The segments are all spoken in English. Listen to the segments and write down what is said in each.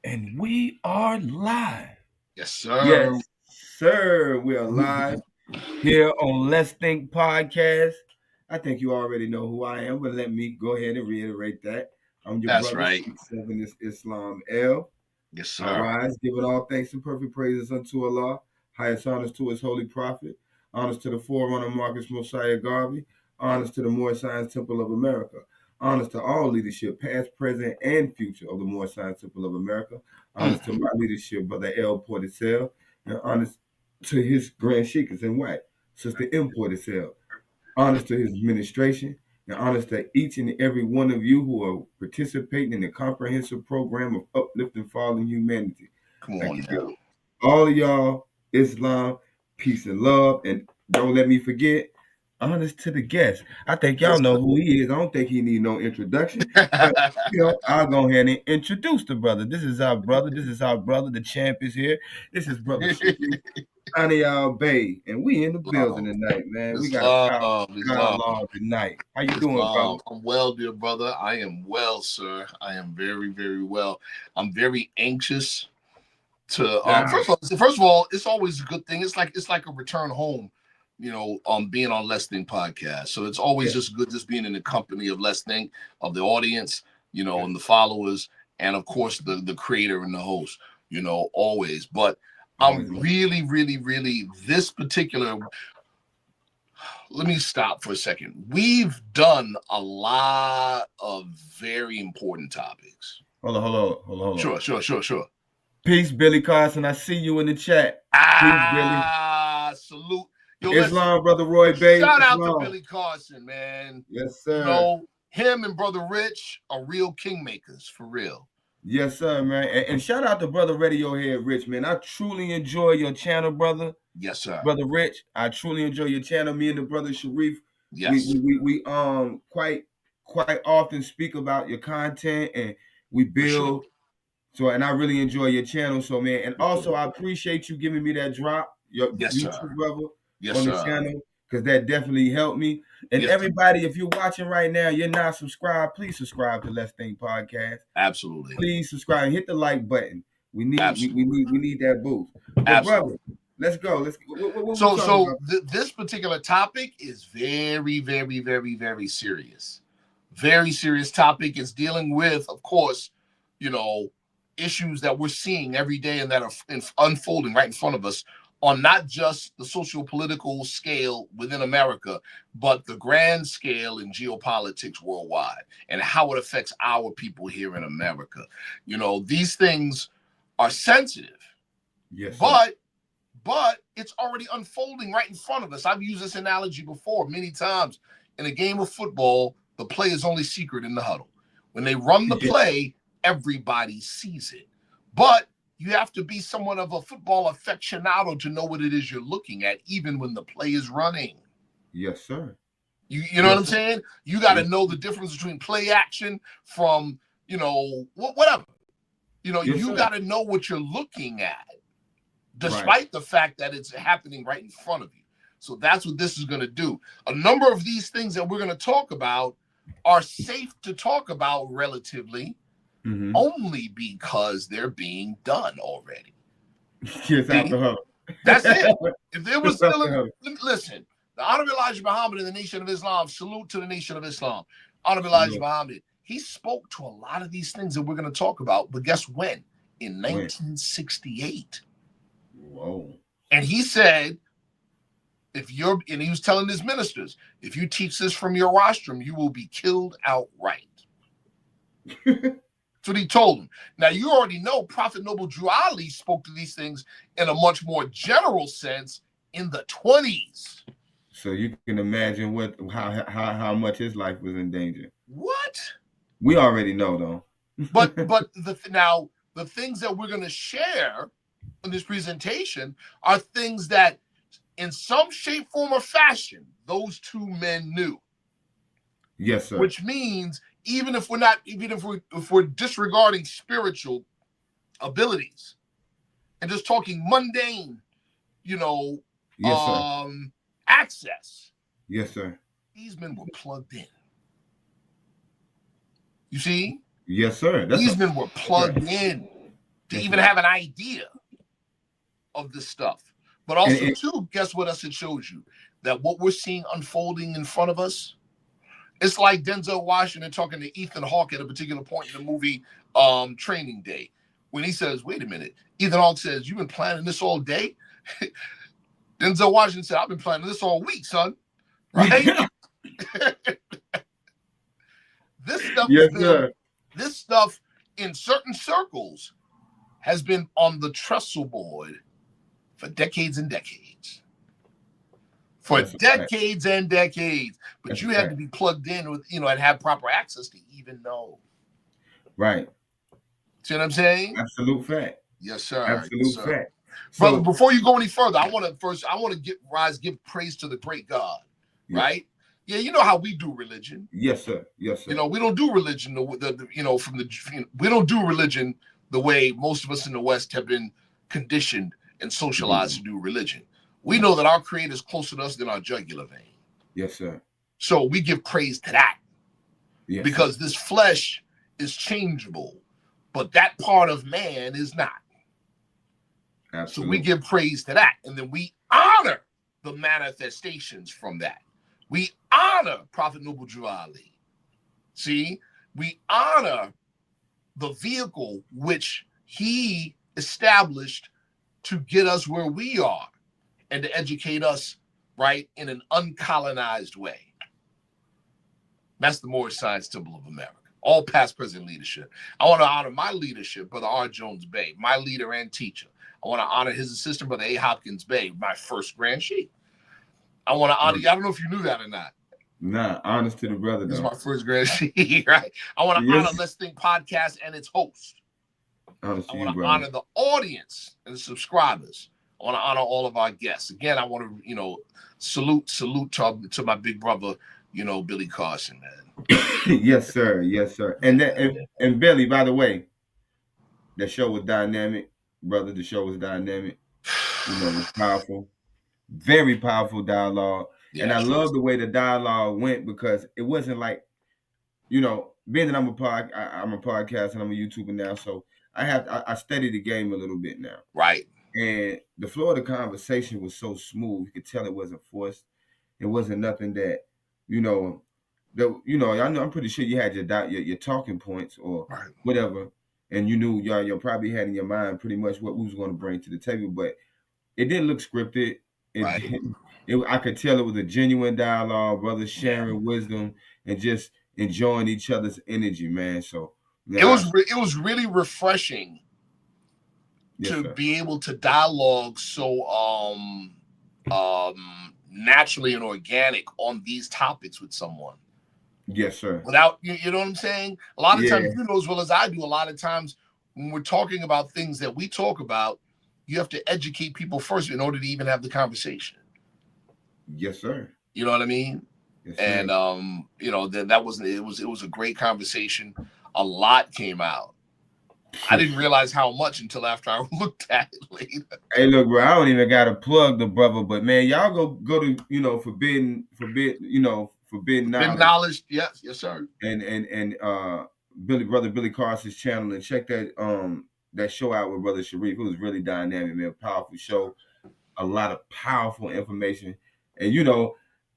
And we are live. Yes, sir. Yes, sir. We are live here on Let's Think Podcast. I think you already know who I am, but let me go ahead and reiterate that. I'm your That's brother, right. 6'7" is Islam L. Yes, I sir. rise, giving all thanks and perfect praises unto Allah, highest honors to his holy prophet, honors to the forerunner Marcus Mosiah Garvey, honors to the Moore Science Temple of America, honors to all leadership, past, present, and future of the Moore Science Temple of America, honors to Mm. my leadership, Brother L. Porticel, and honors to his Grand Sheikhs and white, Sister M. Porticel, honors to his administration, and honors to each and every one of you who are participating in the comprehensive program of uplifting fallen humanity. Come I on give now. all of y'all Islam, peace and love, and don't let me forget, honors to the guest. I think y'all Yes, know sir. who he is. I don't think he need no introduction, but I'll go ahead and introduce the brother. This is our brother. This is our brother. The champ is here. This is Brother Sharif Anael-Bey, and we in the building Islam. tonight, man. We got a Islam. Islam. dialogue tonight. How you doing, brother? Islam. I'm well, dear brother. I am well, sir. I am very, very well. I'm very anxious to Yeah. first of all, it's always a good thing. It's like a return home, being on Let's Think podcast. So it's always Yeah. just good just being in the company of Let's Think, of the audience, Yeah. and the followers, and of course the creator and the host, always. But Always I'm love. really, really, really this particular. Let me stop for a second. We've done a lot of very important topics. Hold on. Sure. Peace, Billy Carson. I see you in the chat. Peace, Billy. Salute. Yo, listen. Islam, brother Roy Bay. Shout out to Islam. Billy Carson, man. Yes, sir. Him and Brother Rich are real kingmakers, for real. Yes, sir, man. And shout out to brother Radiohead Rich, man. I truly enjoy your channel, brother. Yes, sir. Brother Rich, I truly enjoy your channel. Me and the brother Sharif, Yes. we quite often speak about your content and we For sure. build. So, and I really enjoy your channel. So, man, and also I appreciate you giving me that drop, your Yes, YouTube sir. brother, Yes, on the sir. channel, because that definitely helped me. And Yes, everybody, if you're watching right now, you're not subscribed, please subscribe to Let's Think Podcast. absolutely. Please subscribe and hit the like button. We need Absolutely. we need that boost. But brother, Absolutely. let's go. What we So, talking so about? this particular topic is very, very, very, very serious. Very serious topic. Is dealing with, of course, you know, issues that we're seeing every day and that are unfolding right in front of us on not just the socio-political scale within America, but the grand scale in geopolitics worldwide and how it affects our people here in America. These things are sensitive, Yes, sir. but it's already unfolding right in front of us. I've used this analogy before many times. In a game of football, the play is only secret in the huddle. When they run the play, everybody sees it. But you have to be somewhat of a football aficionado to know what it is you're looking at, even when the play is running. Yes, sir. You know what I'm saying? You got to know the difference between play action from, whatever. You got to know what you're looking at, despite the fact that it's happening right in front of you. So that's what this is going to do. A number of these things that we're going to talk about are safe to talk about relatively, only because they're being done already. Yes, out the huddle. That's it. If there was still listen, the Honorable Elijah Muhammad in the Nation of Islam, salute to the Nation of Islam. Honorable Elijah Muhammad, he spoke to a lot of these things that we're going to talk about, but guess when? In 1968. Whoa. And he said, and he was telling his ministers, if you teach this from your rostrum, you will be killed outright. That's what he told them. Now, you already know Prophet Noble Drew Ali spoke to these things in a much more general sense in the 20s. So you can imagine how much his life was in danger. What? We already know, though. But now the things that we're going to share in this presentation are things that, in some shape, form, or fashion, those two men knew. Yes, sir. Which means even if we're disregarding spiritual abilities and just talking mundane, access. Yes, sir. These men were plugged in. You see? Yes, sir. These men were plugged in. to even have an idea of this stuff. But also, too, guess what else it shows you? That what we're seeing unfolding in front of us, it's like Denzel Washington talking to Ethan Hawke at a particular point in the movie Training Day, when he says, wait a minute, Ethan Hawke says, you've been planning this all day? Denzel Washington said, I've been planning this all week, son. Right? This stuff in certain circles has been on the trestle board for decades and decades. But you had to be plugged in with, and have proper access to even know. Right. See what I'm saying? Absolute fact. Yes, sir. Absolute fact. Brother, so, before you go any further, I want to give praise to the great God, right? Yeah, you know how we do religion. Yes, sir. Yes, sir. We don't do religion we don't do religion the way most of us in the West have been conditioned and socialized to do religion. We know that our Creator is closer to us than our jugular vein. Yes, sir. So we give praise to that. Yes, because this flesh is changeable, but that part of man is not. Absolutely. So we give praise to that, and then we honor the manifestations from that. We honor Prophet Noble Drew Ali. See, we honor the vehicle which he established to get us where we are and to educate us, right, in an uncolonized way. That's the Moorish Science Temple of America. All past, present leadership. I want to honor my leadership, Brother R. Jones Bey, my leader and teacher. I want to honor his assistant, Brother A. Hopkins Bey, my first Grand Sheikh. I want to honor you. I don't know if you knew that or not. Nah, honest to the brother. This is my first Grand Sheikh, right? I want to honor Let's Think Podcast and its host. I want to honor the audience and the subscribers. I want to honor all of our guests. Again, I want to, salute to my big brother, Billy Carson, man. Yes, sir. Yes, sir. And Billy, by the way, the show was dynamic, brother. The show was dynamic. It was powerful. Very powerful dialogue. Yeah, and I love the way the dialogue went, because it wasn't like, being that I'm a podcast and I'm a YouTuber now, so I study the game a little bit now. Right. And the flow of the conversation was so smooth. You could tell it wasn't forced. It wasn't nothing that, I know I'm pretty sure you had your talking points or whatever, and you knew y'all probably had in your mind pretty much what we was going to bring to the table, but it didn't look scripted. I could tell it was a genuine dialogue, brothers sharing wisdom and just enjoying each other's energy, man. So it was really refreshing to be able to dialogue so naturally and organic on these topics with someone. Yes, sir. Without, you know what I'm saying? A lot of times, you know as well as I do, a lot of times when we're talking about things that we talk about, you have to educate people first in order to even have the conversation. Yes, sir. You know what I mean? Yes, and that wasn't it was a great conversation. A lot came out. I didn't realize how much until after I looked at it later. Hey, look, bro, I don't even gotta plug the brother, but man, y'all go to forbidden knowledge. Yes, sir. And brother Billy Carson's channel, and check that show out with Brother Sharif. It was really dynamic, man. Powerful show. A lot of powerful information. And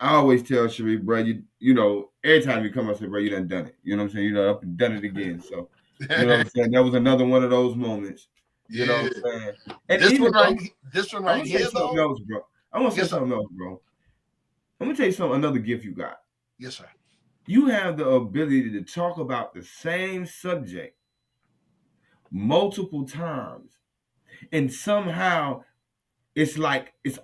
I always tell Sharif, bro, every time you come, I say, bro, you done it. You know what I'm saying? I've done it again. So, you know what I'm saying? That was another one of those moments. You know what I'm saying? And this one right here, though. I want to say something else, bro. I'm gonna tell you something. Another gift you got. Yes, sir. You have the ability to talk about the same subject multiple times, and somehow it's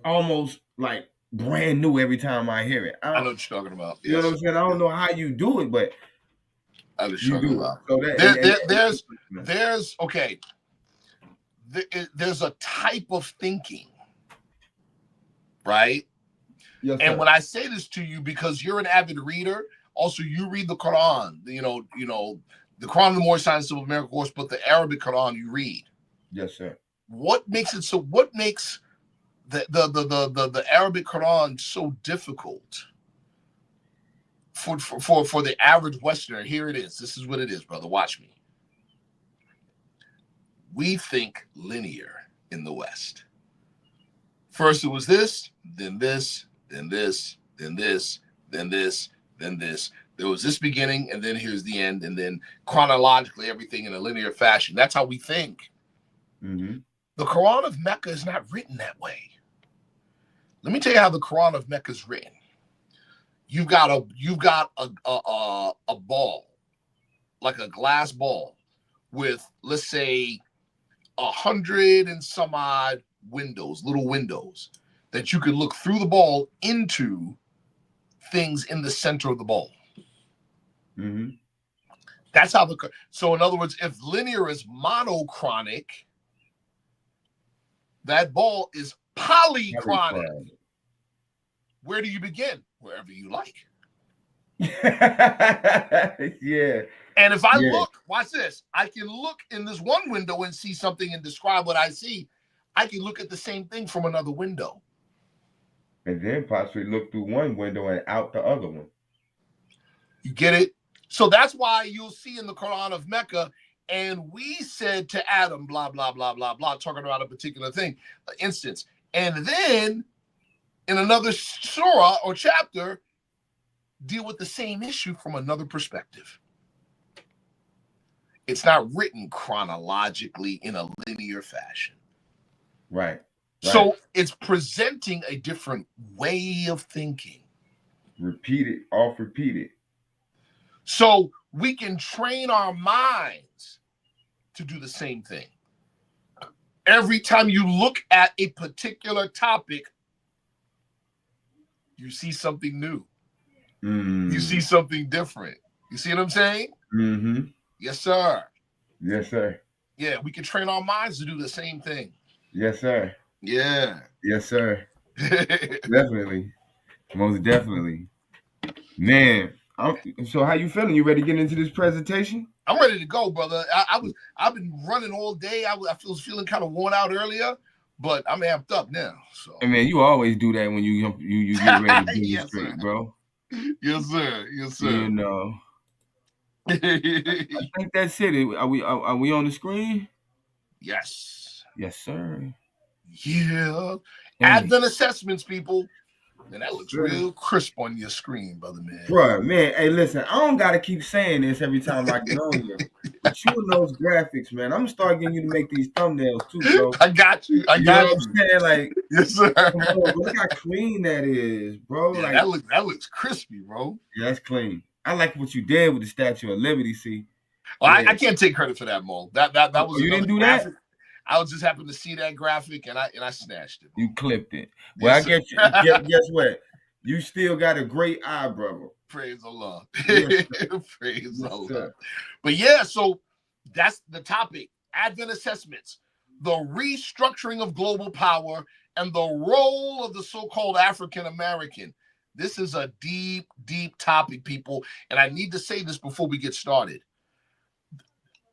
almost like brand new every time I hear it. I know what you're talking about. You know what I'm saying? I don't know how you do it, but I know what you're talking about. So there's a type of thinking, right? Yes, and when I say this to you, because you're an avid reader, also you read the Quran, the Quran, the Moorish Science of America, of course, but the Arabic Quran you read. Yes, sir. What makes the Arabic Quran so difficult for the average Westerner? Here it is. This is what it is, brother. Watch me. we think linear in the West. First it was this, then this, then this, then this, then this, then this. There was this beginning, and then here's the end, and then chronologically everything in a linear fashion. That's how we think. Mm-hmm. The Quran of Mecca is not written that way. Let me tell you how the Quran of Mecca is written. You've got a ball, like a glass ball, with, let's say, 100 and some odd windows, little windows, that you can look through the ball into things in the center of the ball. Mm-hmm. That's how so in other words, if linear is monochronic, that ball is polychronic. Where do you begin? Wherever you like. Yeah. And if I look, watch this, I can look in this one window and see something and describe what I see. I can look at the same thing from another window. And then possibly look through one window and out the other one. You get it? So that's why you'll see in the Quran of Mecca, and we said to Adam, blah, blah, blah, blah, blah, talking about a particular thing, instance. And then in another surah or chapter, deal with the same issue from another perspective. It's not written chronologically in a linear fashion. Right. So it's presenting a different way of thinking. Repeated, oft repeated. So we can train our minds to do the same thing. Every time you look at a particular topic, you see something new. Mm. You see something different. You see what I'm saying? Mm-hmm. Yes, sir. Yes, sir. Yeah, we can train our minds to do the same thing. Yes, sir. Yeah. Yes, sir. Definitely. Most definitely. Man, so how you feeling? You ready to get into this presentation? I'm ready to go, brother. I've been running all day. I was feeling kind of worn out earlier, but I'm amped up now. So, hey man, you always do that when you get ready to do this straight, bro. Yes, sir. Yes, sir. You know. I think that's it. Are we on the screen? Yes. Yes, sir. Yeah. Advent assessments, people. And that looks real crisp on your screen, brother, man. Bruh, man, hey, listen, I don't got to keep saying this every time I get on here. But you and those graphics, man, I'm going to start getting you to make these thumbnails too, bro. I got you. You know what I'm saying? Like, yes, sir. Look how clean that is, bro. Yeah, like that looks crispy, bro. Yeah, that's clean. I like what you did with the Statue of Liberty, see. Well, yeah. I can't take credit for that, Mo. That was you didn't do graphic. That? I was just happened to see that graphic and I snatched it. You clipped it. Well, yes, I get you. Guess what? You still got a great eye, brother. Praise Allah. Yes, Praise Allah. Sir. But yeah, so that's the topic. Advent assessments, the restructuring of global power and the role of the so-called African American. This is a deep, deep topic, people. And I need to say this before we get started.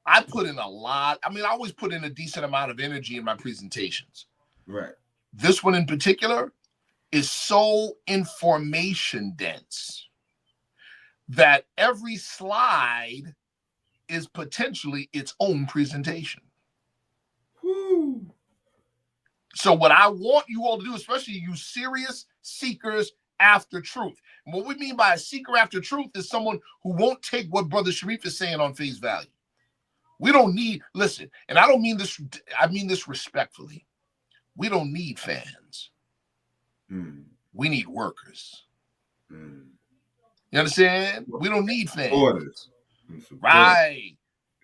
I put in a lot. I mean, I always put in a decent amount of energy in my presentations. Right. This one in particular is so information dense that every slide is potentially its own presentation. Woo. So what I want you all to do, especially you serious seekers after truth. And what we mean by a seeker after truth is someone who won't take what Brother Sharif is saying on face value. We don't need, listen, and I mean this respectfully. We don't need fans. We need workers. You understand? We don't need fans. Orders. Right.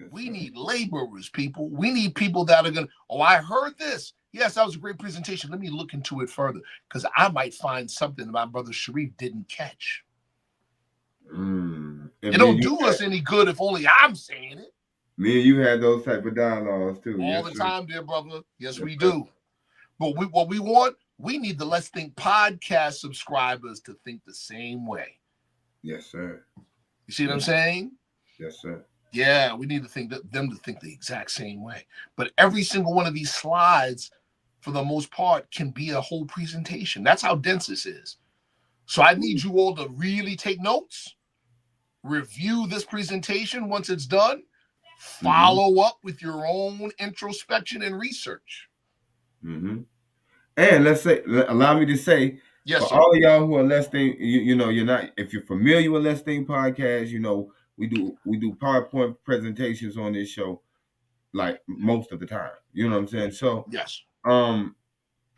We need laborers, people. We need people that are going to, oh, I heard this. Yes, that was a great presentation. Let me look into it further because I might find something my Brother Sharif didn't catch. It don't do us any good if only I'm saying it. Me and you had those type of dialogues too. All the time, dear brother. Yes, we do. But what we want, we need the Let's Think podcast subscribers to think the same way. Yes, sir. You see what I'm saying? Yes, sir. Yeah, we need to think them to think the exact same way. But every single one of these slides, for the most part, can be a whole presentation. That's how dense this is. So I need you all to really take notes, review this presentation once it's done, Follow up with your own introspection and research. And allow me to say, yes, for sir. all of y'all who are Let's Think, you're not, if you're familiar with Let's Think podcast, we do PowerPoint presentations on this show, like most of the time. You know what I'm saying? So yes,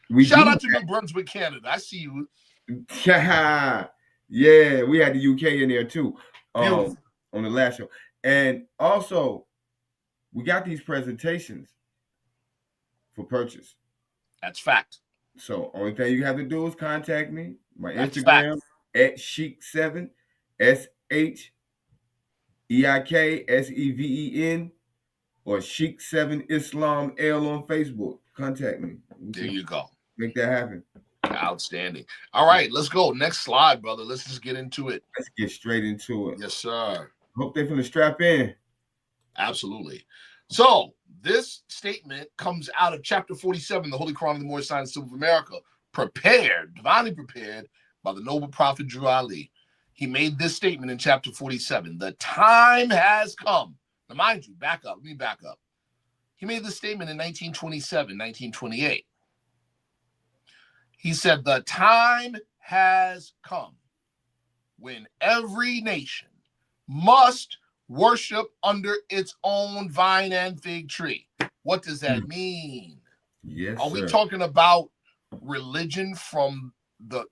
we shout do out to New Brunswick, Canada. I see you. Yeah, we had the UK in there too, on the last show, and also we got these presentations for purchase. That's fact. So only thing you have to do is contact me. My That's Instagram fact. at Sheik7, SHEIKSEVEN, or Sheik7 Islam L on Facebook. Contact me. There you go. Make that happen. Outstanding. All right, let's go. Next slide, brother. Let's just get into it. Let's get straight into it. Yes, sir. Hope they're finna strap in. Absolutely. So this statement comes out of chapter 47, the Holy Quran of the Moorish Science of America, divinely prepared by the noble prophet Drew Ali. He made this statement in chapter 47. The time has come. Now, mind you, let me back up. He made this statement in 1927, 1928. He said, the time has come when every nation must worship under its own vine and fig tree. What does that mean? Yes, Are we talking about religion from the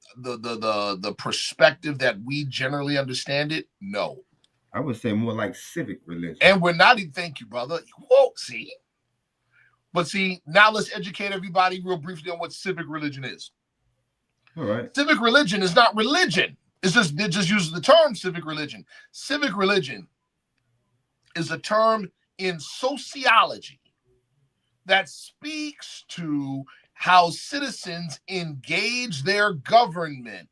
perspective that we generally understand it? No. I would say more like civic religion. And we're not even, thank you, brother. Whoa, see? But see, now let's educate everybody real briefly on what civic religion is. All right. Civic religion is not religion. It just uses the term civic religion. Civic religion is a term in sociology that speaks to how citizens engage their government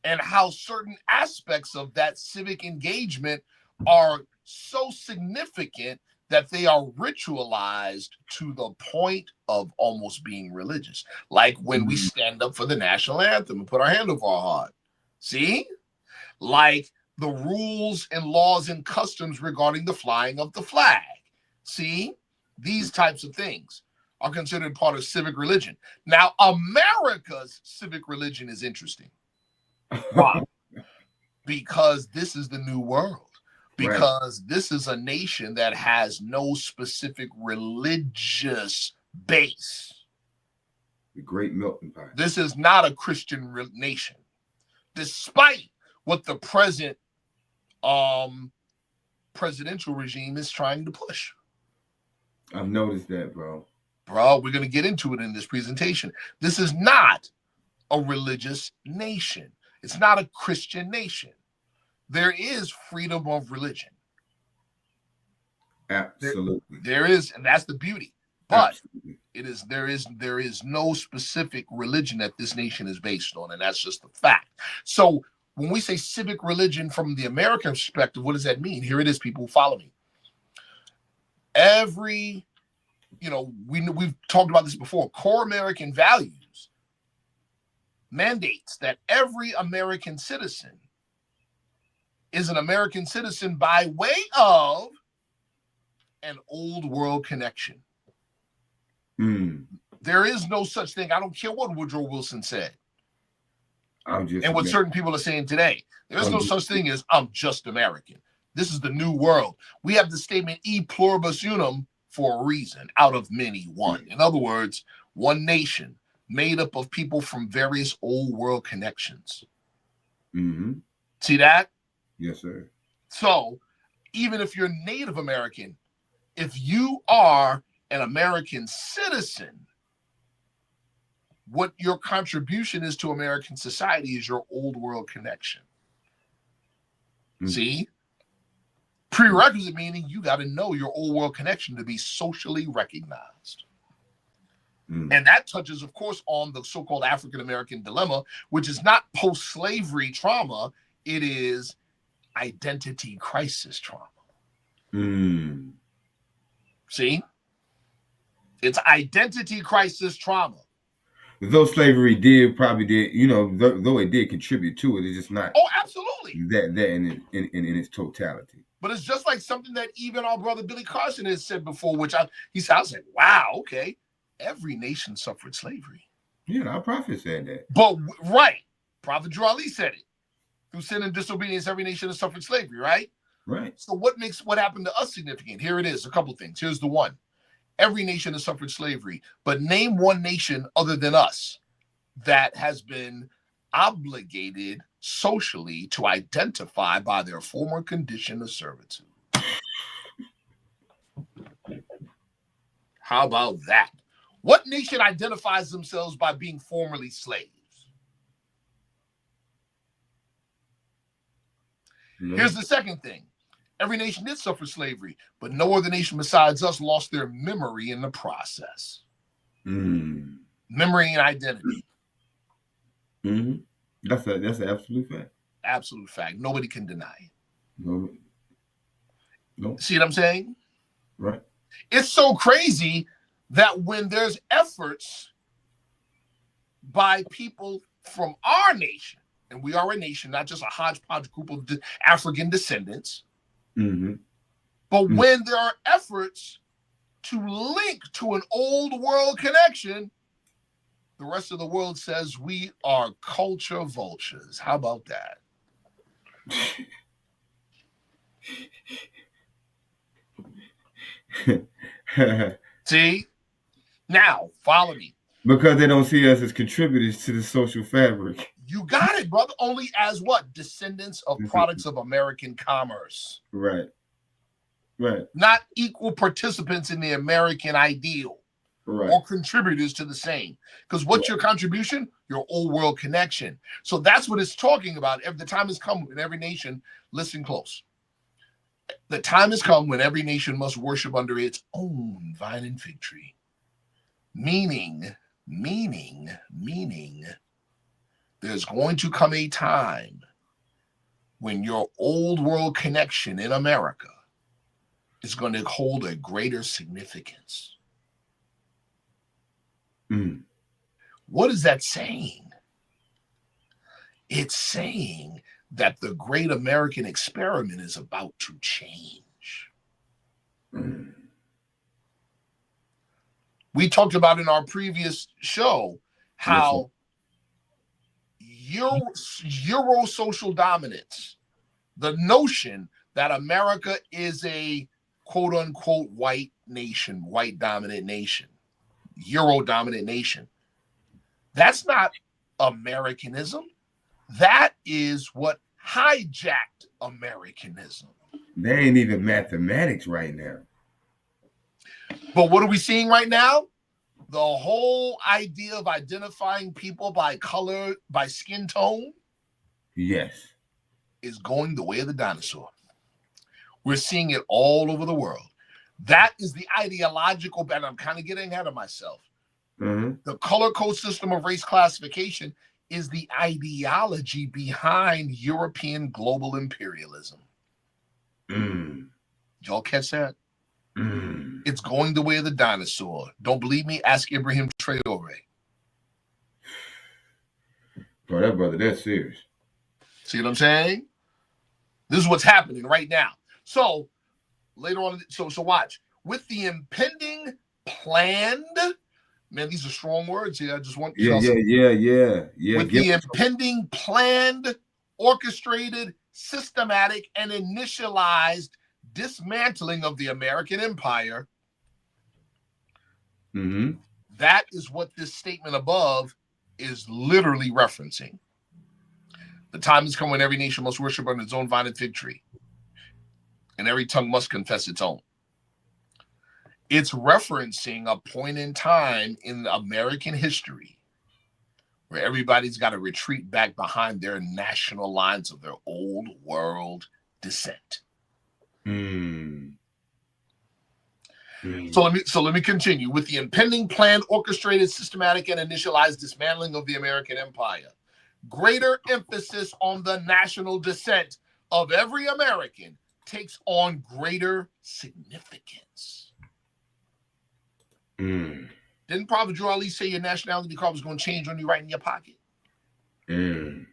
and how certain aspects of that civic engagement are so significant that they are ritualized to the point of almost being religious. Like when we stand up for the national anthem and put our hand over our heart. See? Like the rules and laws and customs regarding the flying of the flag. See? These types of things are considered part of civic religion. Now, America's civic religion is interesting. Why? Because this is the new world. Because this is a nation that has no specific religious base. The great melting pot. This is not a Christian nation. Despite what the present presidential regime is trying to push. I've noticed that, bro. Bro, we're going to get into it in this presentation. This is not a religious nation. It's not a Christian nation. There is freedom of religion. Absolutely. There is, and that's the beauty. But there is no specific religion that this nation is based on, and that's just the fact. So when we say civic religion from the American perspective, what does that mean? Here it is, people who follow me. We've talked about this before. Core American values mandates that every American citizen is an American citizen by way of an old world connection. There is no such thing. I don't care what Woodrow Wilson said. And what certain people are saying today. There is no such thing as I'm just American. This is the new world. We have the statement e pluribus unum for a reason, out of many, one. In other words, one nation made up of people from various old world connections. See that? Yes, sir. So even if you're Native American, if you are an American citizen, what your contribution is to American society is your old world connection. See? Prerequisite meaning you got to know your old world connection to be socially recognized. And that touches, of course, on the so-called African American dilemma, which is not post-slavery trauma. It is identity crisis trauma. See? It's identity crisis trauma. Though slavery probably did, though it did contribute to it, it's just not. Oh, absolutely. That in its totality. But it's just like something that even our brother Billy Carson has said before, which he said, I was like, wow, okay. Every nation suffered slavery. Yeah, our prophet said that. But, right. Prophet Drew Ali said it. Through sin and disobedience, every nation has suffered slavery, right? Right. So what makes what happened to us significant? Here it is, a couple things. Here's the one. Every nation has suffered slavery, but name one nation other than us that has been obligated socially to identify by their former condition of servitude. How about that? What nation identifies themselves by being formerly slaves? Here's the second thing. Every nation did suffer slavery, but no other nation besides us lost their memory in the process. Memory and identity. That's an absolute fact. Absolute fact. Nobody can deny it. No. See what I'm saying? Right. It's so crazy that when there's efforts by people from our nation, and we are a nation, not just a hodgepodge group of African descendants, but when there are efforts to link to an old world connection, the rest of the world says we are culture vultures. How about that? See? Now, follow me. Because they don't see us as contributors to the social fabric. You got it, brother. Only as what? Descendants of products of American commerce. Right. Right. Not equal participants in the American ideal. Right. Or contributors to the same. Because what's your contribution? Your old world connection. So that's what it's talking about. The time has come when every nation, listen close. The time has come when every nation must worship under its own vine and fig tree. Meaning, there's going to come a time when your old world connection in America is going to hold a greater significance. What is that saying? It's saying that the great American experiment is about to change. We talked about in our previous show how Euro social dominance, the notion that America is a quote unquote white nation, white dominant nation, Euro dominant nation. That's not Americanism. That is what hijacked Americanism. They ain't even mathematics right now. But what are we seeing right now? The whole idea of identifying people by color, by skin tone. Yes. Is going the way of the dinosaur. We're seeing it all over the world. That is the ideological, and I'm kind of getting ahead of myself. The color code system of race classification is the ideology behind European global imperialism. Y'all catch that? It's going the way of the dinosaur. Don't believe me? Ask Ibrahim Traore. Bro, that brother, that's serious. See what I'm saying? This is what's happening right now. So later on, so watch. With the impending planned, man, these are strong words here. I just want yeah. With the impending planned, orchestrated, systematic, and initialized dismantling of the American empire. That is what this statement above is literally referencing. The time has come when every nation must worship under its own vine and fig tree, and every tongue must confess its own. It's referencing a point in time in American history where everybody's got to retreat back behind their national lines of their old world descent. So let me continue. With the impending planned, orchestrated, systematic, and initialized dismantling of the American empire, greater emphasis on the national descent of every American takes on greater significance. Didn't Prophet Drew Ali say your nationality card was going to change when you write in your pocket? Of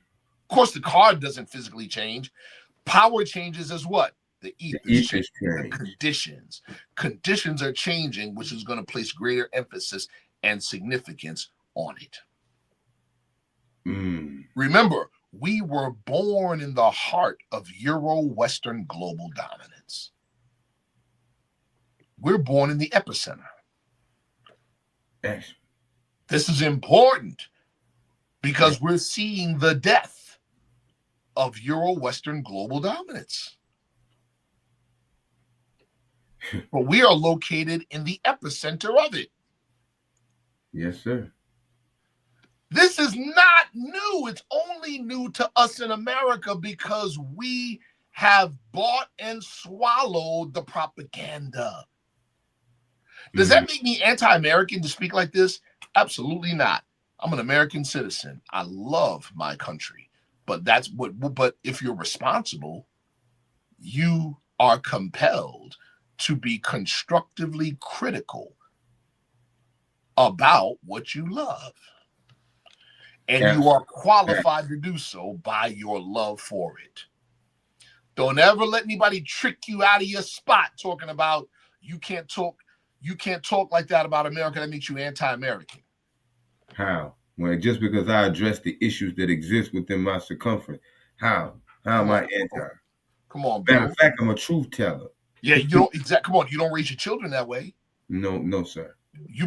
course, the card doesn't physically change. Power changes as what? The The ethers ethos change. The change. conditions are changing, which is going to place greater emphasis and significance on it. Remember, we were born in the heart of Euro-Western global dominance. We're born in the epicenter. Yes. This is important because we're seeing the death of Euro-Western global dominance. But we are located in the epicenter of it. Yes, sir. This is not new. It's only new to us in America because we have bought and swallowed the propaganda. Does that make me anti-American to speak like this? Absolutely not. I'm an American citizen. I love my country. But if you're responsible, you are compelled to be constructively critical about what you love. And you are qualified to do so by your love for it. Don't ever let anybody trick you out of your spot talking about you can't talk like that about America. That makes you anti-American. How? Well, just because I address the issues that exist within my circumference. How? How am I anti? Come on, bro. Matter of fact, I'm a truth teller. Yeah, you don't come on, you don't raise your children that way. No, sir. You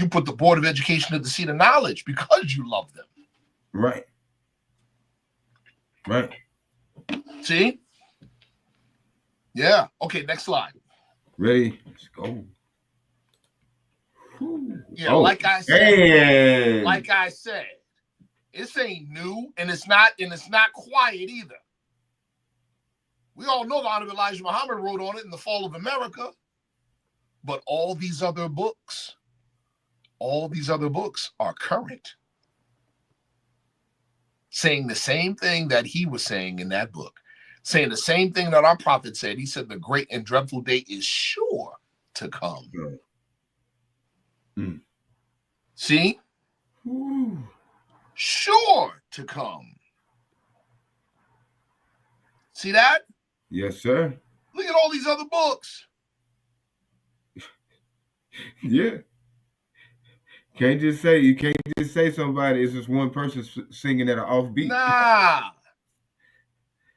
put the Board of Education at the seat of knowledge because you love them. Right. See? Yeah. Okay, next slide. Ready? Let's go. Yeah, like I said, this ain't new, and it's not quiet either. We all know the Honorable Elijah Muhammad wrote on it in The Fall of America, but all these other books are current, saying the same thing that he was saying in that book, saying the same thing that our prophet said. He said the great and dreadful day is sure to come. See? Sure to come. See that? Yes, sir. Look at all these other books. Yeah. You can't just say somebody is just one person singing at an offbeat. Nah.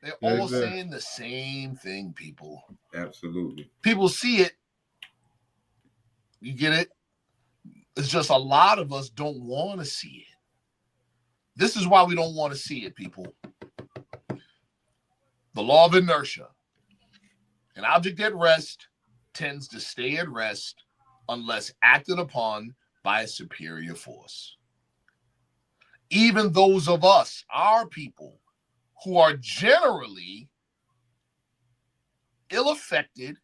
They're all saying the same thing, people. Absolutely. People see it. You get it? It's just a lot of us don't want to see it. This is why we don't want to see it, people. The law of inertia. An object at rest tends to stay at rest unless acted upon by a superior force. Even those of us, our people, who are generally ill-affected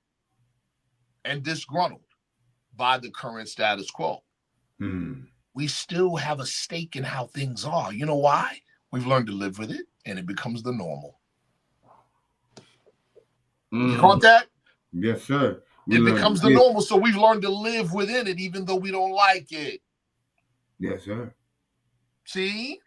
and disgruntled by the current status quo, we still have a stake in how things are. You know why? We've learned to live with it, and it becomes the normal. You caught that? Yes, sir. It becomes the normal, so we've learned to live within it, even though we don't like it. Yes, sir. See?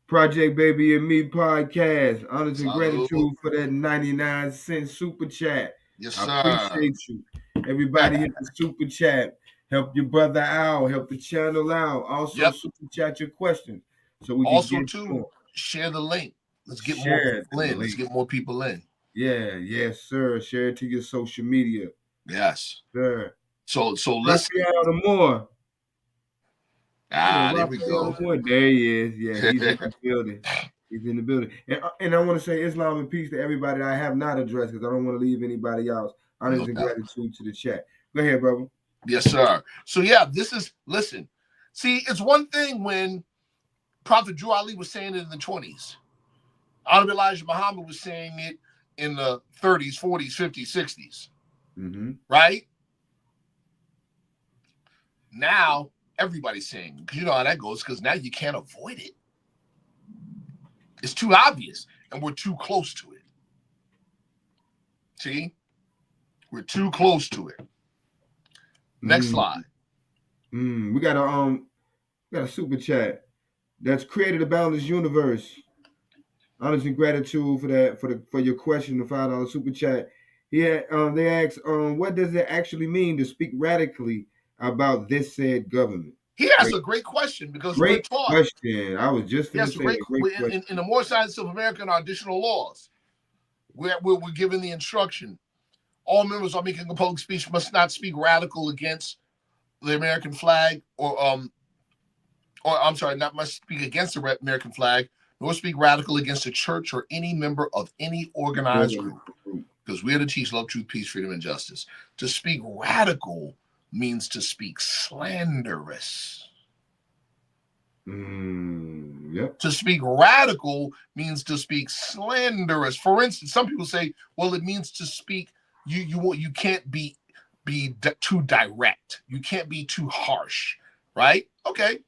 Project Baby and Me podcast. Honors and gratitude for that 99-cent super chat. Yes, sir. I appreciate you. Everybody hit the super chat. Help your brother out. Help the channel out. Also, super chat your questions so we can get more. Share the link. Let's get more people in. Let's get more people in. Yeah, yes, sir. Share it to your social media. Yes, sir. So let's see out more. There we go. There he is. Yeah, he's in the building. He's in the building. And I want to say Islam and peace to everybody that I have not addressed because I don't want to leave anybody else. Honors and gratitude to the chat. Go ahead, brother. Yes, sir. So yeah, listen. See, it's one thing when Prophet Drew Ali was saying it in the 20s. Honorable Elijah Muhammad was saying it in the 30s, 40s, 50s, 60s. Right? Now, everybody's saying, because you know how that goes, because now you can't avoid it. It's too obvious, and we're too close to it. See? We're too close to it. Next slide. We got a super chat that's created a boundless universe. Honors and gratitude for that, for your question, the $5 super chat. Yeah, they asked, what does it actually mean to speak radically about this said government? He asked Great, a great question because we're great taught. question. I was just going to Yes, say a great question. in the Moorish Science of America and our additional laws, we're given the instruction: all members of making a public speech must not speak radical against the American flag, or I'm sorry, not must speak against the American flag, nor speak radical against the church or any member of any organized group. Because we are to teach love, truth, peace, freedom, and justice. To speak radical means to speak slanderous. Yep. To speak radical means to speak slanderous. For instance, some people say, well, it means to speak, you can't be too direct. You can't be too harsh, right? Okay.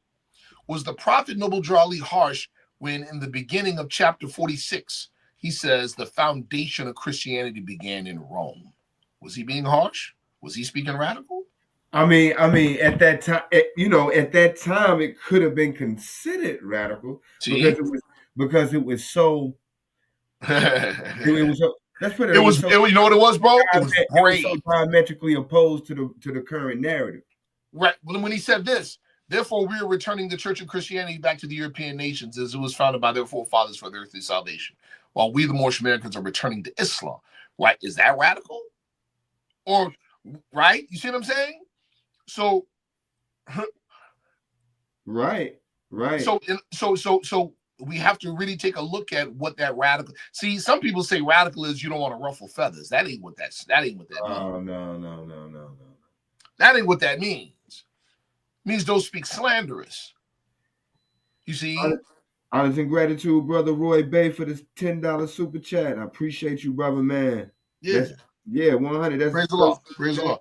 Was the prophet Noble Drew Ali harsh when in the beginning of chapter 46, he says the foundation of Christianity began in Rome? Was he being harsh? Was he speaking radical? I mean, at that time, at that time, it could have been considered radical See? because it was so. It was so. Let's put it. It It was was, so. you know what it was, bro? It was It was so brave. diametrically opposed to the current narrative. Right. When he said this, therefore we are returning the Church of Christianity back to the European nations as it was founded by their forefathers for their earthly salvation, while we, the Moorish Americans, are returning to Islam. Right? Is that radical? Or, right? You see what I'm saying? So, right. So we have to really take a look at what that radical. See, some people say radical is you don't want to ruffle feathers. That ain't what that means. Oh no. That ain't what that means. It means don't speak slanderous. You see? Honest and gratitude, Brother Roy Bay, for this $10 super chat. I appreciate you, brother, man. Yeah. 100. That's Praise the Lord. Praise the Lord.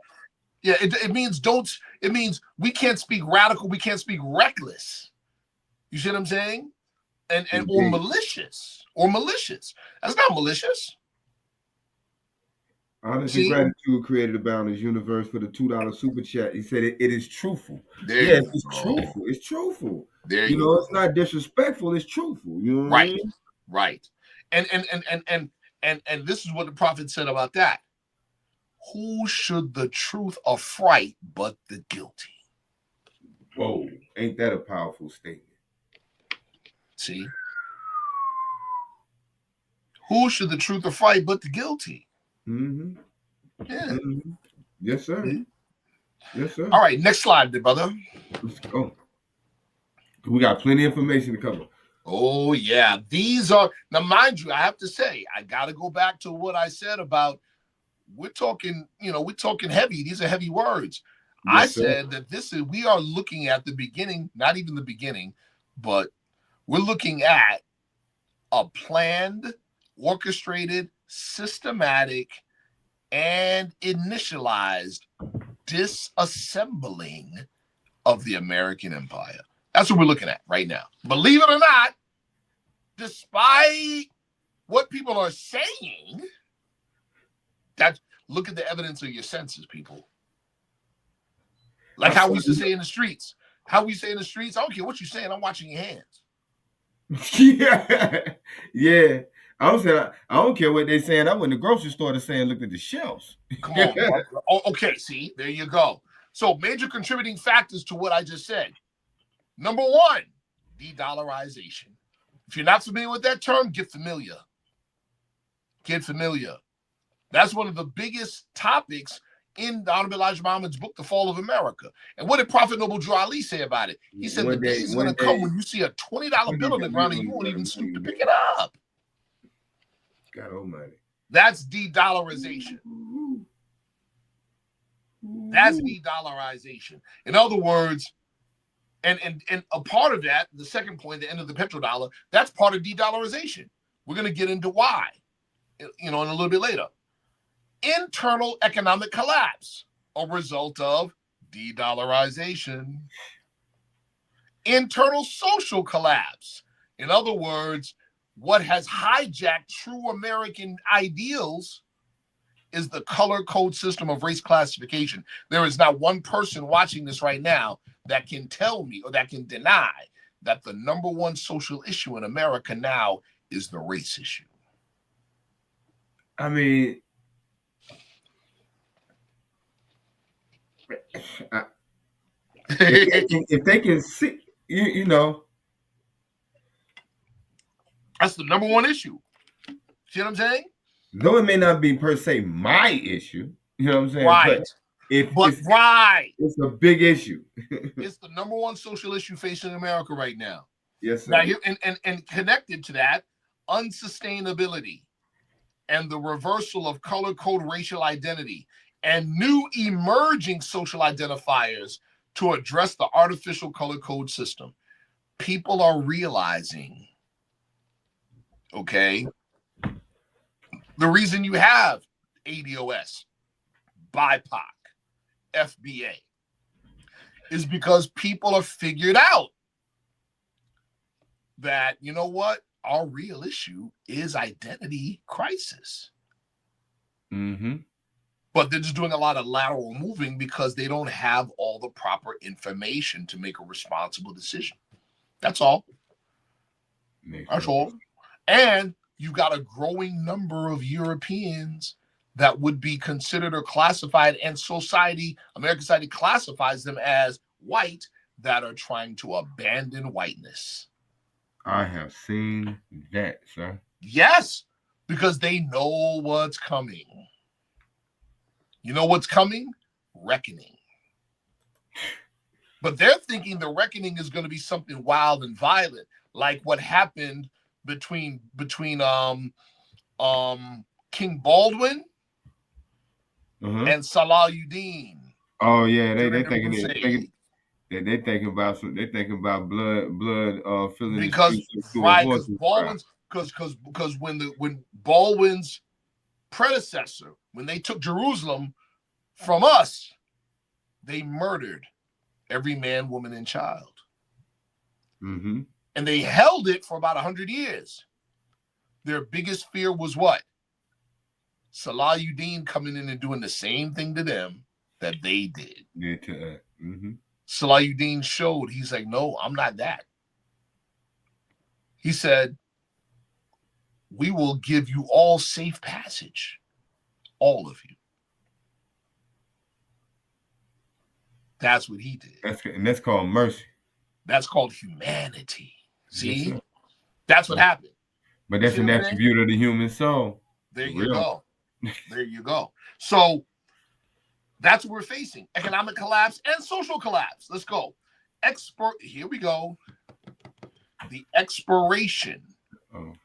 Yeah, it means it means we can't speak radical, we can't speak reckless. You see what I'm saying? And or malicious. That's not malicious. Honest and gratitude created a boundless universe for the $2 super chat. He said it is truthful. There it's truthful. It's truthful. There you know, it's not disrespectful. It's truthful. You know what I mean? Right. And this is what the prophet said about that. Who should the truth affright but the guilty? Whoa, ain't that a powerful statement? See? Who should the truth affright but the guilty? Mm-hmm. Yeah. Mm-hmm. Yes, sir. Mm-hmm. Yes, sir. All right, next slide, there, brother. Let's go. We got plenty of information to cover. Oh, yeah. These are, now mind you, I have to say, I got to go back to what I said about, we're talking heavy. These are heavy words. Yes, I said that we are looking at the beginning, not even the beginning, but we're looking at a planned, orchestrated, systematic, and initialized disassembling of the American empire. That's what we're looking at right now. Believe it or not, despite what people are saying, look at the evidence of your senses, people. Like how we used to say in the streets. I don't care what you're saying, I'm watching your hands. Yeah. I don't care what they're saying. I went to the grocery store to say and look at the shelves. Come on. Okay, see, there you go. So major contributing factors to what I just said. Number one, de-dollarization. If you're not familiar with that term, get familiar. That's one of the biggest topics in the Honorable Elijah Muhammad's book, The Fall of America. And what did Prophet Noble Drew Ali say about it? He said the day is going to come when you see a $20 bill on the ground and you won't even stoop to pick it up. God almighty. That's de-dollarization. In other words, and a part of that, the second point, the end of the petrodollar, that's part of de-dollarization. We're going to get into why, in a little bit later. Internal economic collapse, a result of de-dollarization. Internal social collapse. In other words, what has hijacked true American ideals is the color code system of race classification. There is not one person watching this right now that can tell me or that can deny that the number one social issue in America now is the race issue. I mean, I, if they can see, you know, That's the number one issue. See what I'm saying? though it may not be per se my issue, you know what I'm saying, but Right. it's a big issue. It's the number one social issue facing America right now. Yes, sir. Now, here and connected to that, unsustainability and the reversal of color code racial identity and new emerging social identifiers to address the artificial color code system. People are realizing, okay, the reason you have ADOS, BIPOC, FBA is because people have figured out that, you know what, our real issue is identity crisis. Mm-hmm. But they're just doing a lot of lateral moving because they don't have all the proper information to make a responsible decision. That's all. That's all. And you've got a growing number of Europeans that would be considered or classified, and American society classifies them as white, that are trying to abandon whiteness. I have seen that, sir. Yes, because they know what's coming. You know what's coming? Reckoning. But they're thinking the reckoning is going to be something wild and violent, like what happened between King Baldwin and Salahuddin. Oh yeah, they thinking about blood filling because the streets right because when Baldwin's predecessor, when they took Jerusalem from us, they murdered every man, woman, and child. Mm-hmm. And they held it for about 100 years. Their biggest fear was what? Salahuddin coming in and doing the same thing to them that they did. Yeah, to mm-hmm. Salahuddin showed, he's like, no, I'm not that. He said, we will give you all safe passage. All of you. That's what he did. That's called mercy. That's called humanity. See? Yes, that's what happened. But that's an attribute of the human soul. There you go. There you go. So that's what we're facing. Economic collapse and social collapse. Let's go. Here we go. The expiration. Boy.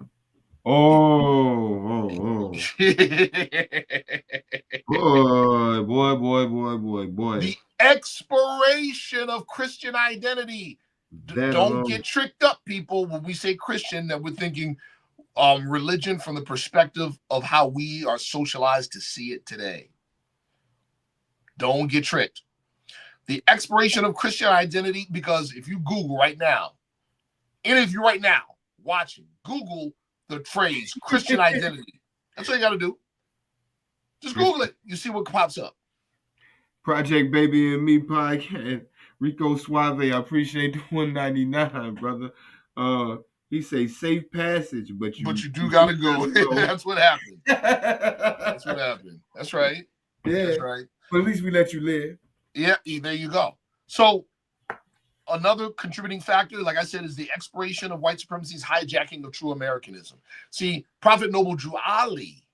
The expiration of Christian identity. Don't get tricked up, people. When we say Christian, that we're thinking religion from the perspective of how we are socialized to see it today. Don't get tricked. The expiration of Christian identity, because if you Google right now, any of you right now watching, Google the phrase Christian identity. That's all you got to do. Just Google it. You see what pops up. Project Baby and Me podcast. Rico Suave, I appreciate the $1.99, brother. He say safe passage, but you do gotta go. That's what happened. That's what happened. That's right. Yeah. That's right. But at least we let you live. Yeah, there you go. So another contributing factor, like I said, is the expiration of white supremacy's hijacking of true Americanism. See, Prophet Noble Drew Ali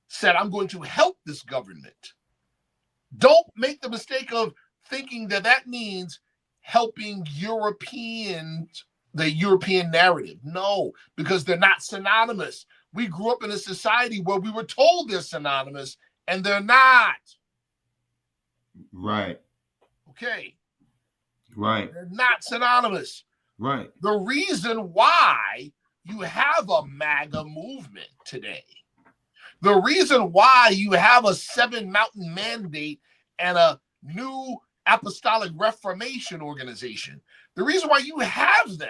said, I'm going to help this government. Don't make the mistake of thinking that means helping the European narrative. No, because they're not synonymous. We grew up in a society where we were told they're synonymous, and they're not. Right. Okay. Right. They're not synonymous. Right. The reason why you have a MAGA movement today, the reason why you have a 7 Mountain Mandate and a new Apostolic Reformation organization, the reason why you have them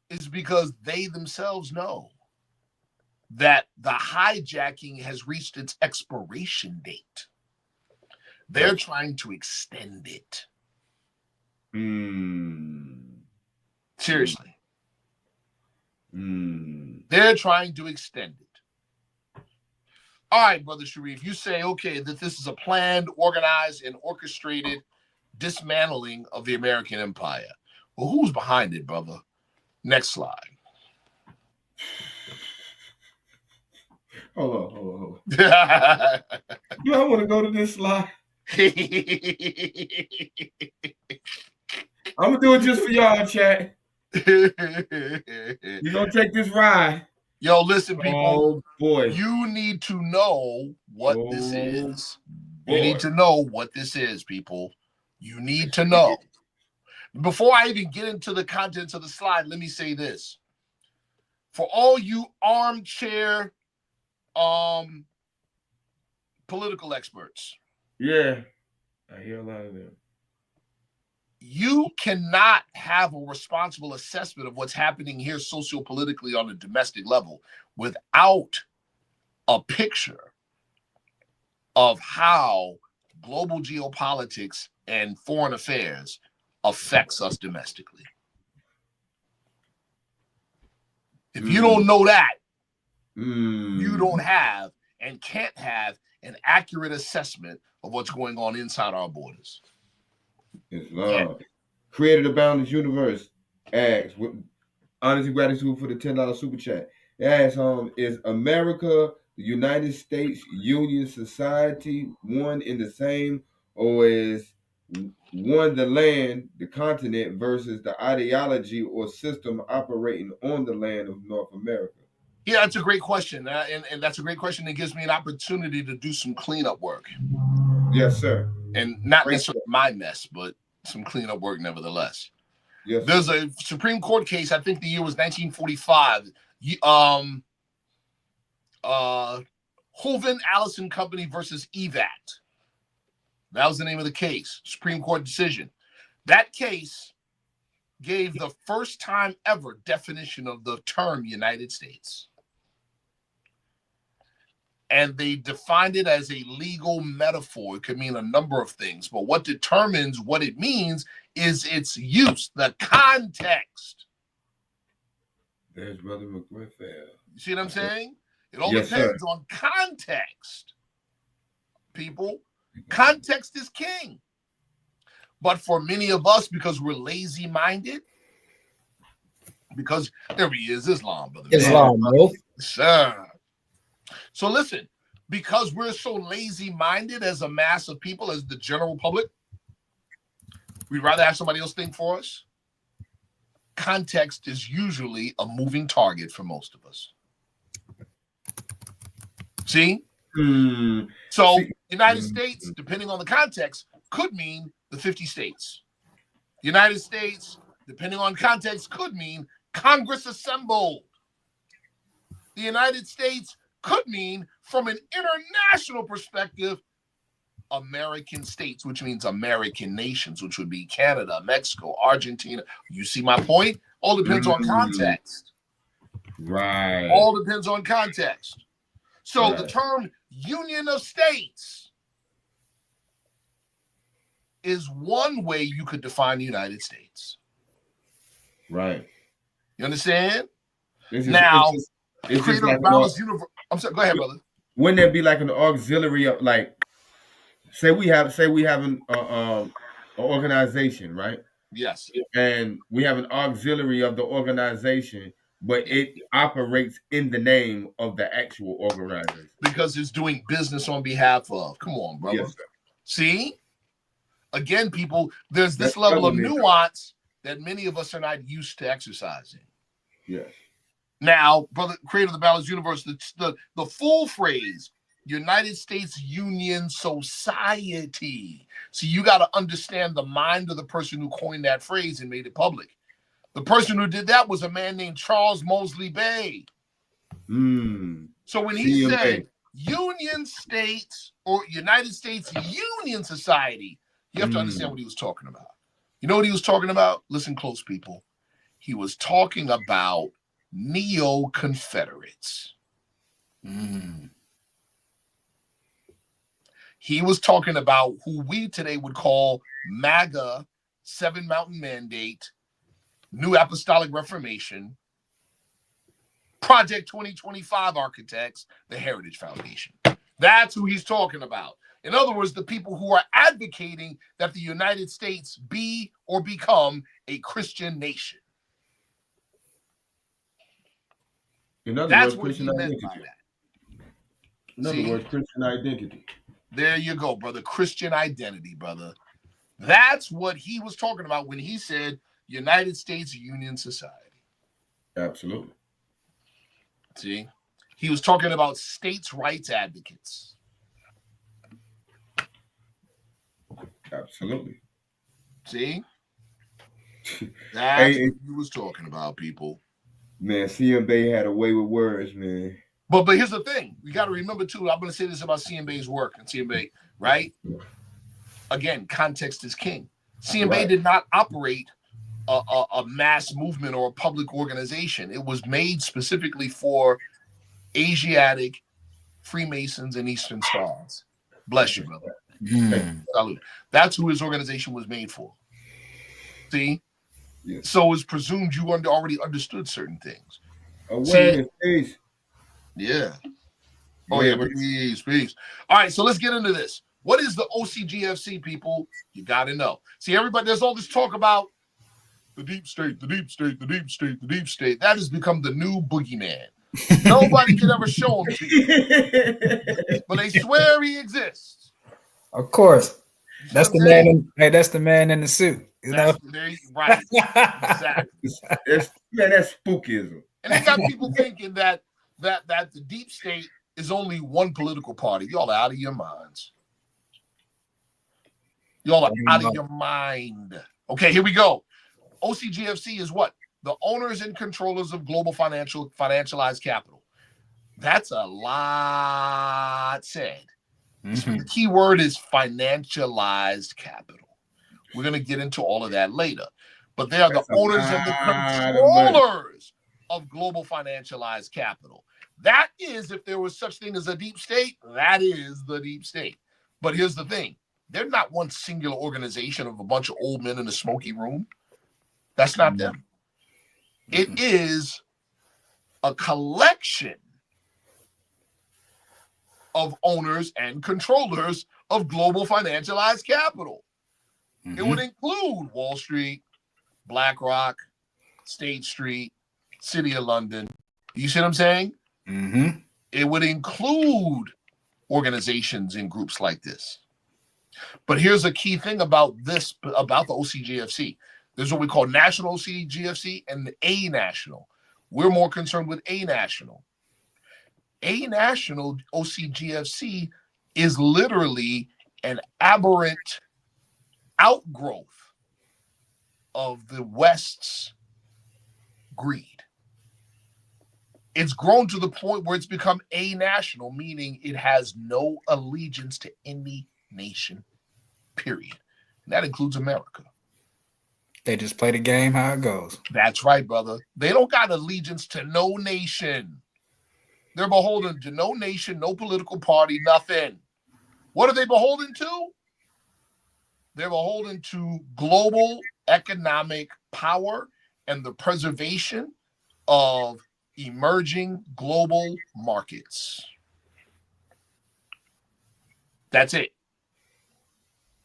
is because they themselves know that the hijacking has reached its expiration date. They're trying to extend it. Seriously. They're trying to extend it. All right, Brother Sharif, you say, okay, that this is a planned, organized, and orchestrated dismantling of the American empire. Well, who's behind it, brother? Next slide. Hold on. I want to go to this slide. I'm going to do it just for y'all, chat. You're going to take this ride. Yo, listen, people. Oh, boy. You need to know what this is. You need to know what this is, people. You need to know. Before I even get into the contents of the slide, let me say this. For all you armchair political experts. Yeah. I hear a lot of them. You cannot have a responsible assessment of what's happening here sociopolitically on a domestic level without a picture of how global geopolitics and foreign affairs affects us domestically. If you don't know that, you don't have and can't have an accurate assessment of what's going on inside our borders. Islam. Yeah. Created a boundless universe. Asks with honest gratitude for the $10 super chat. Asks, is America the United States Union Society one in the same, or is one the land, the continent, versus the ideology or system operating on the land of North America? Yeah, that's a great question. And that's a great question that gives me an opportunity to do some cleanup work. Yes, sir. And not necessarily my mess, but some cleanup work nevertheless. Yes, there's a Supreme Court case, I think the year was 1945. Hovind Allison Company versus EVAT. That was the name of the case. Supreme Court decision. That case gave the first time ever definition of the term United States. And they defined it as a legal metaphor. It could mean a number of things, but what determines what it means is its use, the context. There's Brother McGriff. You see what I'm saying? It all depends on context. People, context is king. But for many of us, because we're lazy-minded, because there he is, Islam, brother. Islam, bro. Sure. So listen, because we're so lazy-minded as a mass of people, as the general public, we'd rather have somebody else think for us. Context is usually a moving target for most of us. See? So United States, depending on the context, could mean the 50 states. United States, depending on context, could mean Congress assembled. The United States could mean, from an international perspective, American states, which means American nations, which would be Canada, Mexico, Argentina. You see my point? All depends on context. Right. All depends on context. So the term Union of States is one way you could define the United States. Right. You understand? It's create a balanced universe. I'm sorry, go ahead, brother. Wouldn't there be like an auxiliary of, like, say we have an organization, right? Yes. And we have an auxiliary of the organization, but it operates in the name of the actual organization. Because it's doing business on behalf of. Come on, brother. Yes, sir. See? Again, people, there's this level of nuance that many of us are not used to exercising. Yes. Now, brother, creator of the balanced universe, the full phrase, United States Union Society. So you got to understand the mind of the person who coined that phrase and made it public. The person who did that was a man named Charles Moseley Bay. So when he said Union States or United States Union Society, you have to understand what he was talking about. You know what he was talking about? Listen close, people. He was talking about neo-Confederates. He was talking about who we today would call MAGA, Seven Mountain Mandate, New Apostolic Reformation, Project 2025 architects, the Heritage Foundation. That's who he's talking about. In other words, the people who are advocating that the United States be or become a Christian nation. In other That's words, what he Christian meant identity. by that. In other words, Christian identity. There you go, brother. Christian identity, brother. That's what he was talking about when he said United States Union Society. Absolutely. See? He was talking about states' rights advocates. Absolutely. See? That's what he was talking about, people. Man, CM-Bey had a way with words, man. But here's the thing. We got to remember, too, I'm going to say this about CM-Bey's work and CM-Bey, right? Again, context is king. CM-Bey did not operate a mass movement or a public organization. It was made specifically for Asiatic Freemasons and Eastern Stars. Bless you, brother. Salute. That's who his organization was made for. See? Yes. So it's presumed you already understood certain things. Peace. Yeah. Oh, yeah, but peace. All right, so let's get into this. What is the OCGFC, people? You got to know. See, everybody, there's all this talk about the deep state, the deep state, the deep state, the deep state. That has become the new boogeyman. Nobody can ever show him to you. But they swear he exists. Of course. That's the man. That's the man in the suit. You know? Right. Exactly. That's spookism. And they got people thinking that the deep state is only one political party. Y'all are out of your minds. Y'all are out of your mind. Okay, here we go. OCGFC is what? The owners and controllers of global financialized capital. That's a lot said. Mm-hmm. The key word is financialized capital. We're going to get into all of that later. But they are the owners and the controllers of global financialized capital. That is, if there was such thing as a deep state, that is the deep state. But here's the thing. They're not one singular organization of a bunch of old men in a smoky room. That's not them. It is a collection of owners and controllers of global financialized capital. It would include Wall Street, BlackRock, State Street, City of London. You see what I'm saying? It would include organizations and groups like this. But here's a key thing about this, about the OCGFC. There's what we call national OCGFC and the A national. We're more concerned with A national. A national OCGFC is literally an aberrant outgrowth of the West's greed. It's grown to the point where it's become a national, meaning it has no allegiance to any nation, period. And that includes America. They just play the game how it goes. That's right, brother. They don't got allegiance to no nation. They're beholden to no nation, no political party, nothing. What are they beholden to? They're beholden to global economic power and the preservation of emerging global markets. That's it.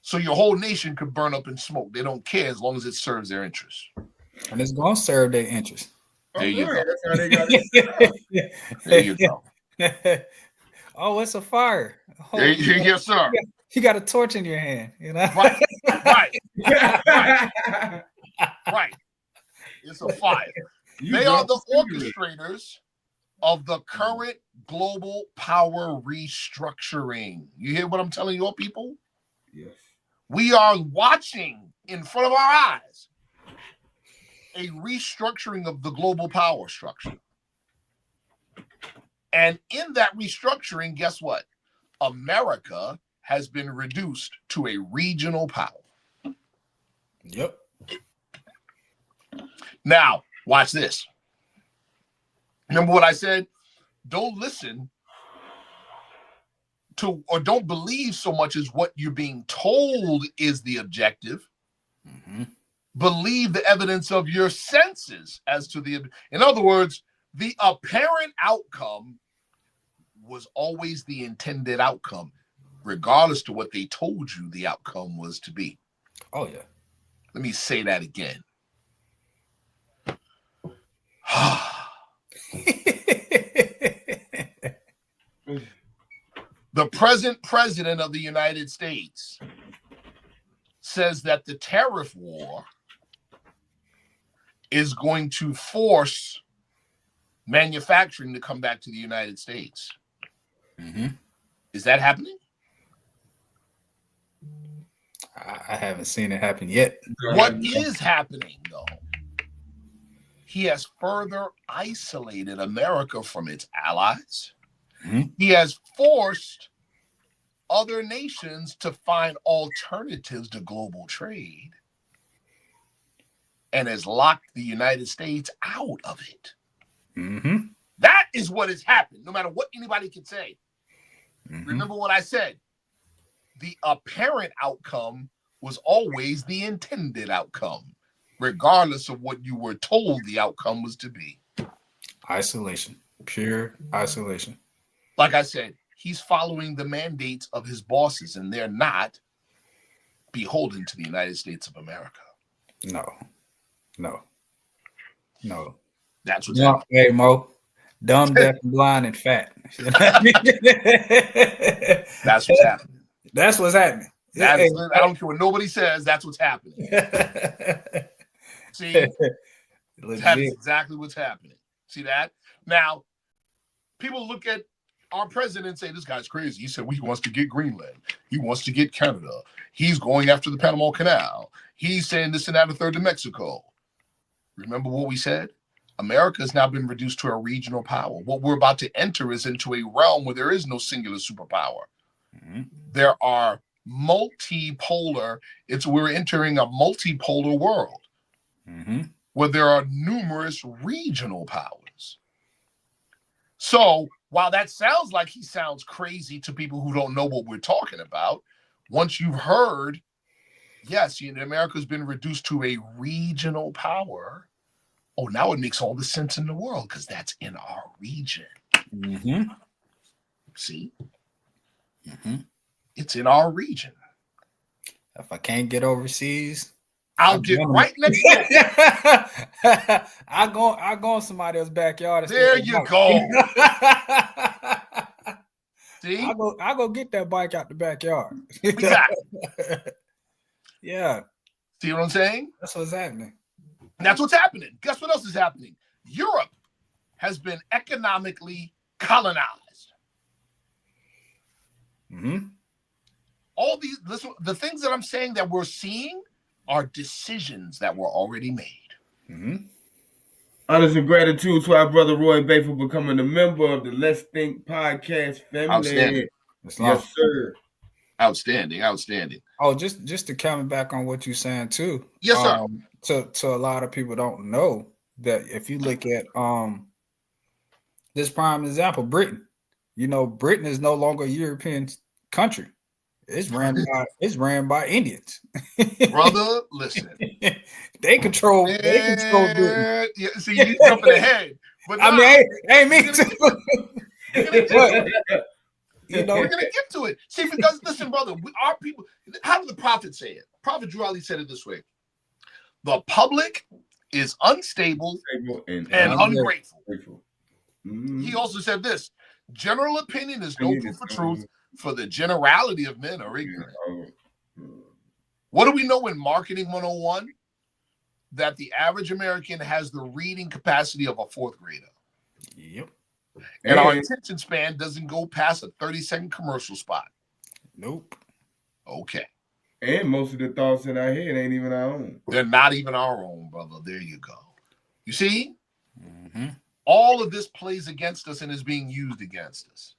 So your whole nation could burn up in smoke. They don't care as long as it serves their interests. And it's going to serve their interests. There you go. That's how they got it. There you go. Oh, it's a fire. Oh, yes, sir. You got a torch in your hand, you know? Right. It's a fire. They are the orchestrators of the current global power restructuring. You hear what I'm telling you all, people? Yes. We are watching in front of our eyes a restructuring of the global power structure. And in that restructuring, guess what? America has been reduced to a regional power. Yep. Now, watch this. Remember what I said? Don't listen to or don't believe so much as what you're being told is the objective. Believe the evidence of your senses as to the, in other words, the apparent outcome was always the intended outcome, regardless to what they told you the outcome was to be. Oh, yeah. Let me say that again. The present president of the United States says that the tariff war is going to force manufacturing to come back to the United States. Mm-hmm. Is that happening? I haven't seen it happen yet. What is happening, though? He has further isolated America from its allies. Mm-hmm. He has forced other nations to find alternatives to global trade and has locked the United States out of it. Mm-hmm. That is what has happened, no matter what anybody can say. Mm-hmm. Remember what I said. The apparent outcome was always the intended outcome, regardless of what you were told the outcome was to be. Isolation. Pure isolation. Like I said, he's following the mandates of his bosses, and they're not beholden to the United States of America. No. That's what's happening. Hey, Mo. Dumb, deaf, blind, and fat. That's what's happening. That's what's happening. I don't care what nobody says. That's what's happening. See, that's exactly what's happening. See that? Now, people look at our president and say, this guy's crazy. He said, well, he wants to get Greenland. He wants to get Canada. He's going after the Panama Canal. He's saying this and that, a third to Mexico. Remember what we said? America has now been reduced to a regional power. What we're about to enter is into a realm where there is no singular superpower. Mm-hmm. There are multipolar. We're entering a multipolar world where there are numerous regional powers. So while that sounds like he sounds crazy to people who don't know what we're talking about, once you've heard, yes, America's been reduced to a regional power. Oh, now it makes all the sense in the world because that's in our region. Mm-hmm. See? Mm-hmm. It's in our region. If I can't get overseas, I'll get right next door. I go in somebody else's backyard. There you go. See? I go get that bike out the backyard. Exactly. Yeah. See what I'm saying? That's what's happening. That's what's happening. Guess what else is happening? Europe has been economically colonized. Mm-hmm. All these, the things that I'm saying that we're seeing are decisions that were already made. Mm-hmm. Honors and gratitude to our brother Roy Bay for becoming a member of the Let's Think podcast family. Outstanding. Yes, sir. Outstanding. Oh, just to comment back on what you're saying too. Yes, sir. To a lot of people don't know that if you look at this prime example, Britain. Britain is no longer a European country. It's ran by Indians. Brother, listen. They control Britain. Yeah, see, you jumping ahead. But I mean, hey, me too. We're gonna get to it. See, because listen, brother, our people. How did the prophet say it? Prophet Drew Ali said it this way: the public is unstable and ungrateful. Mm-hmm. He also said this: general opinion is no proof of truth, for the generality of men are ignorant. What do we know in Marketing 101? That the average American has the reading capacity of a fourth grader. Yep. And our attention span doesn't go past a 30-second commercial spot. Nope. Okay. And most of the thoughts in our head ain't even our own. They're not even our own, brother. There you go. You see? Mm-hmm. All of this plays against us and is being used against us.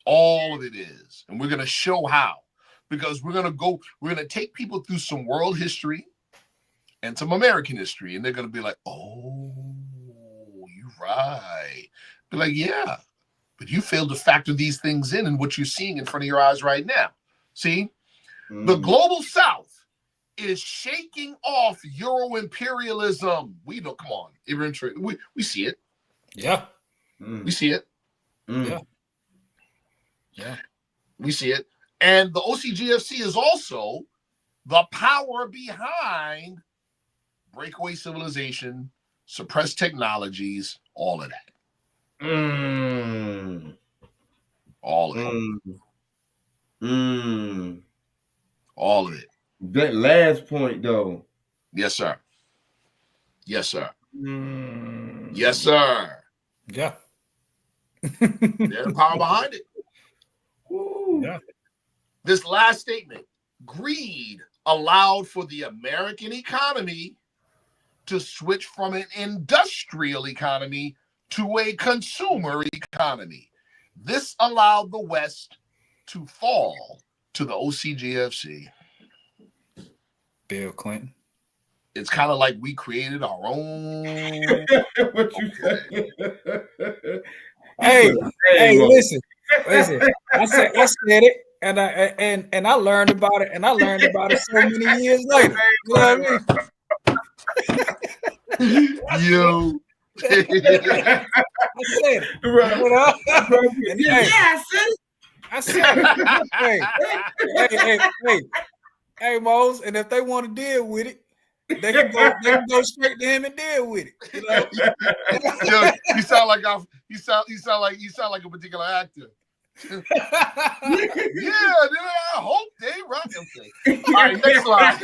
All of it is. And we're going to show how. Because we're going to take people through some world history and some American history. And they're going to be like, oh, you're right. Be like, yeah. But you failed to factor these things in what you're seeing in front of your eyes right now. See? The global South is shaking off Euro imperialism. We know, come on. We see it. Yeah. We see it. Yeah. Yeah. We see it. And the OCGFC is also the power behind breakaway civilization, suppressed technologies, all of that. All of it. All of it. That last point, though. Yes, sir. Yes, sir. Yes, sir. Yeah. They're the power behind it. Yeah. This last statement, greed allowed for the American economy to switch from an industrial economy to a consumer economy. This allowed the West to fall to the OCGFC. Bill Clinton. It's kind of like we created our own. What you say? Hey, listen. I said it, and I learned about it, and I learned about it so many years later. You know what I mean? Yo. I said it. I said it. Hey, Mose, and if they want to deal with it, they can go straight to him and deal with it. You know? Yo, you sound like a particular actor. Yeah, I hope they rock him. All right, next slide.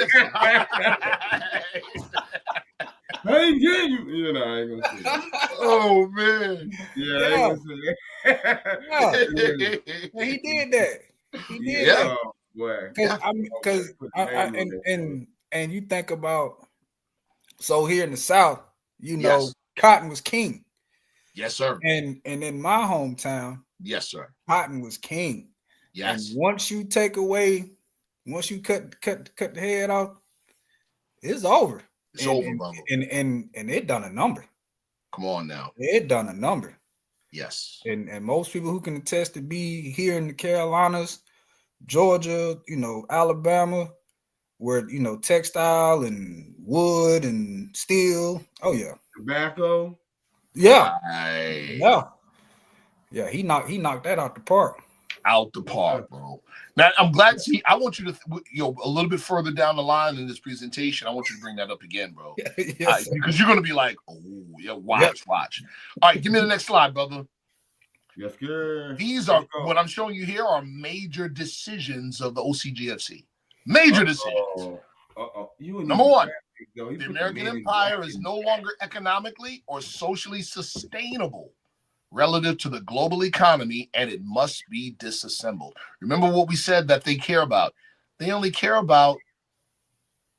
I ain't getting you. You know, I ain't gonna say that. Oh man. Yeah, I ain't gonna say that. He did that. He did that. And you think about, so here in the South, you know, yes. Cotton was king. Yes, sir. And in my hometown, yes, sir, Cotton was king. Yes. And once you cut the head off, it's over. It's over, brother. And it done a number. Come on now. It done a number. Yes. And most people who can attest to be here in the Carolinas, Georgia, you know, Alabama, where, you know, textile and wood and steel. Oh yeah. Tobacco. Yeah. Right. Yeah, he knocked that out the park. Out the park, bro. Now I'm glad to see. I want you to, a little bit further down the line in this presentation, I want you to bring that up again, bro. Yes, because you're gonna be like, oh yeah, watch. All right, give me the next slide, brother. Yes, good. These are what I'm showing you here are major decisions of the OCGFC. Major decisions. Number one, the American empire is no longer economically or socially sustainable relative to the global economy, and it must be disassembled. Remember what we said that they care about. They only care about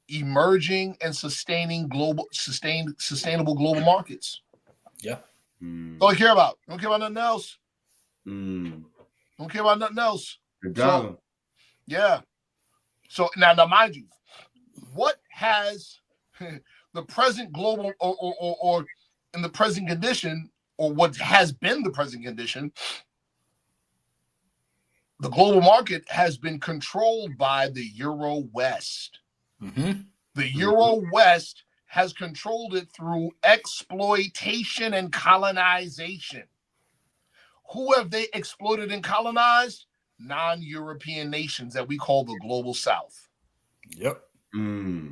emerging and sustainable global markets. Yeah. That's all they care about. They don't care about nothing else. Don't care about nothing else. So, yeah. So now mind you, what has the present global or in the present condition, or what has been the present condition, the global market has been controlled by the Euro West. Mm-hmm. The Euro West has controlled it through exploitation and colonization. Who have they exploited and colonized? Non-European nations that we call the global South. Yep.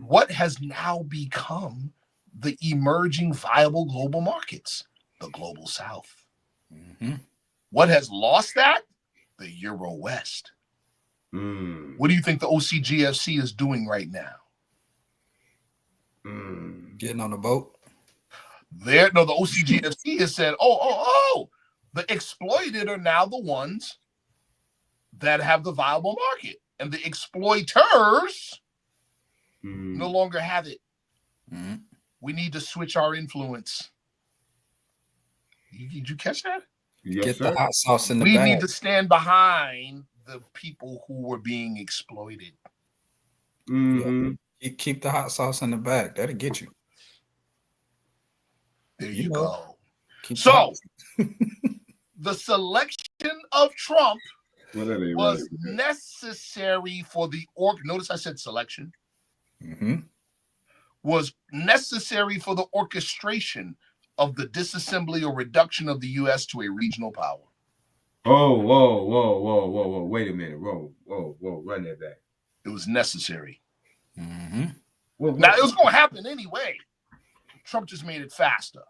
What has now become the emerging viable global markets? The global South. Mm-hmm. What has lost that? The Euro West. What do you think the OCGFC is doing right now? Getting on the boat. The OCGFC has said, the exploited are now the ones that have the viable market, and the exploiters no longer have it. We need to switch our influence. Did you catch that? Yes, Get sir. the hot sauce in the We bag. need to stand behind the people who were being exploited. Yeah. You keep the hot sauce in the bag. That'll get you. There you go. So, the selection of Trump was really? necessary for the notice I said selection. Mm-hmm. Was necessary for the orchestration of the disassembly or reduction of the U.S. to a regional power. Oh, whoa. Wait a minute. Whoa. Run that back. It was necessary. Mm-hmm. Now, it was going to happen anyway. Trump just made it faster.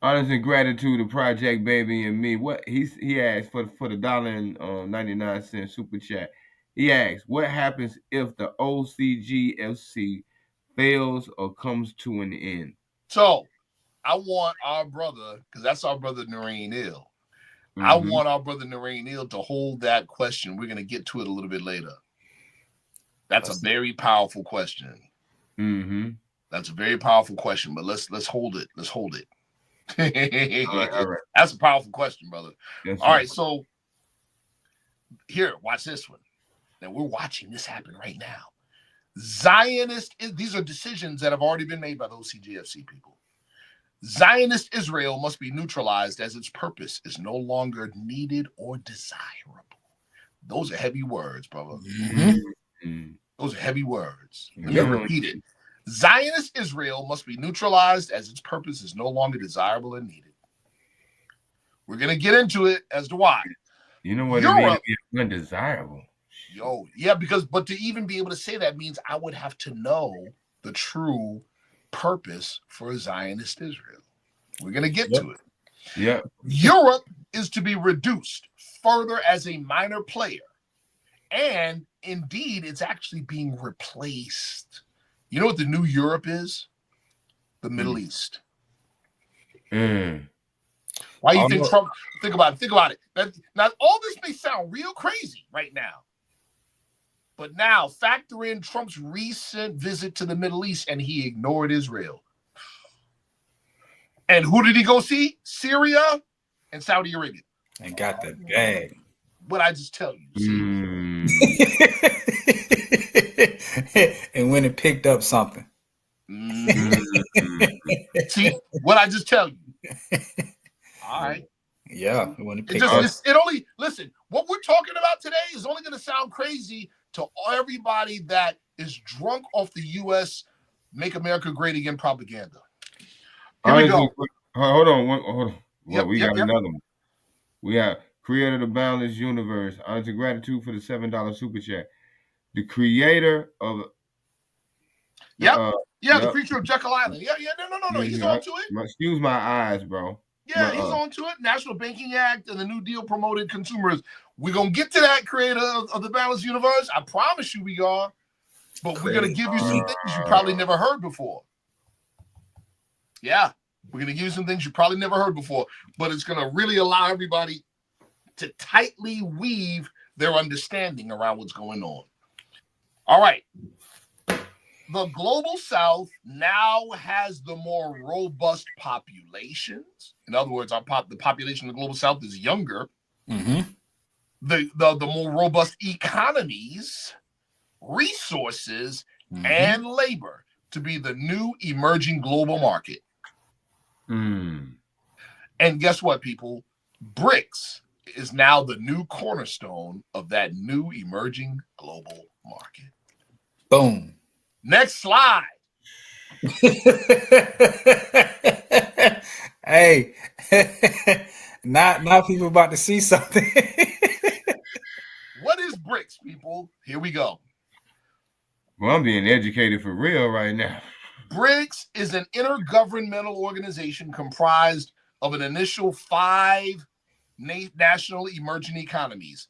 Honest and gratitude to Project Baby and me. What he asked for the $1.99 super chat. He asked, what happens if the OCGFC fails or comes to an end? So I want our brother, because that's our brother Narain Neal. I want our brother Narain Neal to hold that question. We're going to get to it a little bit later. That's a very powerful question. Mm-hmm. That's a very powerful question, but let's hold it. Let's hold it. All right. That's a powerful question, brother. Yes, all right, so here, watch this one. Now we're watching this happen right now. These are decisions that have already been made by the OCGFC people. Zionist Israel must be neutralized as its purpose is no longer needed or desirable. Those are heavy words, brother. Mm-hmm. Those are heavy words. Let me repeat it. Zionist Israel must be neutralized as its purpose is no longer desirable and needed. We're going to get into it as to why. You know what it means? It's undesirable. But to even be able to say that means I would have to know the true purpose for Zionist Israel. We're going to get to it. Yeah. Europe is to be reduced further as a minor player. And indeed, it's actually being replaced. You know what the new Europe is? The Middle East. Why do you think Trump? Think about it. Now, all this may sound real crazy right now. But now factor in Trump's recent visit to the Middle East and he ignored Israel. And who did he go see? Syria and Saudi Arabia. And got the bag. What I just tell you. See? And went and picked up something. See what I just tell you. All right. Yeah. Listen, what we're talking about today is only going to sound crazy to everybody that is drunk off the U.S. Make America Great Again propaganda. Here we go. Hold on. We got another one. We have Creator of the Boundless Universe. Honest and gratitude for the $7 super chat. The creator of the creature of Jekyll Island. No. He's onto it. Excuse my eyes, bro. Yeah, he's onto it. National Banking Act and the New Deal promoted consumers. We're going to get to that, creator of the Balanced Universe. I promise you we are. But we're going to give you some things you probably never heard before. Yeah, we're going to give you some things you probably never heard before. But it's going to really allow everybody to tightly weave their understanding around what's going on. All right. The Global South now has the more robust populations. In other words, the population of the Global South is younger. Mm-hmm. The more robust economies, resources, and labor to be the new emerging global market. And guess what, people? BRICS is now the new cornerstone of that new emerging global market. Boom. Next slide. Hey, now people about to see something. What is BRICS, people? Here we go. Well, I'm being educated for real right now. BRICS is an intergovernmental organization comprised of an initial 5 national emerging economies.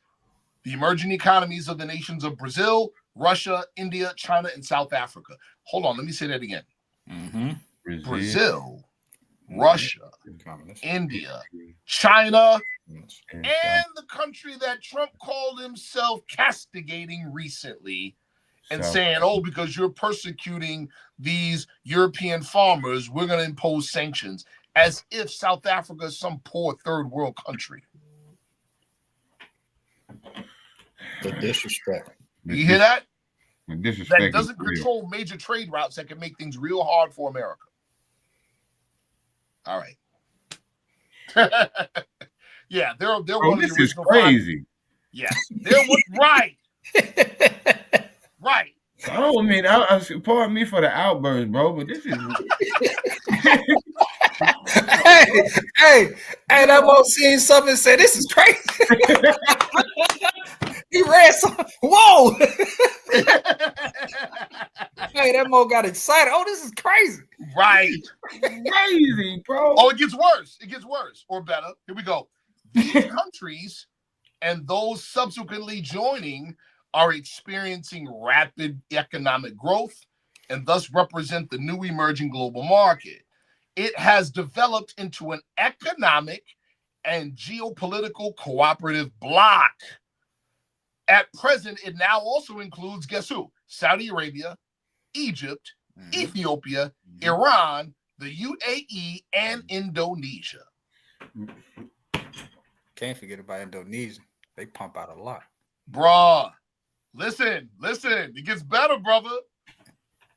The emerging economies of the nations of Brazil, Russia, India, China, and South Africa. Hold on, let me say that again. Brazil, Russia, India, China, and the country that Trump called himself castigating recently and saying, because you're persecuting these European farmers, we're going to impose sanctions, as if South Africa is some poor third world country. The disrespect. You hear that? That doesn't control major trade routes that can make things real hard for America. All right. Yeah, they're one of the original. This is crazy. Yeah, they're right. Right. I don't mean, pardon me for the outburst, bro, but this is. hey, that boy seen something and said, "This is crazy." He read something. Whoa! Hey, that mo got excited. Oh, this is crazy. Right. Crazy, bro. Oh, it gets worse. It gets worse or better. Here we go. These countries and those subsequently joining are experiencing rapid economic growth and thus represent the new emerging global market. It has developed into an economic and geopolitical cooperative bloc. At present, it now also includes, guess who? Saudi Arabia, Egypt, Ethiopia, Iran, the UAE, and Indonesia. Can't forget about Indonesia. They pump out a lot. Bruh, listen. It gets better, brother.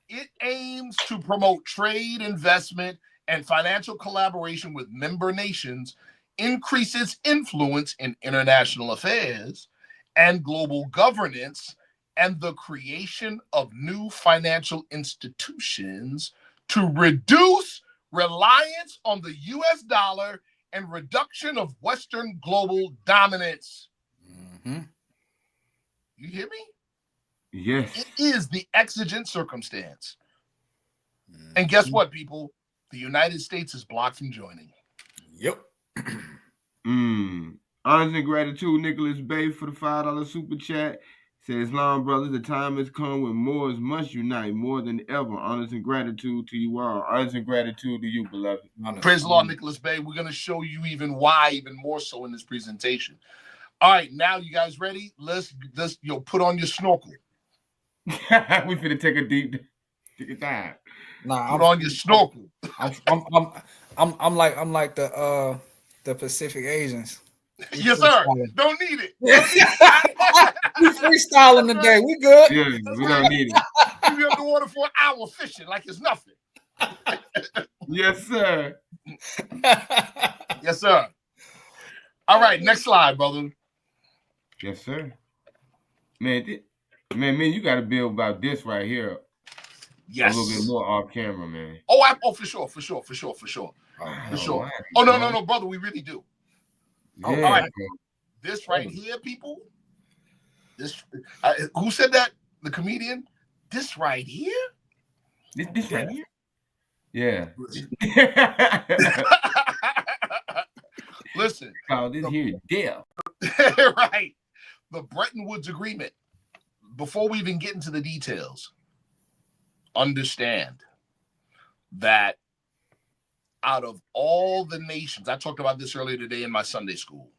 It aims to promote trade, investment, and financial collaboration with member nations, increase its influence in international affairs and global governance, and the creation of new financial institutions to reduce reliance on the U.S. dollar and reduction of Western global dominance. Mm-hmm. You hear me? Yes. It is the exigent circumstance. Mm-hmm. And guess what, people? The United States is blocked from joining. Yep. Honors and gratitude, Nicholas Bay, for the $5 super chat. Says, Islam brothers, the time has come when Moors must unite more than ever. Honors and gratitude to you all. Honors and gratitude to you, beloved. Praise the Lord, Nicholas Bay. We're going to show you even why, even more so in this presentation. All right, now you guys ready? Let's put on your snorkel. We finna take a deep dive. Put on your snorkel. I'm like the Pacific Asians. Yes, sir. Don't need it. We freestyling today. We good. Yeah, we don't need it. You be underwater for an hour fishing like it's nothing. Yes, sir. Yes, sir. All right, next slide, brother. Yes, sir. Man, you got to build about this right here. Yes. A little bit more off camera, man. Oh, for sure. For sure. Oh, no, brother, we really do. Yeah, all right. This right here, people. This who said that? The comedian? This right here? This right here? Yeah. Listen. Oh, this here deal. Right. The Bretton Woods Agreement. Before we even get into the details, understand that out of all the nations, I talked about this earlier today in my Sunday school,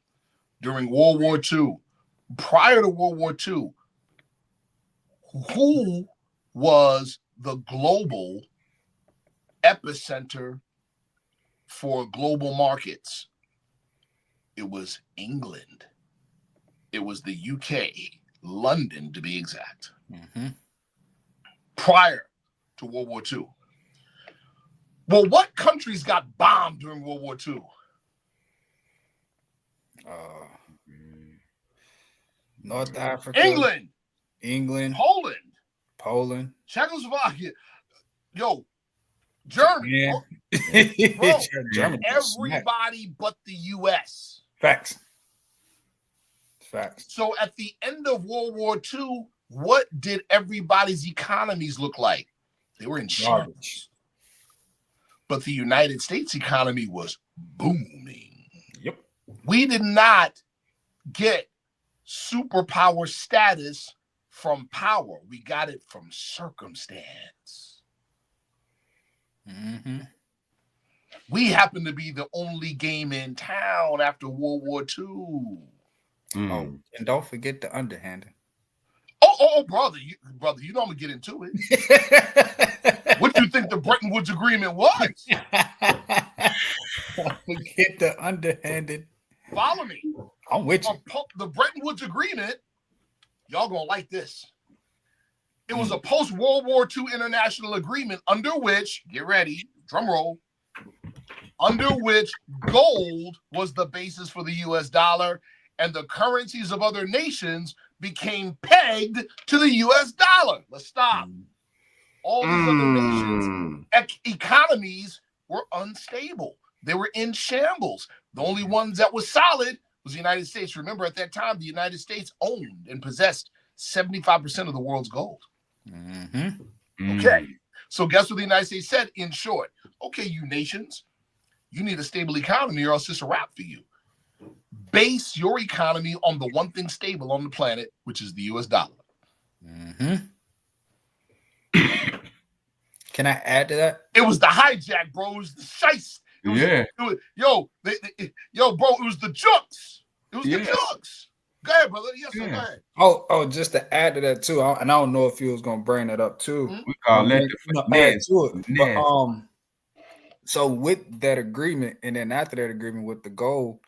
during World War II, prior to World War II, who was the global epicenter for global markets? It was England. It was the UK, London to be exact, prior to World War II. Well, what countries got bombed during World War II? North Africa. England. Poland. Czechoslovakia. Yo, Germany. Yeah. Bro, everybody but the U.S. Facts. So at the end of World War II, what did everybody's economies look like? They were in shambles. But the United States economy was booming. Yep. We did not get superpower status from power. We got it from circumstance. We happen to be the only game in town after World War II. Oh, and don't forget the underhanded. Oh, brother, you know I'm gonna get into it. What do you think the Bretton Woods Agreement was? Don't forget the underhanded. Follow me. I'm with you. The Bretton Woods Agreement, y'all gonna like this. It was a post-World War II international agreement under which, get ready, drum roll, under which gold was the basis for the U.S. dollar and the currencies of other nations became pegged to the U.S. dollar. Let's stop. All these other nations' economies were unstable. They were in shambles. The only ones that was solid was the United States. Remember, at that time, the United States owned and possessed 75% of the world's gold. Okay. So guess what the United States said in short? Okay, you nations, you need a stable economy or else it's a wrap for you. Base your economy on the one thing stable on the planet, which is the US dollar. Can I add to that? It was the hijack, bro. It was the shice. Bro, it was the jokes. It was the jokes. Go ahead, brother. Yes, sir, go ahead. Oh, just to add to that too, and I don't know if you was gonna bring that up too. We call that add to it. But, so with that agreement, and then after that agreement with the gold,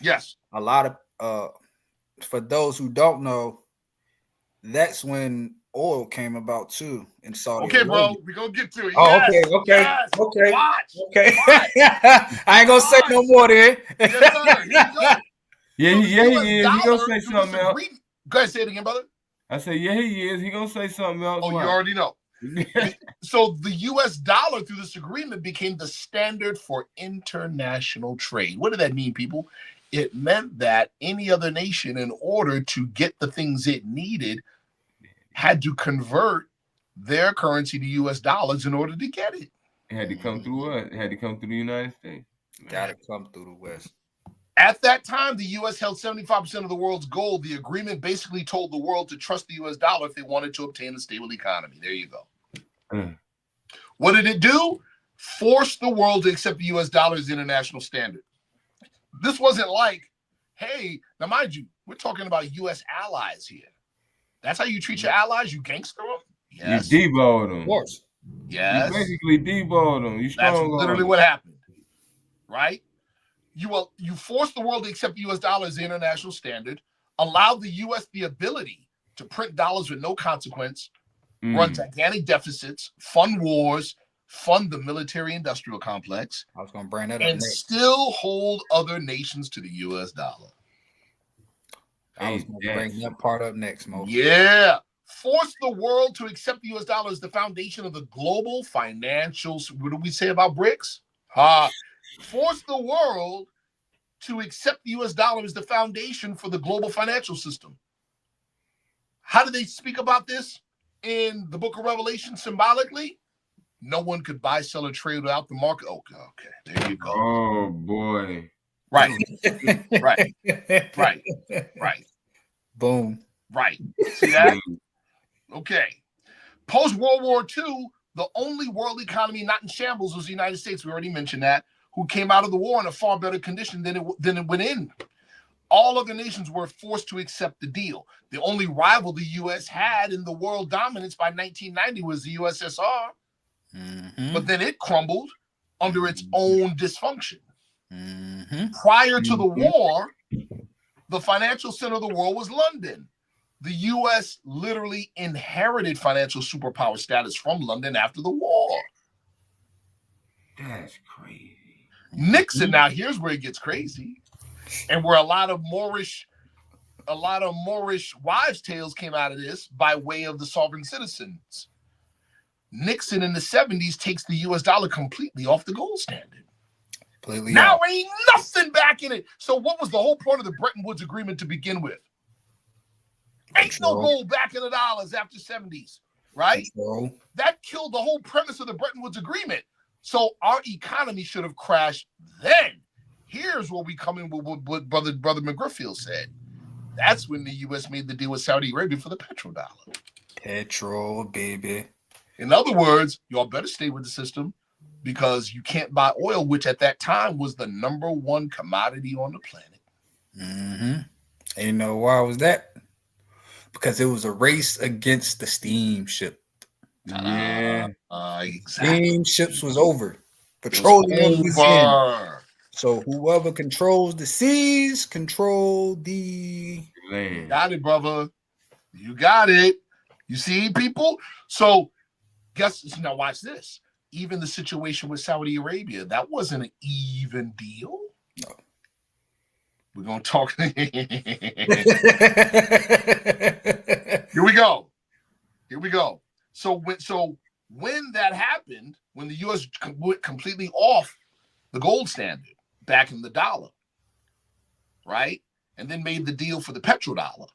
yes, a lot of for those who don't know, that's when oil came about too in Saudi Arabia. Bro, we're gonna get to it. Oh, yes, okay. Yes. Watch. Okay. I ain't gonna say no more there. Yes, sir. Here we go. Yeah, he is. He gonna say something else. Go ahead, say it again, brother. I said, yeah, he is. He gonna say something else. Oh, you already know. So the U.S. dollar through this agreement became the standard for international trade. What did that mean, people? It meant that any other nation, in order to get the things it needed, had to convert their currency to U.S. dollars in order to get it. It had to come through us. It had to come through the United States. Got to come through the West. At that time, the U.S. held 75% of the world's gold. The agreement basically told the world to trust the U.S. dollar if they wanted to obtain a stable economy. There you go. What did it do? Force the world to accept the U.S. dollar as the international standard. This wasn't like, hey, now mind you, we're talking about U.S. allies here. That's how you treat your allies? You gangster them? Yes. You deballed them. Of course. Yes. You basically deballed them. That's literally what happened. Right? You forced the world to accept the U.S. dollar as the international standard, allowed the U.S. the ability to print dollars with no consequence, run gigantic deficits, fund wars, fund the military-industrial complex. I was going to bring that up and next. Still hold other nations to the U.S. dollar. I was going to bring that part up next, Mo. Yeah. Force the world to accept the U.S. dollar as the foundation of the global financials. What do we say about BRICS? Force the world to accept the U.S. dollar as the foundation for the global financial system. How do they speak about this in the book of Revelation symbolically? No one could buy, sell, or trade without the market. Okay, there you go. Oh, boy. Right. Right. Boom. Right. See that? Okay. Post-World War II, the only world economy not in shambles was the United States. We already mentioned that, who came out of the war in a far better condition than it went in. All other nations were forced to accept the deal. The only rival the U.S. had in the world dominance by 1990 was the USSR. But then it crumbled under its own dysfunction. Prior to the war, the financial center of the world was London. The U.S. literally inherited financial superpower status from London after the war. That's crazy. Nixon, now here's where it gets crazy, and where a lot of Moorish wives' tales came out of this by way of the sovereign citizens. Nixon in the 70s takes the U.S. dollar completely off the gold standard. Completely now off. Ain't nothing back in it. So what was the whole point of the Bretton Woods agreement to begin with? Ain't no gold back in the dollars after 70s, right? That killed the whole premise of the Bretton Woods agreement. So our economy should have crashed then. Here's where we come in with what Brother McGrifffield said. That's when the U.S. made the deal with Saudi Arabia for the petrodollar. Petro, baby. In other words, y'all better stay with the system because you can't buy oil, which at that time was the #1 commodity on the planet. And you know why was that? Because it was a race against the steamship. Yeah. Exactly. Steamships was over. Petroleum was in. So whoever controls the seas control the land. You got it, brother. You got it. You see, people? So now watch this. Even the situation with Saudi Arabia, that wasn't an even deal. No. We're going to talk. Here we go. So when that happened, when the U.S. went completely off the gold standard back in the dollar, right? And then made the deal for the petrodollar,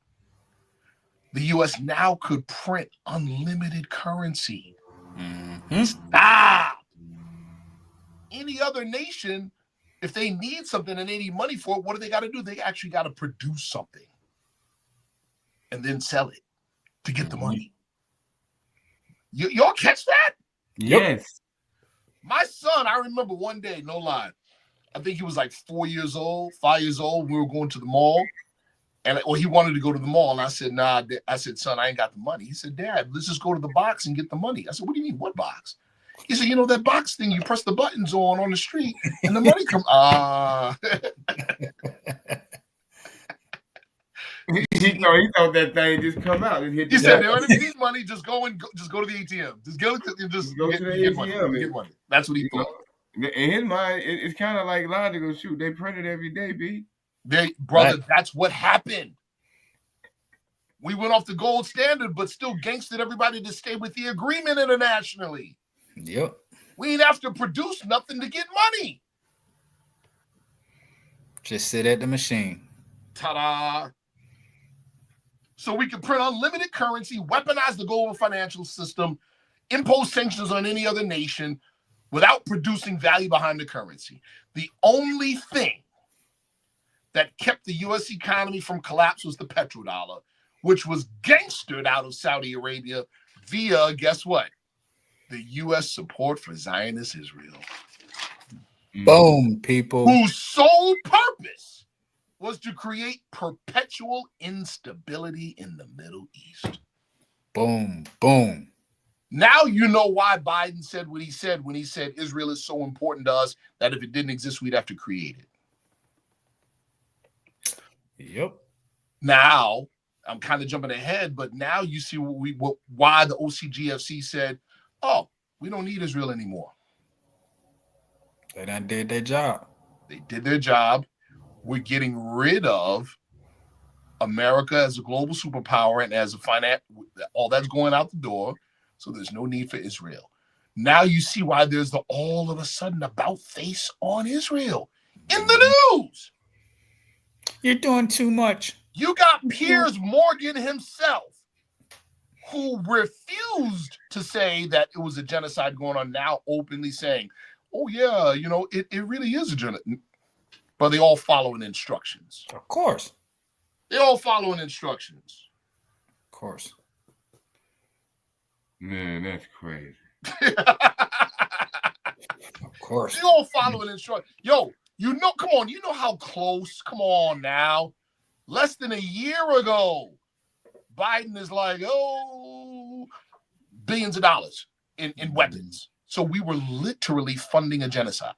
the U.S. now could print unlimited currency. Mm-hmm. Stop. Any other nation, if they need something and they need money for it, what do they got to do? They actually got to produce something and then sell it to get the money. Y'all catch that? Yes. My son, I remember one day, no lie, I think he was like 5 years old. We were going to the mall. And he wanted to go to the mall. And I said, nah. I said, son, I ain't got the money. He said, Dad, let's just go to the box and get the money. I said, what do you mean, what box? He said, that box thing you press the buttons on the street and the money comes. He thought that thing just come out and hit. He said, if you need money, just go to the ATM. Just go to the ATM. Get money. That's what he thought. In his mind, it's kind of like logical. Shoot, they print it every day, B. Brother, that's what happened. We went off the gold standard, but still gangstered everybody to stay with the agreement internationally. Yep. We didn't have to produce nothing to get money. Just sit at the machine. Ta-da. So we can print unlimited currency, weaponize the global financial system, impose sanctions on any other nation without producing value behind the currency. The only thing that kept the U.S. economy from collapse was the petrodollar, which was gangstered out of Saudi Arabia via, guess what? The U.S. support for Zionist Israel. Boom, people. Whose sole purpose was to create perpetual instability in the Middle East. Boom, boom. Now you know why Biden said what he said when he said Israel is so important to us that if it didn't exist, we'd have to create it. Yep. Now, I'm kind of jumping ahead, but now you see why the OCGFC said, oh, we don't need Israel anymore. They done did their job. They did their job. We're getting rid of America as a global superpower and as a finance, all that's going out the door. So there's no need for Israel. Now you see why there's all of a sudden about face on Israel in the news. You're doing too much. You got Piers Morgan himself, who refused to say that it was a genocide going on, now openly saying, oh, yeah, it really is a genocide. But they all following instructions. Of course. They all following instructions. Of course. Man, that's crazy. Of course. They all following instructions. Yo, come on, you know how close, come on now. Less than a year ago, Biden is like, billions of dollars in weapons. So we were literally funding a genocide.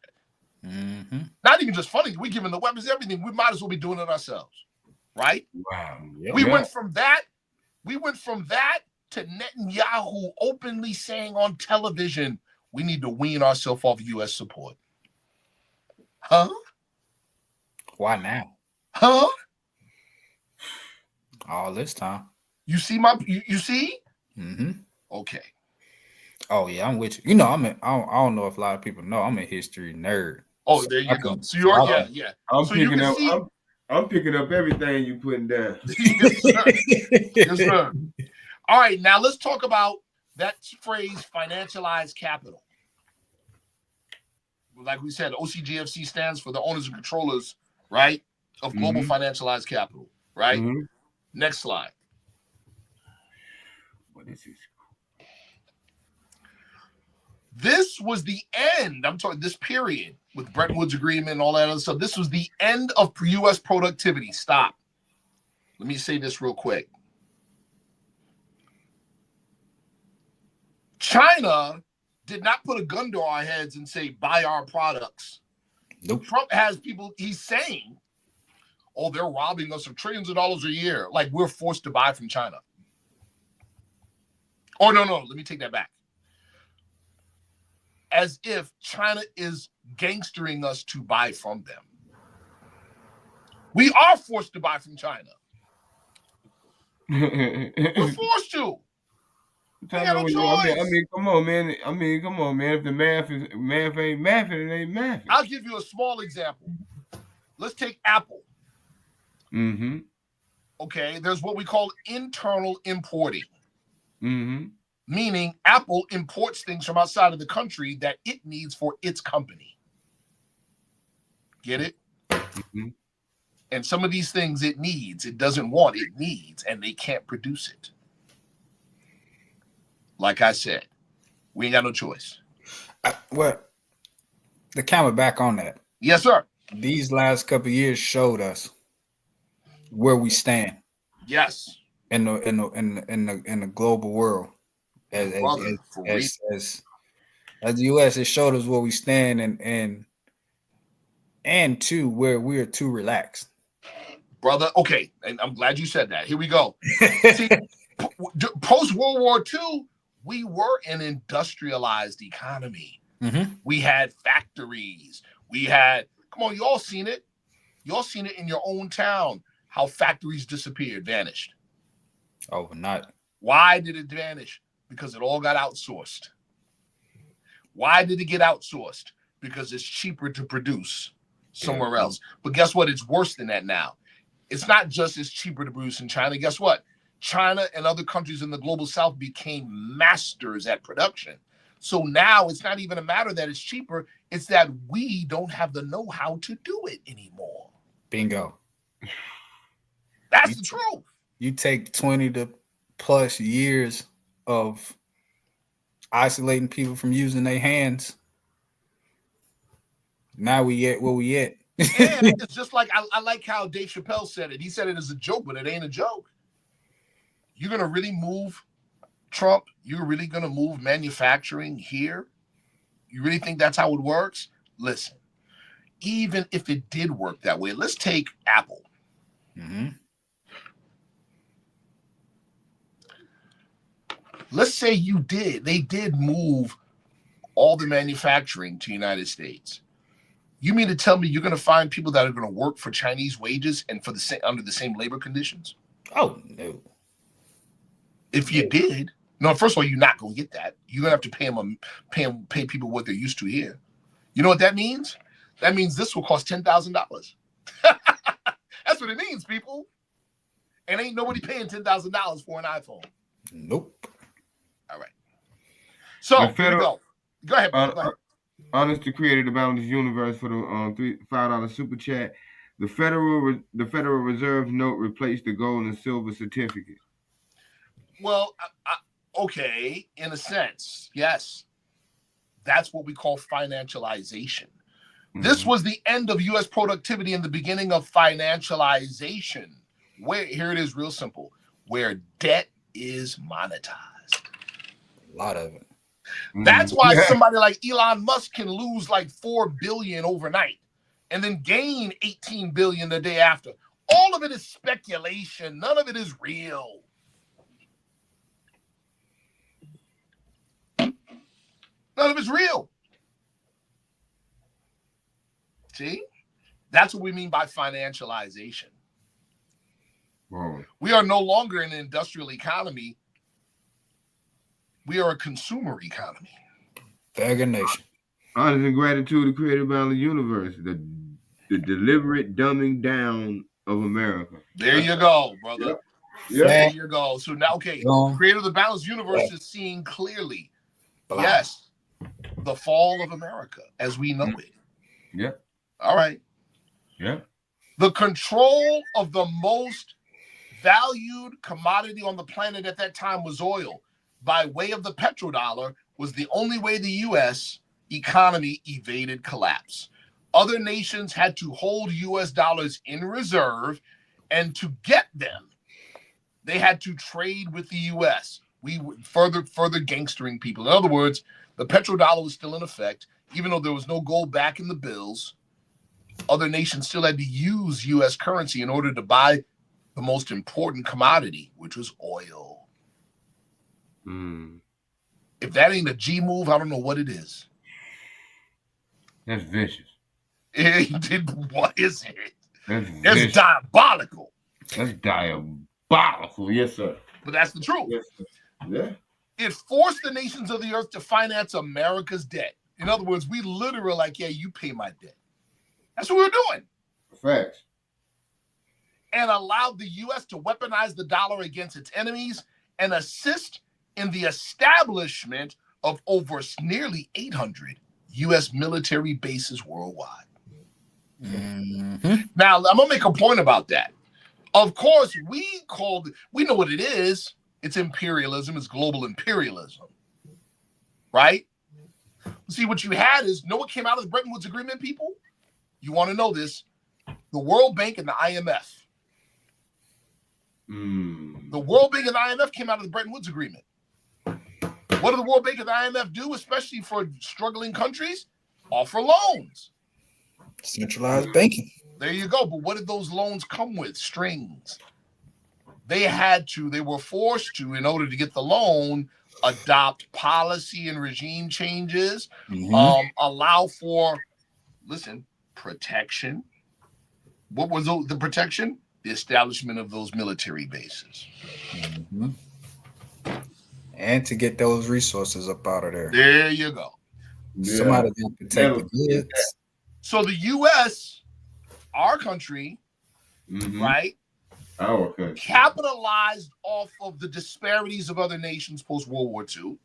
Mm-hmm. Not even just funding, we're giving the weapons, everything. We might as well be doing it ourselves. Right? Wow. Yep. We went from that to Netanyahu openly saying on television, we need to wean ourselves off U.S. support. Huh? Why now? Huh? All this time. You see you see? Mm-hmm. Okay. Oh yeah, I'm with you. I don't know if a lot of people know I'm a history nerd. Oh, there you go. So you're yeah. I'm picking up everything you putting down. Yes, sir. Yes, sir. All right, now let's talk about that phrase, financialized capital. Like we said, OCGFC stands for the owners and controllers, right, of global financialized capital, right? Mm-hmm. Next slide. What is this? This was the end. I'm talking this period with Bretton Woods agreement and all that other stuff. This was the end of U.S. productivity. Stop. Let me say this real quick. China did not put a gun to our heads and say, buy our products. Nope. Trump has people, he's saying, oh, they're robbing us of trillions of dollars a year. Like we're forced to buy from China. Oh, no. Let me take that back. As if China is gangstering us to buy from them. We are forced to buy from China. We're forced to. They got no choice. Come on, man. Come on, man. If the math ain't mathing, it ain't mathing. I'll give you a small example. Let's take Apple. Mm-hmm. Okay, there's what we call internal importing. Mm-hmm. Meaning Apple imports things from outside of the country that it needs for its company. Get it? Mm-hmm. And some of these things it needs, it doesn't want, it needs, and they can't produce it. Like I said, we ain't got no choice. Well, the camera back on that. Yes, sir. These last couple of years showed us where we stand. Yes. In the global world. As the U.S., it showed us where we stand and too where we are too relaxed. Brother, okay, and I'm glad you said that. Here we go. See, post World War II, we were an industrialized economy. Mm-hmm. We had factories. We had, come on, you all seen it. You all seen it in your own town, how factories disappeared, vanished. Overnight. Why did it vanish? Because it all got outsourced. Why did it get outsourced? Because it's cheaper to produce somewhere else. But guess what? It's worse than that now. It's not just it's cheaper to produce in China. Guess what? China and other countries in the global south became masters at production. So now it's not even a matter that it's cheaper. It's that we don't have the know-how to do it anymore. Bingo. That's the truth. You take 20 to plus years of isolating people from using their hands. Now we at where we at. And it's just like, I like how Dave Chappelle said it. He said it as a joke, but it ain't a joke. You're going to really move Trump? You're really going to move manufacturing here? You really think that's how it works? Listen, even if it did work that way, let's take Apple. Mm-hmm. Let's say they did move all the manufacturing to the United States. You mean to tell me you're going to find people that are going to work for Chinese wages and for under the same labor conditions? Oh, no. If you did, no, first of all, you're not going to get that. You're going to have to pay people what they're used to here. You know what that means? That means this will cost $10,000. That's what it means, people. And ain't nobody paying $10,000 for an iPhone. Nope. All right. So, here we go. Go ahead, brother. Go ahead. Honest to creator the balanced universe for the $5 super chat. The Federal Reserve note replaced the gold and silver certificate. Well, okay, in a sense, yes. That's what we call financialization. Mm-hmm. This was the end of U.S. productivity and the beginning of financialization. Here it is, real simple, where debt is monetized. A lot of it. That's why somebody like Elon Musk can lose like $4 billion overnight and then gain $18 billion the day after. All of it is speculation. None of it is real. None of it's real. See? That's what we mean by financialization. Wow. We are no longer an industrial economy. We are a consumer economy. Stagnation. Honor and gratitude to creator around the universe. The deliberate dumbing down of America. There you go, brother. Yep. There you go. So now, okay, creator of the balanced universe is seeing clearly. Yes, the fall of America as we know it. Yeah. All right. Yeah. The control of the most valued commodity on the planet at that time was oil. By way of the petrodollar was the only way the U.S. economy evaded collapse. Other nations had to hold U.S. dollars in reserve, and to get them, they had to trade with the U.S. We further gangstering people. In other words, the petrodollar was still in effect, even though there was no gold back in the bills. Other nations still had to use U.S. currency in order to buy the most important commodity, which was oil. If that ain't a G move, I don't know what it is. That's vicious. What is it? That's diabolical. That's diabolical. Yes, sir. But that's the truth. Yes, sir. Yeah. It forced the nations of the earth to finance America's debt. In other words, we literally like, yeah, you pay my debt. That's what we were doing. Facts. And allowed the U.S. to weaponize the dollar against its enemies and assist in the establishment of over nearly 800 U.S. military bases worldwide. Mm-hmm. Now, I'm going to make a point about that. Of course, we know what it is. It's imperialism. It's global imperialism. Right? See, what you had is, know what came out of the Bretton Woods Agreement, people? You want to know this. The World Bank and the IMF. The World Bank and the IMF came out of the Bretton Woods Agreement. What do the World Bank and the IMF do, especially for struggling countries? Offer loans. Centralized banking. There you go. But what did those loans come with? Strings. They were forced to, in order to get the loan, adopt policy and regime changes, allow for, protection. What was the protection? The establishment of those military bases. Mm-hmm. And to get those resources up out of there. There you go. Yeah. Somebody got to protect the goods. So the U.S., our country, right? Our country. Capitalized off of the disparities of other nations post-World War II,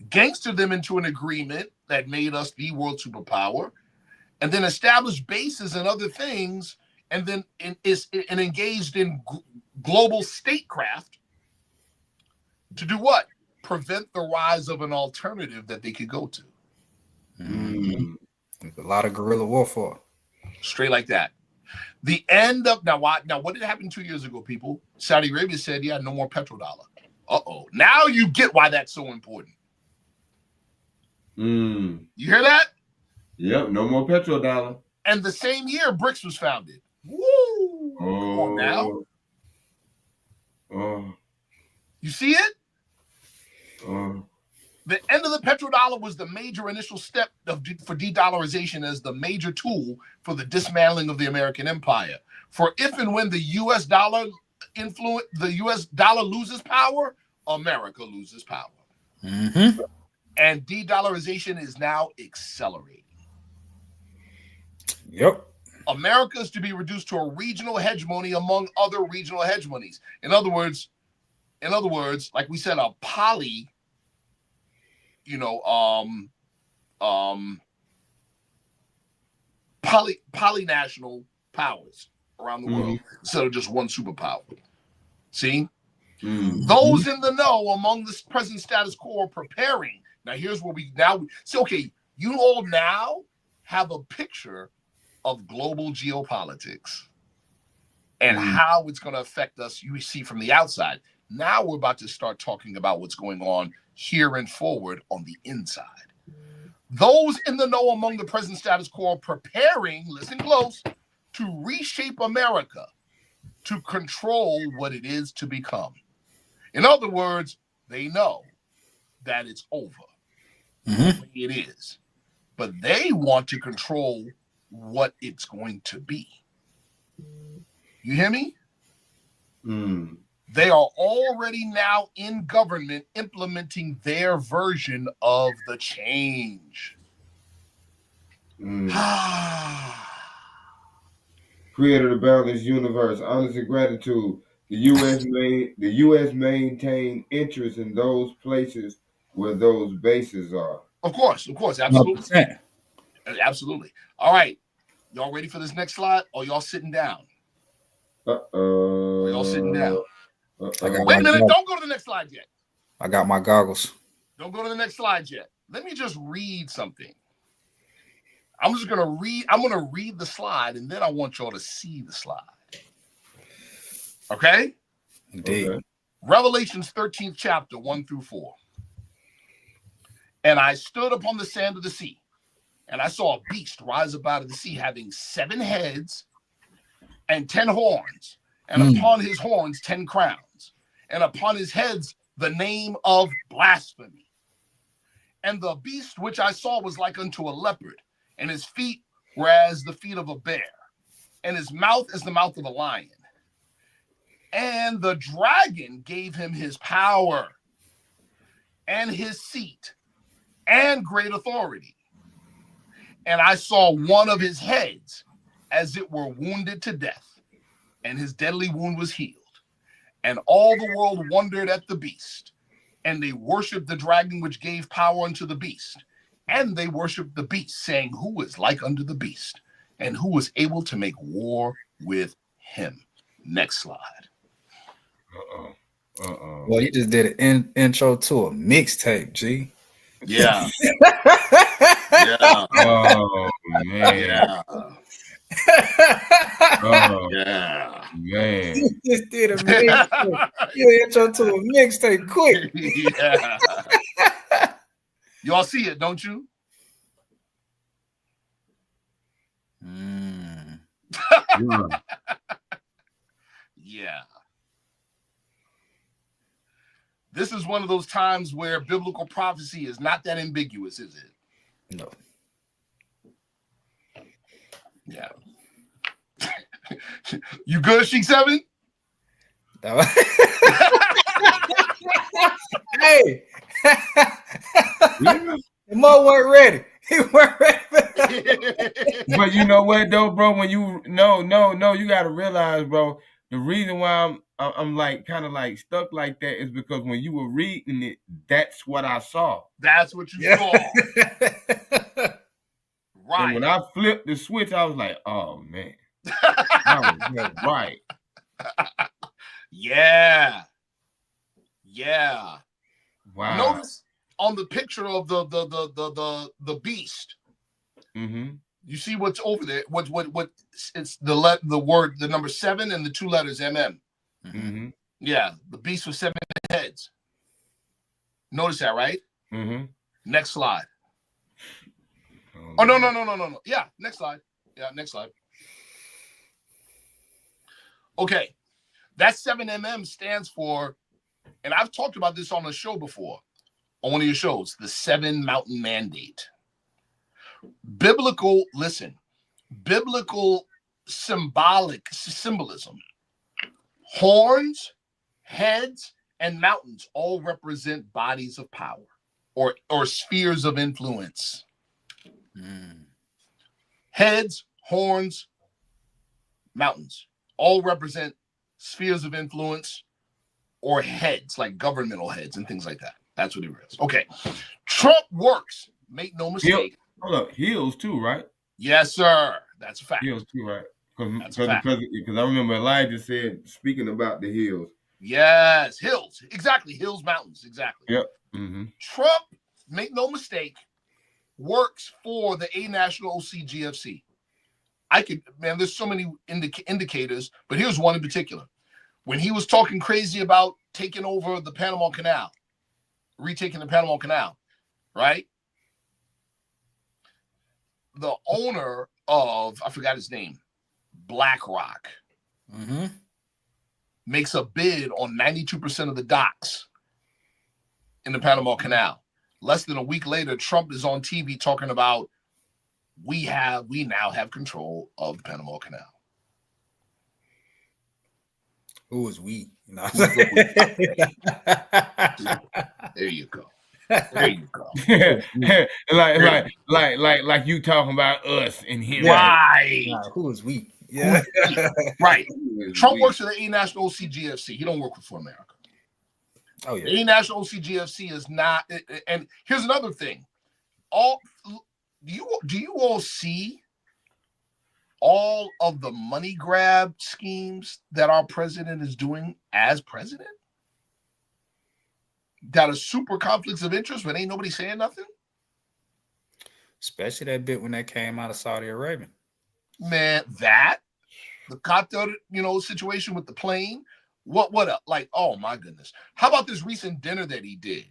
gangstered them into an agreement that made us the world superpower, and then established bases and other things, and then engaged in global statecraft to do what? Prevent the rise of an alternative that they could go to. A lot of guerrilla warfare. Straight like that. The end of now what did happen 2 years ago, people? Saudi Arabia said, yeah, no more petrodollar. Now you get why that's so important. You hear that? Yep, no more petrodollar. And the same year, BRICS was founded. Woo! Come on now. You see it? The end of the petrodollar was the major initial step for de-dollarization as the major tool for the dismantling of the American empire. For if and when the U.S. dollar loses power, America loses power. Mm-hmm. And de-dollarization is now accelerating. Yep. America is to be reduced to a regional hegemony among other regional hegemonies. In other words, like we said, a polynational powers around the world instead of just one superpower. See? Those in the know among the present status quo are preparing. Now, here's where you all now have a picture of global geopolitics and how it's going to affect us, you see from the outside. Now we're about to start talking about what's going on here and forward on the inside. Those in the know among the present status quo are preparing, listen close, to reshape America to control what it is to become. In other words, they know that it's over. It is. But they want to control what it's going to be. You hear me? They are already now in government implementing their version of the change. Creator of the balanced universe, honors and gratitude. The U.S. maintain interest in those places where those bases are. Of course, absolutely. 100%. Absolutely. All right. Y'all ready for this next slide? Or y'all sitting down? Y'all sitting down? Wait a minute. Don't go to the next slide yet. I got my goggles. Don't go to the next slide yet. Let me just read something. I'm going to read the slide, and then I want y'all to see the slide. Okay? Indeed. Okay. Revelations 13th chapter, 1-4. And I stood upon the sand of the sea, and I saw a beast rise up out of the sea, having 7 heads and 10 horns, and upon his horns 10 crowns, and upon his heads the name of blasphemy. And the beast which I saw was like unto a leopard, and his feet were as the feet of a bear, and his mouth as the mouth of a lion. And the dragon gave him his power and his seat and great authority. And I saw one of his heads as it were wounded to death, and his deadly wound was healed. And all the world wondered at the beast, and they worshiped the dragon which gave power unto the beast. And they worshiped the beast, saying, who is like unto the beast, and who was able to make war with him? Next slide. Well, you just did an intro to a mixtape, G. Yeah. Yeah. Oh man. Yeah. Oh Yeah. man. You just did a mixtape. You intro to a mixtape quick. Yeah. Y'all see it, don't you? Yeah. Yeah. This is one of those times where biblical prophecy is not that ambiguous, is it? No. Yeah. You good, Sheik 7? Hey. Yeah. Mo weren't ready. He weren't ready. But you know what though, bro? When you no, you gotta realize, bro. The reason why I'm like kind of like stuck like that is because when you were reading it, that's what I saw. That's what you saw. Right. And when I flipped the switch, I was like, oh man. I was right. Yeah. Yeah. Wow. Notice on the picture of the beast. Mm-hmm. You see what's over there? What it's the word, the number 7 and the 2 letters MM. Mm-hmm. Yeah, the beast with 7 heads. Notice that, right? Mm-hmm. Next slide. Oh no. Yeah, next slide. Yeah, next slide. Okay. That 7MM stands for, and I've talked about this on a show before, on one of your shows, the 7 Mountain Mandate. Biblical symbolism. Horns, heads, and mountains all represent bodies of power or spheres of influence. Heads, horns, mountains all represent spheres of influence or heads, like governmental heads and things like that. That's what it is. Okay. Trump works. Make no mistake. Hold up. Heels too, right? Yes, sir. That's a fact. Heels too, right? That's a fact. Because I remember Elijah said, speaking about the hills. Yes, hills. Exactly. Hills, mountains. Exactly. Yep. Mm-hmm. Trump, make no mistake, works for the A National OCGFC. There's so many indicators, but here's one in particular. When he was talking crazy about taking over the Panama Canal, retaking the Panama Canal, right? The owner of, I forgot his name, BlackRock, makes a bid on 92% of the docks in the Panama Canal. Less than a week later, Trump is on TV talking about we now have control of the Panama Canal. Who is we? There you go. There you go. like you talking about us and him. Right. Who is we? Yeah. Right. Trump works for the A National OCGFC. He don't work for America. Oh yeah. The A National OCGFC is not. And here's another thing. Do you all see all of the money grab schemes that our president is doing as president? That are super conflicts of interest, but ain't nobody saying nothing. Especially that bit when that came out of Saudi Arabia. Man, the Qatar, situation with the plane. What up? Like, oh my goodness. How about this recent dinner that he did?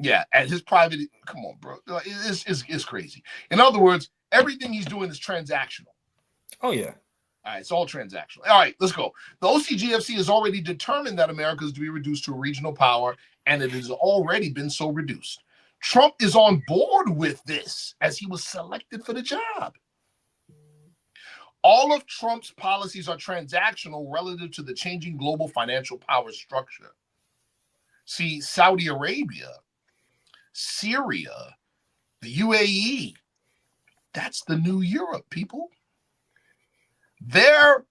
Yeah, at his private. Come on, bro. It's crazy. In other words, everything he's doing is transactional. Oh yeah. All right, it's all transactional. All right, let's go. The OCGFC has already determined that America is to be reduced to a regional power, and it has already been so reduced. Trump is on board with this as he was selected for the job. All of Trump's policies are transactional relative to the changing global financial power structure. See, Saudi Arabia, Syria, the UAE, that's the new Europe, people. They're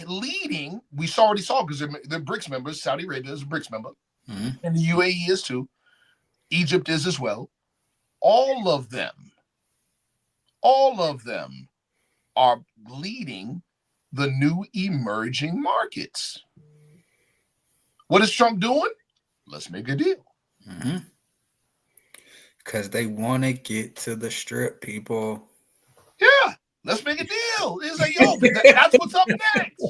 leading. We already saw because they're BRICS members. Saudi Arabia is a BRICS member, and the UAE is too. Egypt is as well. All of them are leading the new emerging markets. What is Trump doing? Let's make a deal. Because they want to get to the strip, people. Yeah, let's make a deal. It's like, yo, that's what's up next.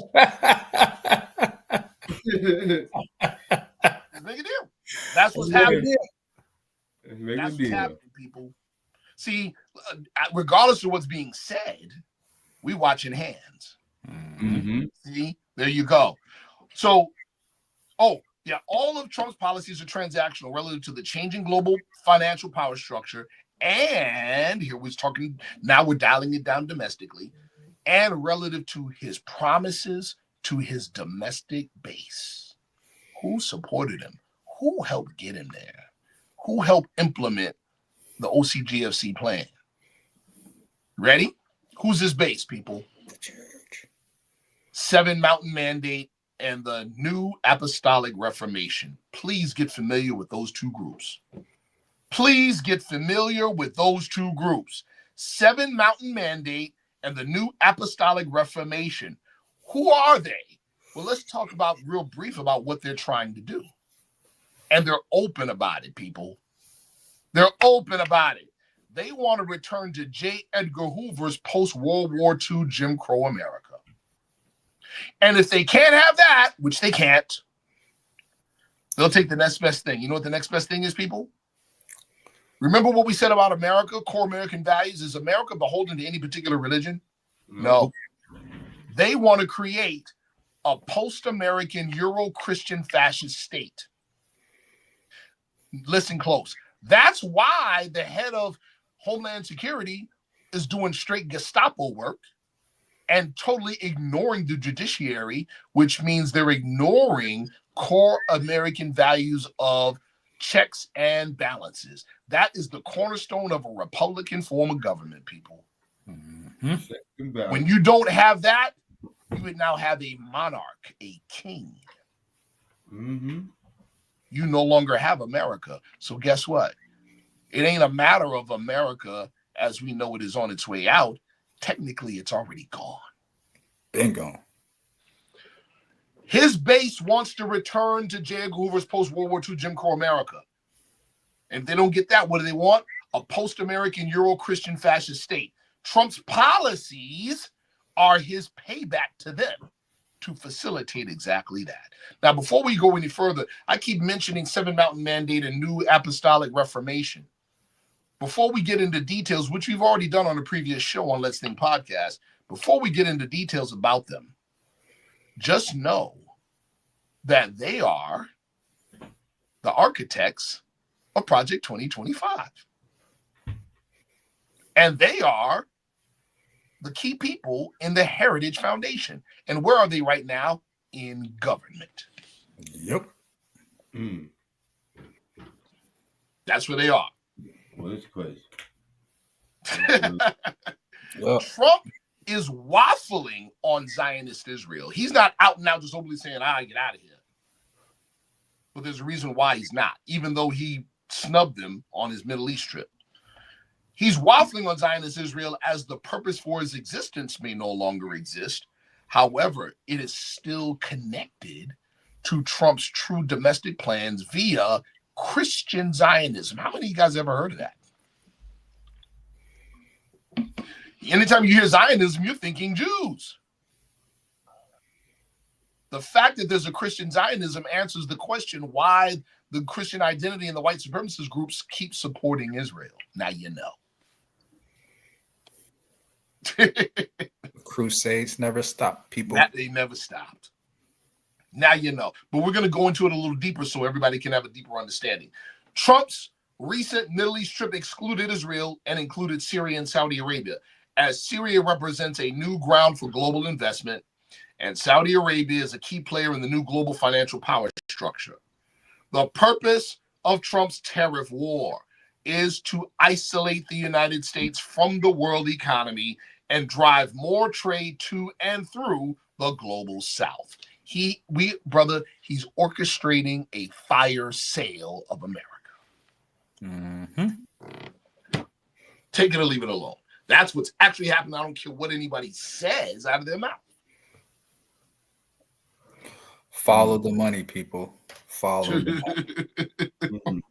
Let's make a deal. That's what's happening. That's what's happening, people. See, regardless of what's being said, we watching hands. See, there you go. So, all of Trump's policies are transactional relative to the changing global financial power structure. And here we're talking, now we're dialing it down domestically, and relative to his promises to his domestic base. Who supported him? Who helped get him there? Who helped implement the OCGFC plan? Ready? Who's his base, people? The church. Seven Mountain Mandate and the New Apostolic Reformation. Please get familiar with those two groups. Please get familiar with those two groups. Seven Mountain Mandate and the New Apostolic Reformation. Who are they? Well, let's talk about real brief about what they're trying to do. And they're open about it, people. They're open about it. They want to return to J. Edgar Hoover's post-World War II Jim Crow America. And if they can't have that, which they can't, they'll take the next best thing. You know what the next best thing is, people? Remember what we said about America, core American values? Is America beholden to any particular religion? No. They want to create a post-American Euro-Christian fascist state. Listen close. That's why the head of Homeland Security is doing straight Gestapo work and totally ignoring the judiciary, which means they're ignoring core American values of checks and balances. That is the cornerstone of a Republican form of government, people. When you don't have that, you would now have a monarch, a king. You no longer have America. So guess what? It ain't a matter of America as we know it is on its way out. Technically, it's already gone. Been gone. His base wants to return to J. Edgar Hoover's post-World War II Jim Crow America. And if they don't get that, what do they want? A post-American Euro-Christian fascist state. Trump's policies are his payback to them to facilitate exactly that. Now, before we go any further, I keep mentioning Seven Mountain Mandate and New Apostolic Reformation. Before we get into details, which we've already done on a previous show on Let's Think Podcast, before we get into details about them, just know that they are the architects of Project 2025. And they are the key people in the Heritage Foundation. And where are they right now? In government. Yep. That's where they are. Well, it's crazy. Trump is waffling on Zionist Israel. He's not out and out just openly saying, get out of here. But there's a reason why he's not, even though he snubbed them on his Middle East trip. He's waffling on Zionist Israel as the purpose for his existence may no longer exist. However, it is still connected to Trump's true domestic plans via Christian Zionism. How many of you guys ever heard of that? Anytime you hear Zionism, you're thinking Jews. The fact that there's a Christian Zionism answers the question why the Christian identity and the white supremacist groups keep supporting Israel. Now you know. Crusades never stopped, people. They never stopped. Now you know. But we're going to go into it a little deeper so everybody can have a deeper understanding. Trump's recent Middle East trip excluded Israel and included Syria and Saudi Arabia, as Syria represents a new ground for global investment, and Saudi Arabia is a key player in the new global financial power structure. The purpose of Trump's tariff war is to isolate the United States from the world economy and drive more trade to and through the global South. He's orchestrating a fire sale of America. Take it or leave it alone. That's what's actually happening. I don't care what anybody says out of their mouth. Follow the money, people. Follow the money.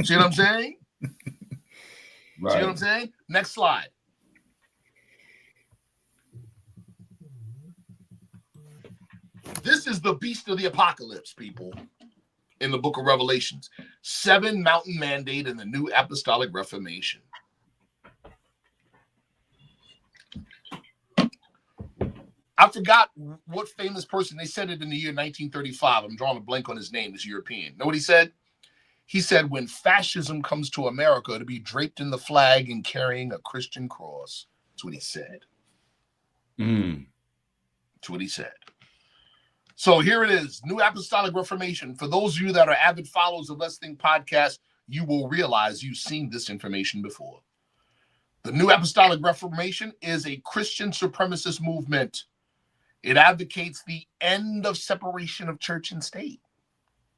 See what I'm saying? Right. See what I'm saying? Next slide. This is the beast of the apocalypse, people, in the book of Revelations. 7 mountain mandate and the new apostolic reformation. I forgot what famous person, they said it in the year 1935. I'm drawing a blank on his name, this European. Know what he said? He said, when fascism comes to America, to be draped in the flag and carrying a Christian cross. That's what he said. That's what he said. So here it is, New Apostolic Reformation. For those of you that are avid followers of Let's Think Podcast, you will realize you've seen this information before. The New Apostolic Reformation is a Christian supremacist movement. It advocates the end of separation of church and state,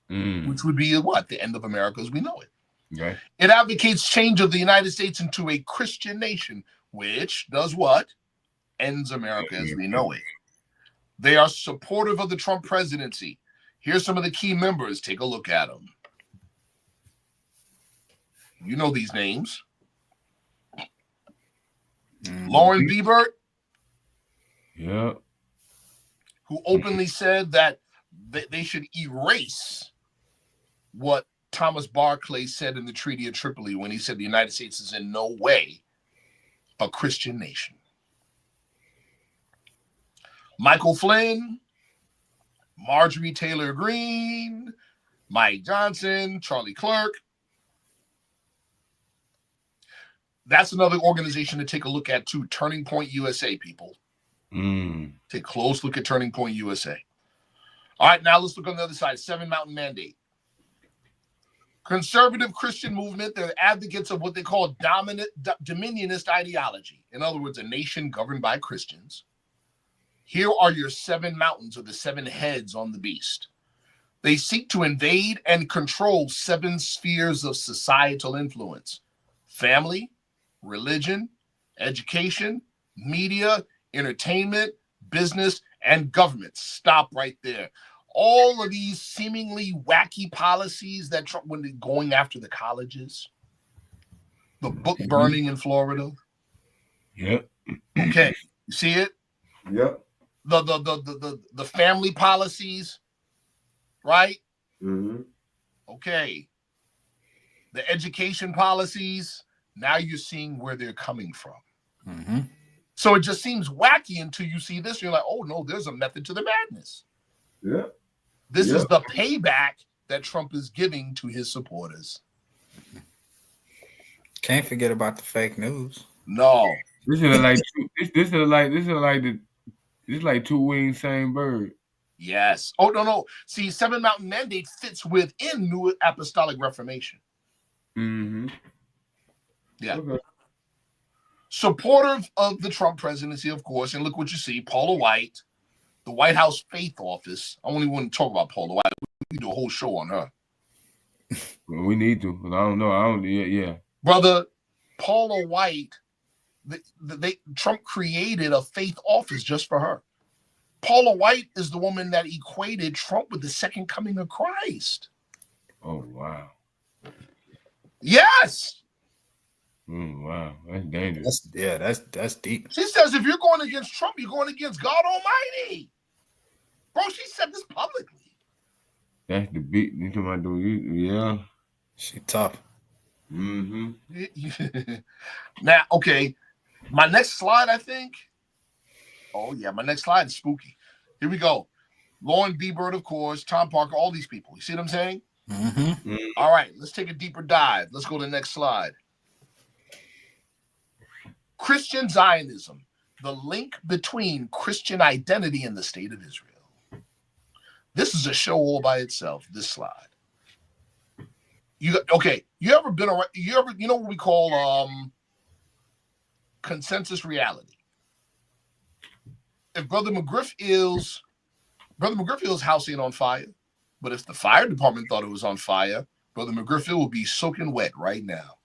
which would be what? The end of America as we know it. Right. It advocates change of the United States into a Christian nation, which does what? Ends America as we know it. They are supportive of the Trump presidency. Here's some of the key members. Take a look at them. You know these names. Lauren Biebert. Yeah. Who openly said that they should erase what Thomas Barclay said in the Treaty of Tripoli when he said the United States is in no way a Christian nation. Michael Flynn, Marjorie Taylor Greene, Mike Johnson, Charlie Clerk. That's another organization to take a look at too, Turning Point USA, people. Take a close look at Turning Point USA. All right, now let's look on the other side. 7 Mountain Mandate. Conservative Christian movement. They're advocates of what they call dominionist ideology. In other words, a nation governed by Christians. Here are your 7 mountains, or the 7 heads on the beast. They seek to invade and control 7 spheres of societal influence: family, religion, education, media, entertainment, business, and government. Stop right there. All of these seemingly wacky policies that Trump, when they're going after the colleges, the book burning in Florida. Yep. Okay, you see it? Yep. The family policies, right? Okay. The education policies. Now you're seeing where they're coming from. So it just seems wacky until you see this. You're like, oh no, there's a method to the madness. Yeah. This is the payback that Trump is giving to his supporters. Can't forget about the fake news. No. This is like 2 wings, same bird. Yes. Oh, no. See, 7 Mountain Mandate fits within New Apostolic Reformation. Yeah. Okay. Supportive of the Trump presidency, of course. And look what you see. Paula White, the White House Faith Office. I only want to talk about Paula White. We can do a whole show on her. Well, we need to. I don't know. Yeah. Brother, Paula White, Trump created a faith office just for her. Paula White is the woman that equated Trump with the second coming of Christ. Oh, wow. Yes. Wow. That's dangerous. That's deep. She says if you're going against Trump, you're going against God Almighty. Bro, she said this publicly. That's the beat. You talking about yeah. She tough. Now, okay. My next slide, I think. Oh, yeah. My next slide is spooky. Here we go. Lauren Biebert, of course. Tom Parker, all these people. You see what I'm saying? All right. Let's take a deeper dive. Let's go to the next slide. Christian Zionism, the link between Christian identity and the state of Israel. This is a show all by itself, this slide. You ever been around, you know what we call consensus reality? If Brother McGriff-Hill's house ain't on fire, but if the fire department thought it was on fire, Brother McGriff-Hill will be soaking wet right now.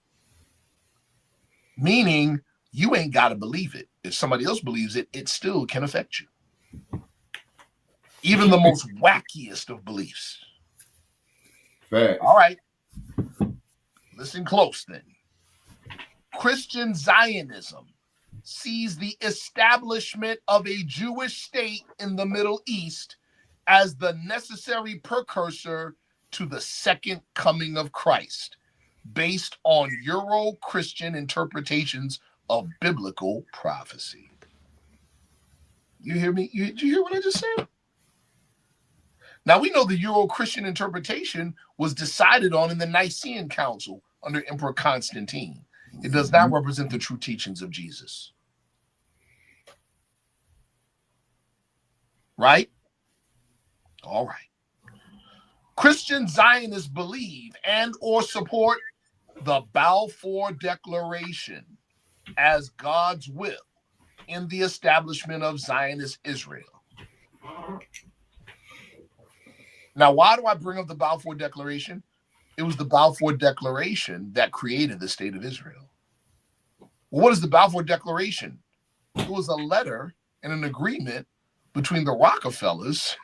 Meaning, you ain't got to believe it. If somebody else believes it, it still can affect you. Even the most wackiest of beliefs. Fact. All right. Listen close then. Christian Zionism sees the establishment of a Jewish state in the Middle East as the necessary precursor to the second coming of Christ, based on Euro-Christian interpretations of biblical prophecy. You hear me? Did you hear what I just said? Now, we know the Euro-Christian interpretation was decided on in the Nicene Council under Emperor Constantine. It does not represent the true teachings of Jesus. Right? All right. Christian Zionists believe and or support the Balfour Declaration as God's will in the establishment of Zionist Israel. Now, why do I bring up the Balfour Declaration? It was the Balfour Declaration that created the state of Israel. Well, what is the Balfour Declaration? It was a letter and an agreement between the Rockefellers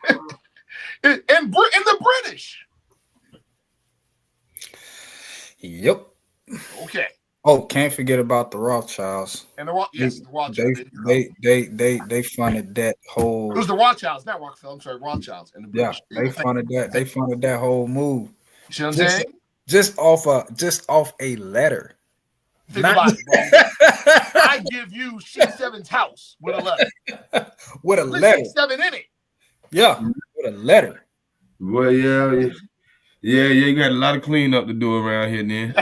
and the British. Yep. Okay. Oh, can't forget about the Rothschilds. And the Rothschilds. They funded that whole. It was the Rothschilds, not Rockefeller. I'm sorry, Rothschilds and the British. Yeah, they funded that. They funded that whole move. You see what I'm saying? Just off a letter. Think about it, bro. I give you C7's house with a letter. With a letter. C7 in it. Yeah, with a letter. Well, yeah, you got a lot of cleanup to do around here, then.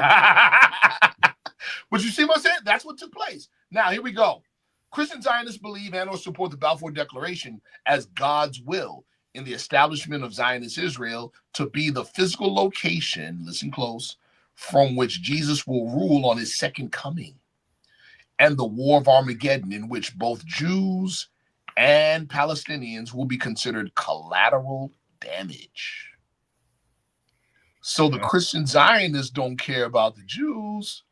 But you see what I'm saying? That's what took place. Now, here we go. Christian Zionists believe and or support the Balfour Declaration as God's will in the establishment of Zionist Israel to be the physical location, listen close, from which Jesus will rule on his second coming, and the War of Armageddon, in which both Jews and Palestinians will be considered collateral damage. So the Christian Zionists don't care about the Jews.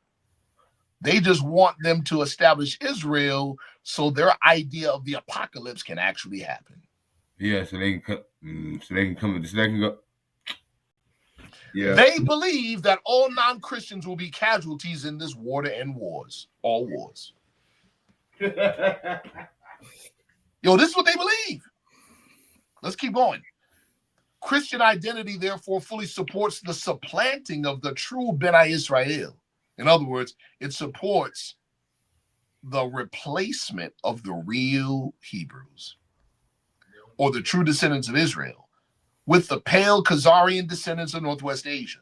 They just want them to establish Israel so their idea of the apocalypse can actually happen. Yeah, so they can go. Yeah. They believe that all non-Christians will be casualties in this war to end wars. All wars. Yo, this is what they believe. Let's keep going. Christian identity, therefore, fully supports the supplanting of the true B'nai Israel. In other words, it supports the replacement of the real Hebrews or the true descendants of Israel with the pale Khazarian descendants of Northwest Asia.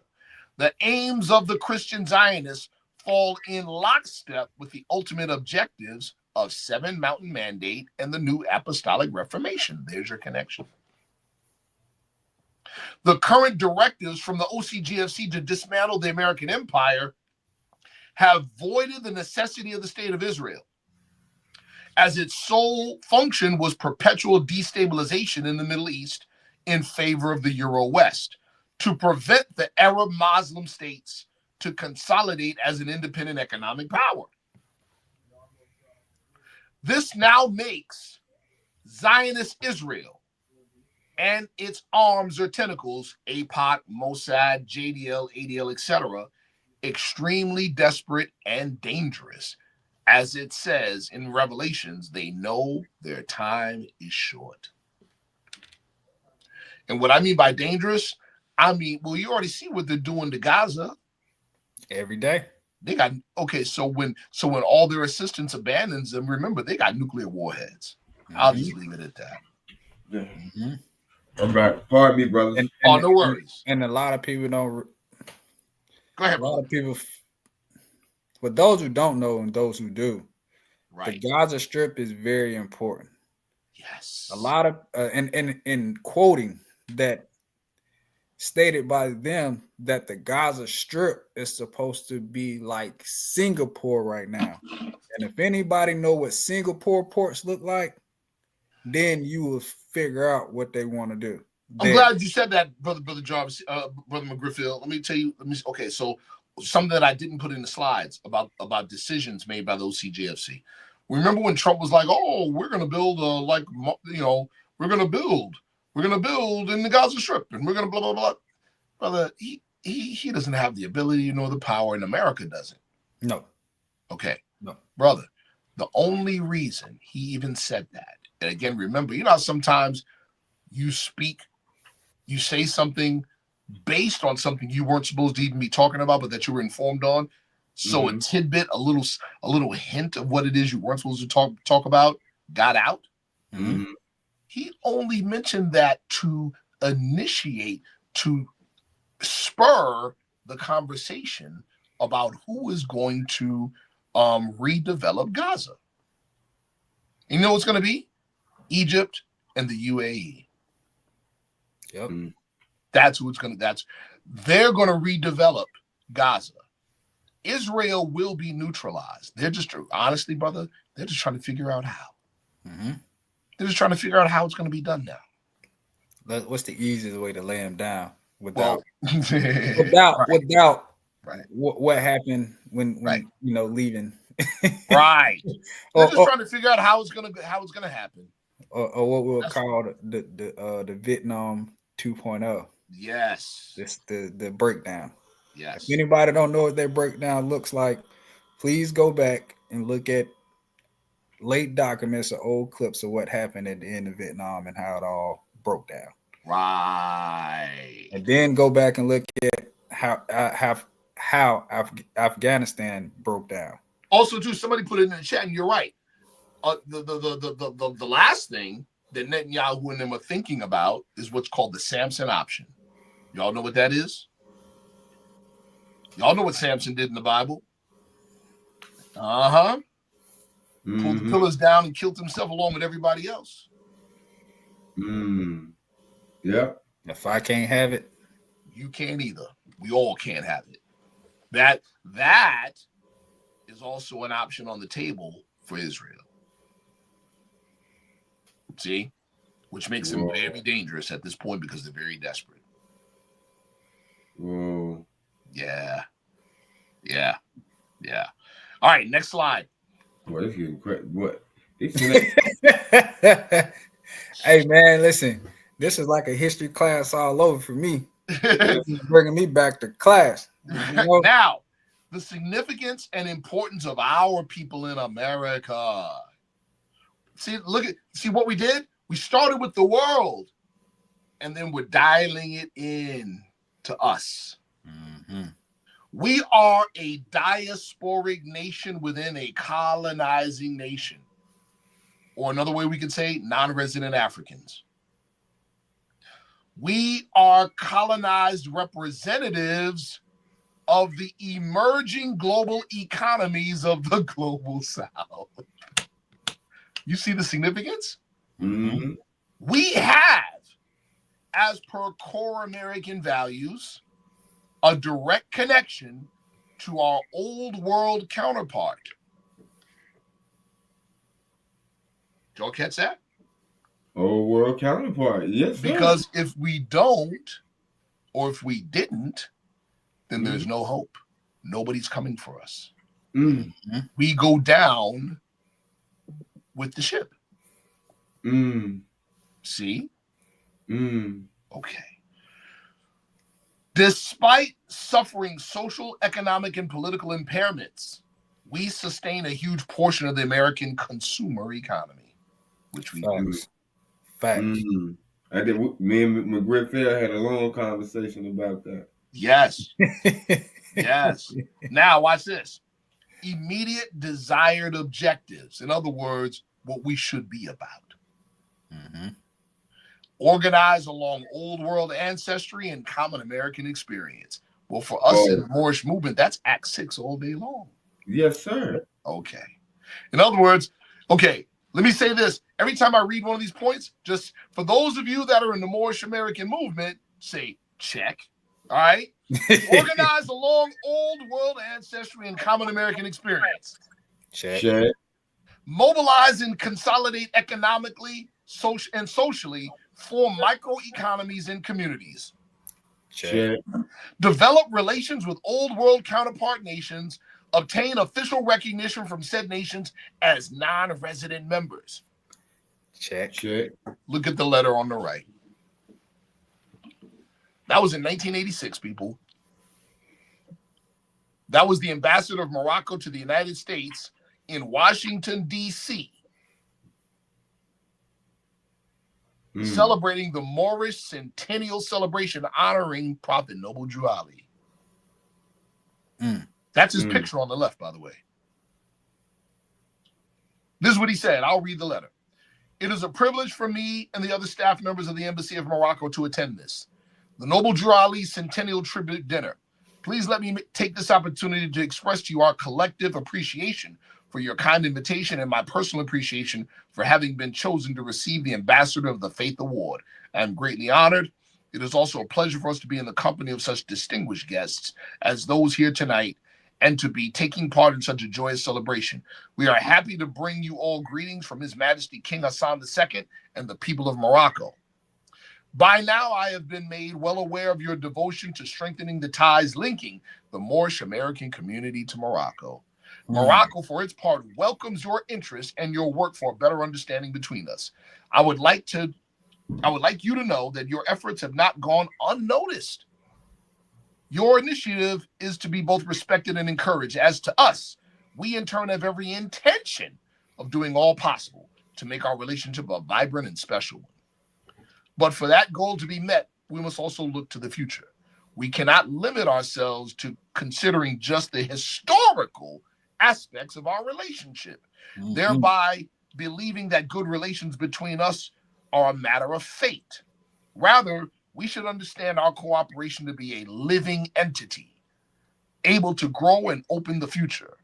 The aims of the Christian Zionists fall in lockstep with the ultimate objectives of Seven Mountain Mandate and the New Apostolic Reformation. There's your connection. The current directives from the OCGFC to dismantle the American Empire have voided the necessity of the state of Israel, as its sole function was perpetual destabilization in the Middle East in favor of the Euro-West, to prevent the Arab Muslim states to consolidate as an independent economic power. This now makes Zionist Israel and its arms or tentacles, APOC, Mossad, JDL, ADL, etc., extremely desperate and dangerous. As it says in Revelations, they know their time is short. And what I mean by dangerous, I mean, well, you already see what they're doing to Gaza. Every day. They got, okay, so when all their assistance abandons them, remember, they got nuclear warheads. Mm-hmm. I'll just leave it at that. Mm-hmm. All right. Pardon me, brothers. And no worries. And a lot of people don't. Go ahead, a lot of people, but those who don't know and those who do, right. The Gaza Strip is very important. Yes. A lot of, in quoting that stated by them that the Gaza Strip is supposed to be like Singapore right now. And if anybody know what Singapore ports look like, then you will figure out what they want to do. I'm glad you said that, brother Jarvis, brother McGriffith. Let me tell you. Okay, so something that I didn't put in the slides about decisions made by the OCGFC. Remember when Trump was like, "Oh, we're going to build we're going to build in the Gaza Strip, and we're going to blah blah blah." Brother, he doesn't have the ability nor the power, and America doesn't. No. Okay. No, brother. The only reason he even said that, and again, remember, sometimes you say something based on something you weren't supposed to even be talking about, but that you were informed on. So a tidbit, a little hint of what it is you weren't supposed to talk about got out. Mm-hmm. He only mentioned that to initiate, to spur the conversation about who is going to redevelop Gaza. You know what's going to be? Egypt and the UAE. Yep. That's who it's going to. They're going to redevelop Gaza. Israel will be neutralized. They're just, honestly, brother, they're just trying to figure out how. Mm-hmm. They're just trying to figure out how it's going to be done now. What's the easiest way to lay them down Without right. What happened when right. Leaving? Right. They're just trying to figure out how it's gonna happen. Or what we'll call the Vietnam 2.0. Yes. This the breakdown. Yes. If anybody don't know what that breakdown looks like, please go back and look at late documents or old clips of what happened at the end of Vietnam and how it all broke down. Right. And then go back and look at how Afghanistan broke down. Also, too, somebody put it in the chat, and you're right. The last thing that Netanyahu and them are thinking about is what's called the Samson option. Y'all know what that is? Y'all know what Samson did in the Bible? Uh-huh. Mm-hmm. Pulled the pillars down and killed himself along with everybody else. Yeah. If I can't have it, you can't either. We all can't have it. That is also an option on the table for Israel. See? Which makes them very dangerous at this point because they're very desperate. Whoa. Yeah. All right, next slide. Boy, this is incredible. What? Hey, man, listen. This is like a history class all over for me. This is bringing me back to class. Now, the significance and importance of our people in America. See what we did? We started with the world, and then we're dialing it in to us. Mm-hmm. We are a diasporic nation within a colonizing nation. Or another way we could say, non-resident Africans. We are colonized representatives of the emerging global economies of the global South. You see the significance? Mm-hmm. We have, as per core American values, a direct connection to our old world counterpart. Did y'all catch that? Old world counterpart, yes. Because if we don't, or if we didn't, then there's no hope. Nobody's coming for us. Mm-hmm. We go down with the ship. See? Okay. Despite suffering social, economic, and political impairments, we sustain a huge portion of the American consumer economy, which we do. Facts. I did. Me and McGriffith had a long conversation about that. Yes. Yes. Now, watch this. Immediate desired objectives. In other words, what we should be about. Mm-hmm. Organized along old world ancestry and common American experience. Well, for us in the Moorish movement, that's Act 6 all day long. Yes, sir. Okay. In other words, okay, let me say this. Every time I read one of these points, just for those of you that are in the Moorish American movement, say check. All right. Organized along old world ancestry and common American experience. Check. Mobilize and consolidate economically, socially, form microeconomies and communities. Check. Develop relations with old world counterpart nations. Obtain official recognition from said nations as non-resident members. Check. Look at the letter on the right. That was in 1986, people. That was the ambassador of Morocco to the United States in Washington, D.C., celebrating the Moorish Centennial Celebration honoring Prophet Noble Drew Ali. That's his picture on the left, by the way. This is what he said. I'll read the letter. It is a privilege for me and the other staff members of the Embassy of Morocco to attend this, the Noble Drew Ali Centennial Tribute Dinner. Please let me take this opportunity to express to you our collective appreciation for your kind invitation and my personal appreciation for having been chosen to receive the Ambassador of the Faith Award. I am greatly honored. It is also a pleasure for us to be in the company of such distinguished guests as those here tonight and to be taking part in such a joyous celebration. We are happy to bring you all greetings from His Majesty King Hassan II and the people of Morocco. By now, I have been made well aware of your devotion to strengthening the ties linking the Moorish American community to Morocco. Morocco, for its part, welcomes your interest and your work for a better understanding between us. I would like you to know that your efforts have not gone unnoticed. Your initiative is to be both respected and encouraged. As to us, we in turn have every intention of doing all possible to make our relationship a vibrant and special one. But for that goal to be met, we must also look to the future. We cannot limit ourselves to considering just the historical aspects of our relationship, thereby believing that good relations between us are a matter of fate. Rather, we should understand our cooperation to be a living entity, able to grow and open the future.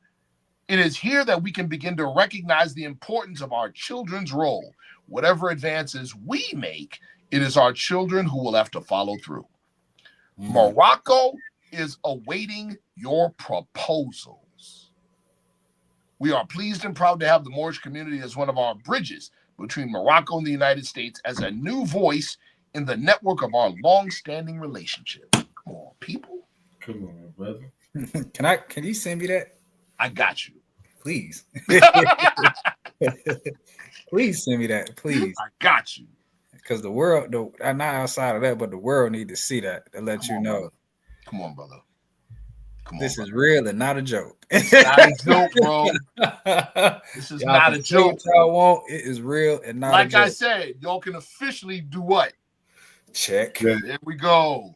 It is here that we can begin to recognize the importance of our children's role. Whatever advances we make, it is our children who will have to follow through. Morocco is awaiting your proposals. We are pleased and proud to have the Moorish community as one of our bridges between Morocco and the United States as a new voice in the network of our long-standing relationship. Come on, people. Come on, brother. Can you send me that? I got you. Please. Please send me that, please. I got you. Because the world, I'm not outside of that, but the world need to see that to let you know. Brother. Come on, brother. This is real and not a joke. It's not a joke, bro. This is not a joke. What y'all want, it is real and not a joke. Like I said, y'all can officially do what? Check. There we go.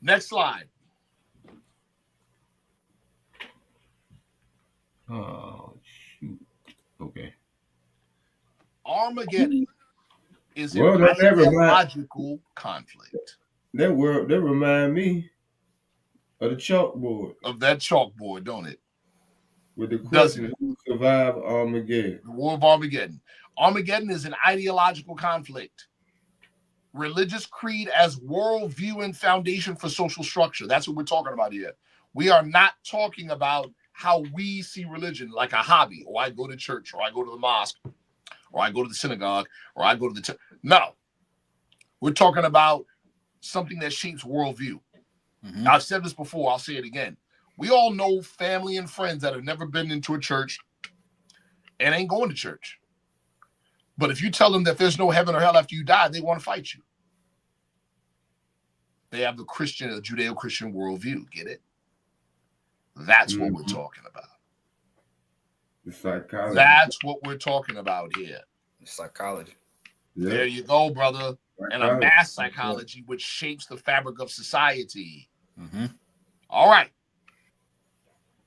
Next slide. Oh, shoot. Okay. Armageddon is an ideological conflict. That remind me of the chalkboard. Of that chalkboard, don't it? With the question, who survived Armageddon? The War of Armageddon. Armageddon is an ideological conflict. Religious creed as worldview and foundation for social structure. That's what we're talking about here. We are not talking about how we see religion like a hobby, or I go to church, or I go to the mosque, or I go to the synagogue, or I go to the no. We're talking about something that shapes worldview. I've said this before, I'll say it again. We all know family and friends that have never been into a church and ain't going to church. But if you tell them that there's no heaven or hell after you die, they want to fight you. They have the Judeo-Christian worldview. Get it? That's what we're talking about. The psychology. That's what we're talking about here. Psychology. Yeah. There you go, brother. Psychology. And a mass psychology which shapes the fabric of society. All right.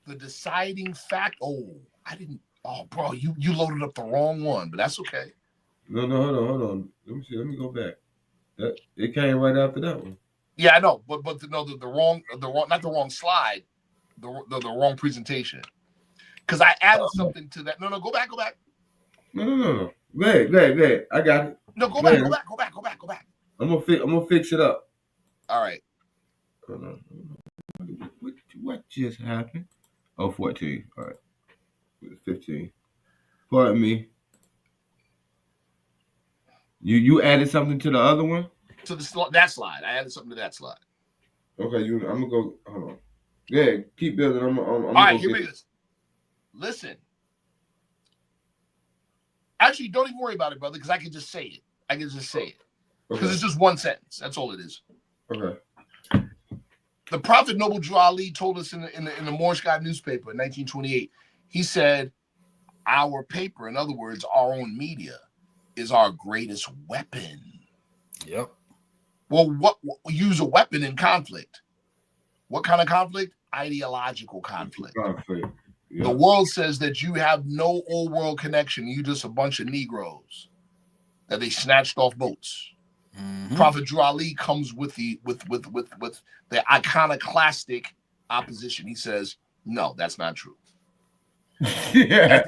The deciding fact. Oh, bro, you loaded up the wrong one, but that's okay. No, hold on. Let me see. Let me go back. It came right after that one. Yeah, I know, but the wrong, not the wrong slide, the wrong presentation. Because I added something to that. No, go back. No. Go ahead. I got it. No, go Go back, ahead. go back. I'm gonna fix it up. All right. Hold on. What just happened? Oh, 14. All right. 15. Pardon me. You added something to the other one? To that slide. I added something to that slide. Okay, I'm gonna go. Hold on. Yeah, keep building. I'm All gonna right, go here get we it. go. Listen. Actually, don't even worry about it, brother, because I can just say it. Because Okay. it's just one sentence. That's all it is. Okay. The Prophet Noble Drew Ali told us in the Moorish God newspaper in 1928. He said, "Our paper, in other words, our own media, is our greatest weapon." Yep. Well, we use a weapon in conflict? What kind of conflict? Ideological conflict. Yeah. The world says that you have no old world connection. You just a bunch of Negroes that they snatched off boats. Mm-hmm. Prophet Drew Ali comes with the iconoclastic opposition. He says, "No, that's not true." Yeah.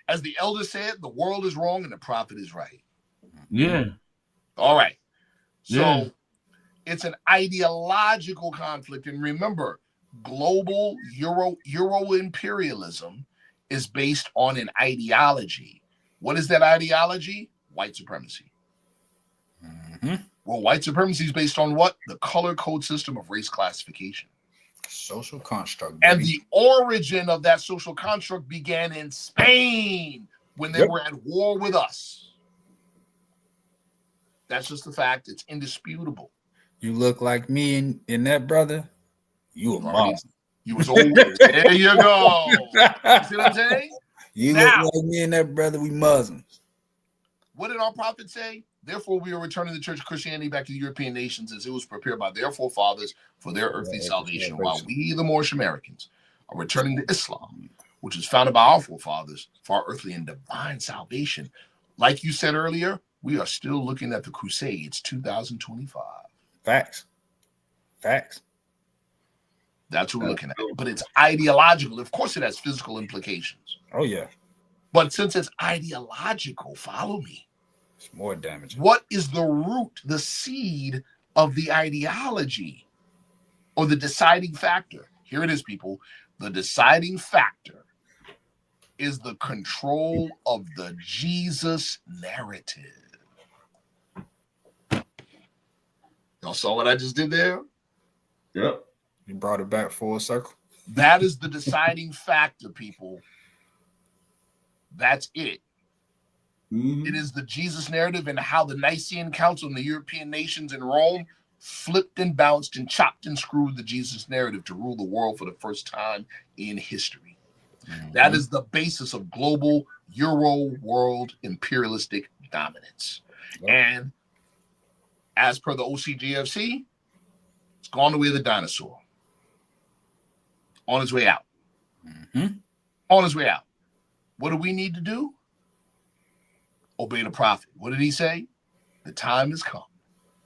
As the elder said, the world is wrong and the prophet is right. Yeah. All right. So Yeah. it's an ideological conflict. And remember, global Euro imperialism is based on an ideology. What is that ideology? White supremacy. Mm-hmm. Well, white supremacy is based on what? The color code system of race classification. Social construct. And Baby. the origin of that social construct began in Spain when they were at war with us. That's just the fact. It's indisputable. You look like me in that, brother. You a Muslim. You was old. There you go. You see what I'm saying? You Now, look like me and that, brother. We Muslims. What did our prophet say? Therefore, we are returning the church of Christianity back to the European nations as it was prepared by their forefathers for their earthly salvation, while we, the Moorish Americans, are returning to Islam, which was founded by our forefathers for our earthly and divine salvation. Like you said earlier, we are still looking at the Crusades 2025. Facts. That's what we're looking at. But it's ideological. Of course, it has physical implications. Oh, yeah. But since it's ideological, follow me. It's more damaging. What is the root, the seed of the ideology or the deciding factor? Here it is, people. The deciding factor is the control of the Jesus narrative. Y'all saw what I just did there? Yep. You brought it back full circle. That is the deciding factor, people. That's it. Mm-hmm. It is the Jesus narrative and how the Nicene Council and the European nations in Rome flipped and bounced and chopped and screwed the Jesus narrative to rule the world for the first time in history. Mm-hmm. That is the basis of global Euro world imperialistic dominance. Yep. And as per the OCGFC, it's gone the way of the dinosaur. On his way out. Mm-hmm. On his way out. What do we need to do? Obey the prophet. What did he say? The time has come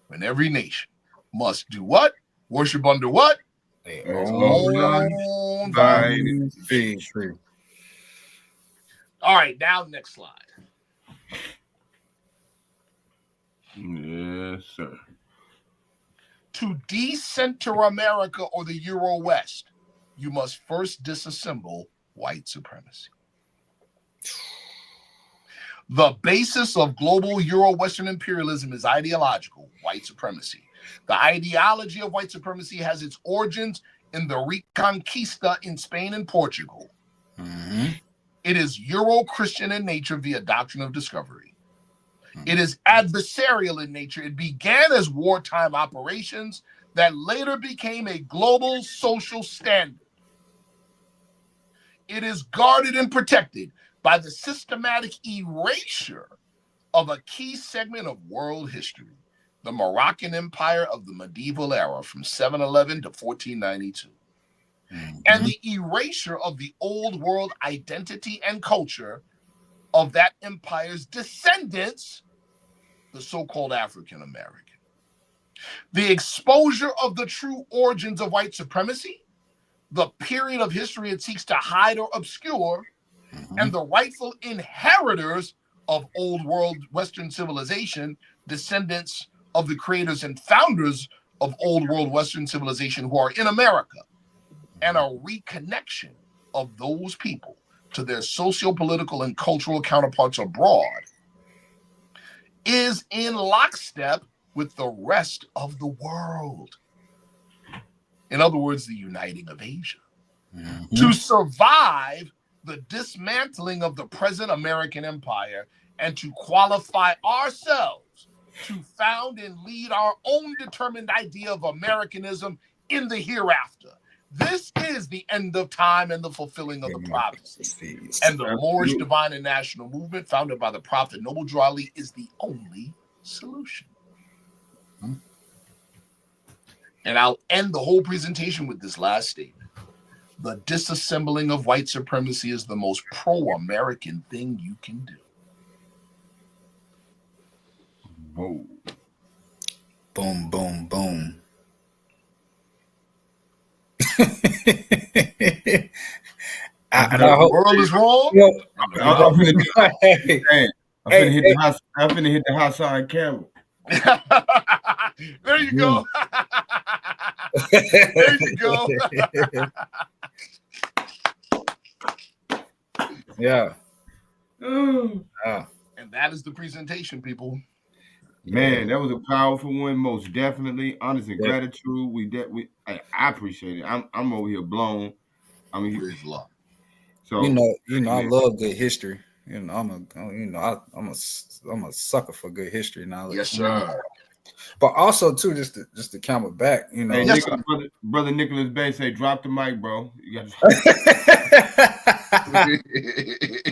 when every nation must do what? Worship under what? Their own fig tree. All right, now next slide. Yes, sir. To decenter America or the Euro West, you must first disassemble white supremacy. The basis of global Euro-Western imperialism is ideological white supremacy. The ideology of white supremacy has its origins in the Reconquista in Spain and Portugal. Mm-hmm. It is Euro-Christian in nature via doctrine of discovery. Mm-hmm. It is adversarial in nature. It began as wartime operations that later became a global social standard. It is guarded and protected by the systematic erasure of a key segment of world history, the Moroccan Empire of the medieval era from 711 to 1492, and the erasure of the old world identity and culture of that empire's descendants, the so-called African American. The exposure of the true origins of white supremacy, the period of history it seeks to hide or obscure, and the rightful inheritors of old world Western civilization, descendants of the creators and founders of old world Western civilization who are in America, and a reconnection of those people to their socio-political and cultural counterparts abroad is in lockstep with the rest of the world. In other words, the uniting of Asia. Mm-hmm. To survive the dismantling of the present American empire and to qualify ourselves to found and lead our own determined idea of Americanism in the hereafter. This is the end of time and the fulfilling of the prophecy. And the Moorish Divine and National Movement, founded by the Prophet Noble Drew Ali, is the only solution. And I'll end the whole presentation with this last statement. The disassembling of white supremacy is the most pro-American thing you can do. Whoa. Boom, boom, boom. The world is wrong. I'm finna hit the Hassan camera. There you go. There you go. Yeah. And that is the presentation, people. Man, that was a powerful one, most definitely. Honest and gratitude. I appreciate it. I'm over here blown. I mean, so you know, I love good history. You know, I'm a sucker for good history knowledge. Yes, sir. But also too, just to count it back, you know. Hey, yes, brother Nicholas Bay say, drop the mic, bro.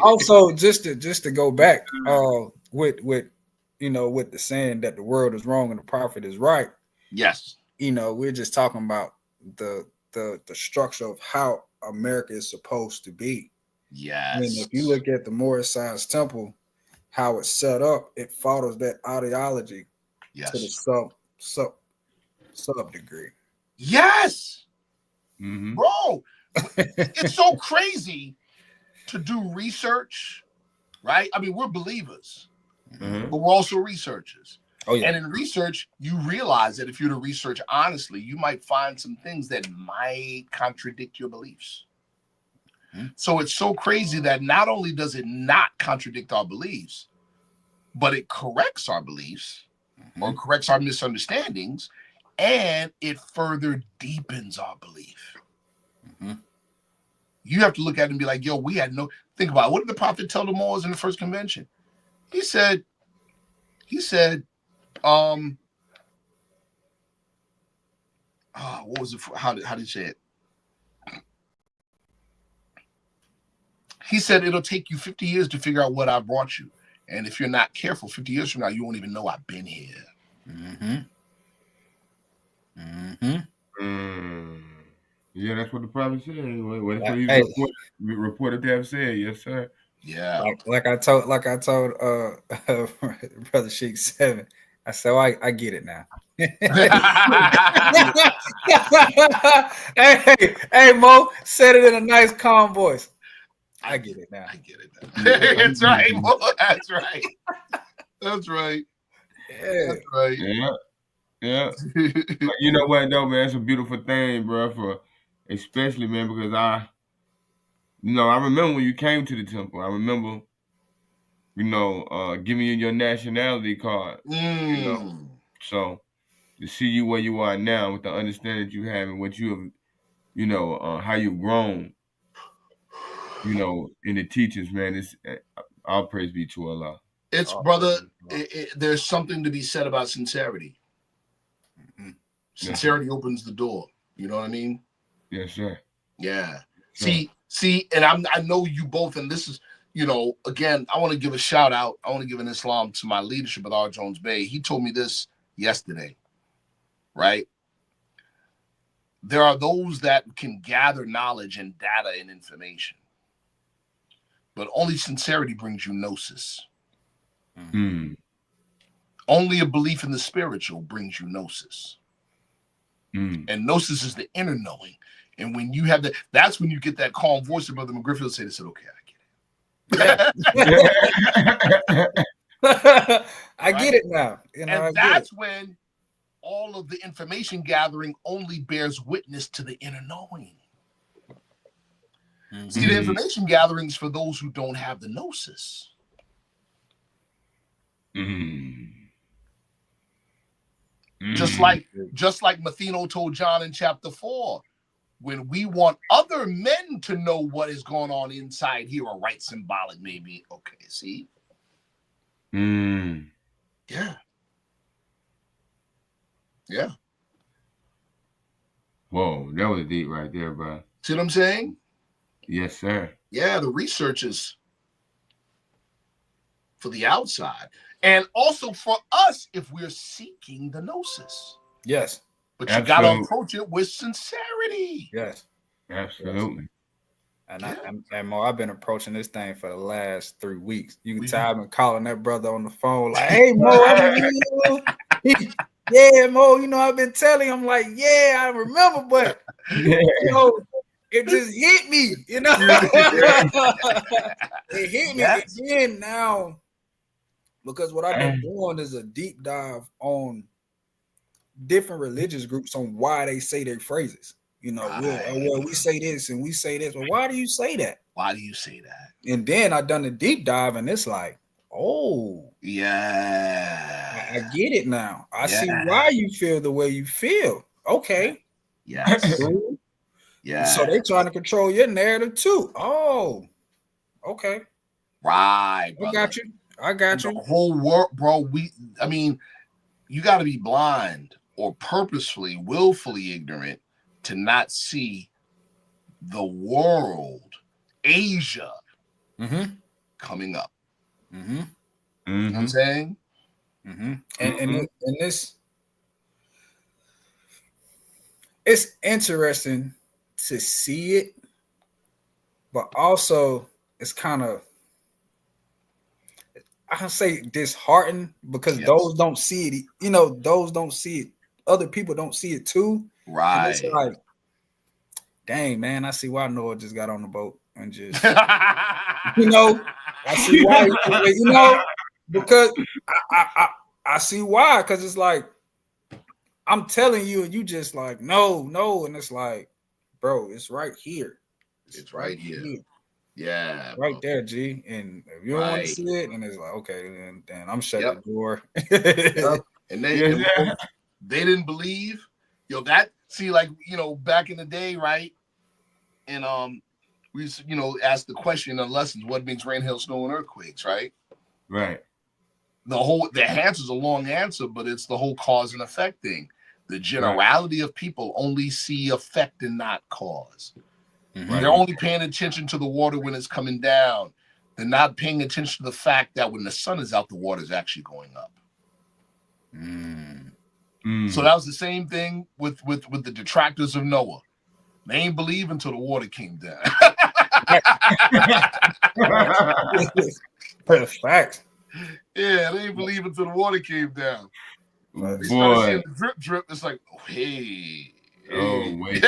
Also, just to go back, with you know, with the saying that the world is wrong and the prophet is right. Yes. You know, we're just talking about the structure of how America is supposed to be. Yes. I mean, if you look at the Moorish Science Temple, how it's set up, it follows that ideology to the sub degree. Yes. Mm-hmm. Bro, it's so crazy to do research, right? I mean, we're believers, but we're also researchers. Oh, yeah. And in research, you realize that if you're to research honestly, you might find some things that might contradict your beliefs. So it's so crazy that not only does it not contradict our beliefs, but it corrects our beliefs or corrects our misunderstandings, and it further deepens our belief. You have to look at it and be like, yo, we had no, think about it. What did the prophet tell the Moors in the first convention? He said, what was it? How did he say it? He said, it'll take you 50 years to figure out what I brought you. And if you're not careful, 50 years from now, you won't even know I've been here. Yeah, that's what the prophet said. What he reported to have said. Yes, sir. Yeah. Like I told Brother Sheik 7. I said, well, I get it now. hey, Mo, said it in a nice, calm voice. I get it now. I get it now. That's right, Mo. That's right. That's right. Yeah. That's right. Yeah. You know what, though, man? It's a beautiful thing, bro, especially, man, because I remember when you came to the temple. I remember, giving you your nationality card. You know, so to see you where you are now with the understanding that you have and what you have, how you've grown, in the teachings, man, it's all praise be to Allah. It's brother. There's something to be said about sincerity. Sincerity opens the door. You know what I mean? Yes, sir. Yeah. See, and I know you both, and this is, again, I want to give a shout out. I want to give an Islam to my leadership at R. Jones Bay. He told me this yesterday, right? There are those that can gather knowledge and data and information, but only sincerity brings you gnosis. Only a belief in the spiritual brings you gnosis. And gnosis is the inner knowing. And when you have that, that's when you get that calm voice of Brother McGriffith say, okay, I get I get it now. You know, And that's when all of the information gathering only bears witness to the inner knowing. Mm-hmm. See, the information gathering is for those who don't have the gnosis. Just like Matheno told John in chapter 4, when we want other men to know what is going on inside here, or right symbolic, maybe. Okay, see? Yeah. Yeah. Whoa, that was deep right there, bro. See what I'm saying? Yes, sir. Yeah, the research is for the outside. And also for us if we're seeking the gnosis. Yes. But you got to approach it with sincerity. Yes. Absolutely. And Mo, I've been approaching this thing for the last 3 weeks. You can tell I've been calling that brother on the phone like, hey, Mo, yeah, Mo, you know, I've been telling him like, yeah, I remember, but, you know, it just hit me, you know. It hit me again now because what I've been doing is a deep dive on different religious groups on why they say their phrases. You know, well, we say this and we say this. Well, why do you say that? Why do you say that? And then I done a deep dive and it's like, oh, yeah, I get it now. I see why you feel the way you feel. Okay. Yes. Yeah. So they trying to control your narrative too. Oh, okay. Right. Brother. I got you. The whole world, bro. I mean, you got to be blind or purposefully, willfully ignorant to not see the world, Asia, coming up. You know what I'm saying? And this, it's interesting to see it, but also it's kind of, I can say disheartened because those don't see it. You know, those don't see it. Other people don't see it too. Right. And it's like, dang, man, I see why Noah just got on the boat and just, you know, I see why, you know, because I see why, because it's like, I'm telling you, and you just like, no, and it's like, bro, it's right here. It's right here. Yeah, right there, G. And if you don't want to see it, and it's like, okay, then I'm shutting the door. And they didn't believe, like, you know, back in the day, right? And we used to, you know, ask the question in the lessons, what makes rain, hail, snow, and earthquakes, right? Right. The answer is a long answer, but it's the whole cause and effect thing. The generality of people only see effect and not cause. They're only paying attention to the water when it's coming down. They're not paying attention to the fact that when the sun is out, the water is actually going up. So that was the same thing with the detractors of Noah. They ain't believe until the water came down. Facts. Yeah, they ain't believe until the water came down. They started seeing the drip. It's like, oh, hey. Oh, wait.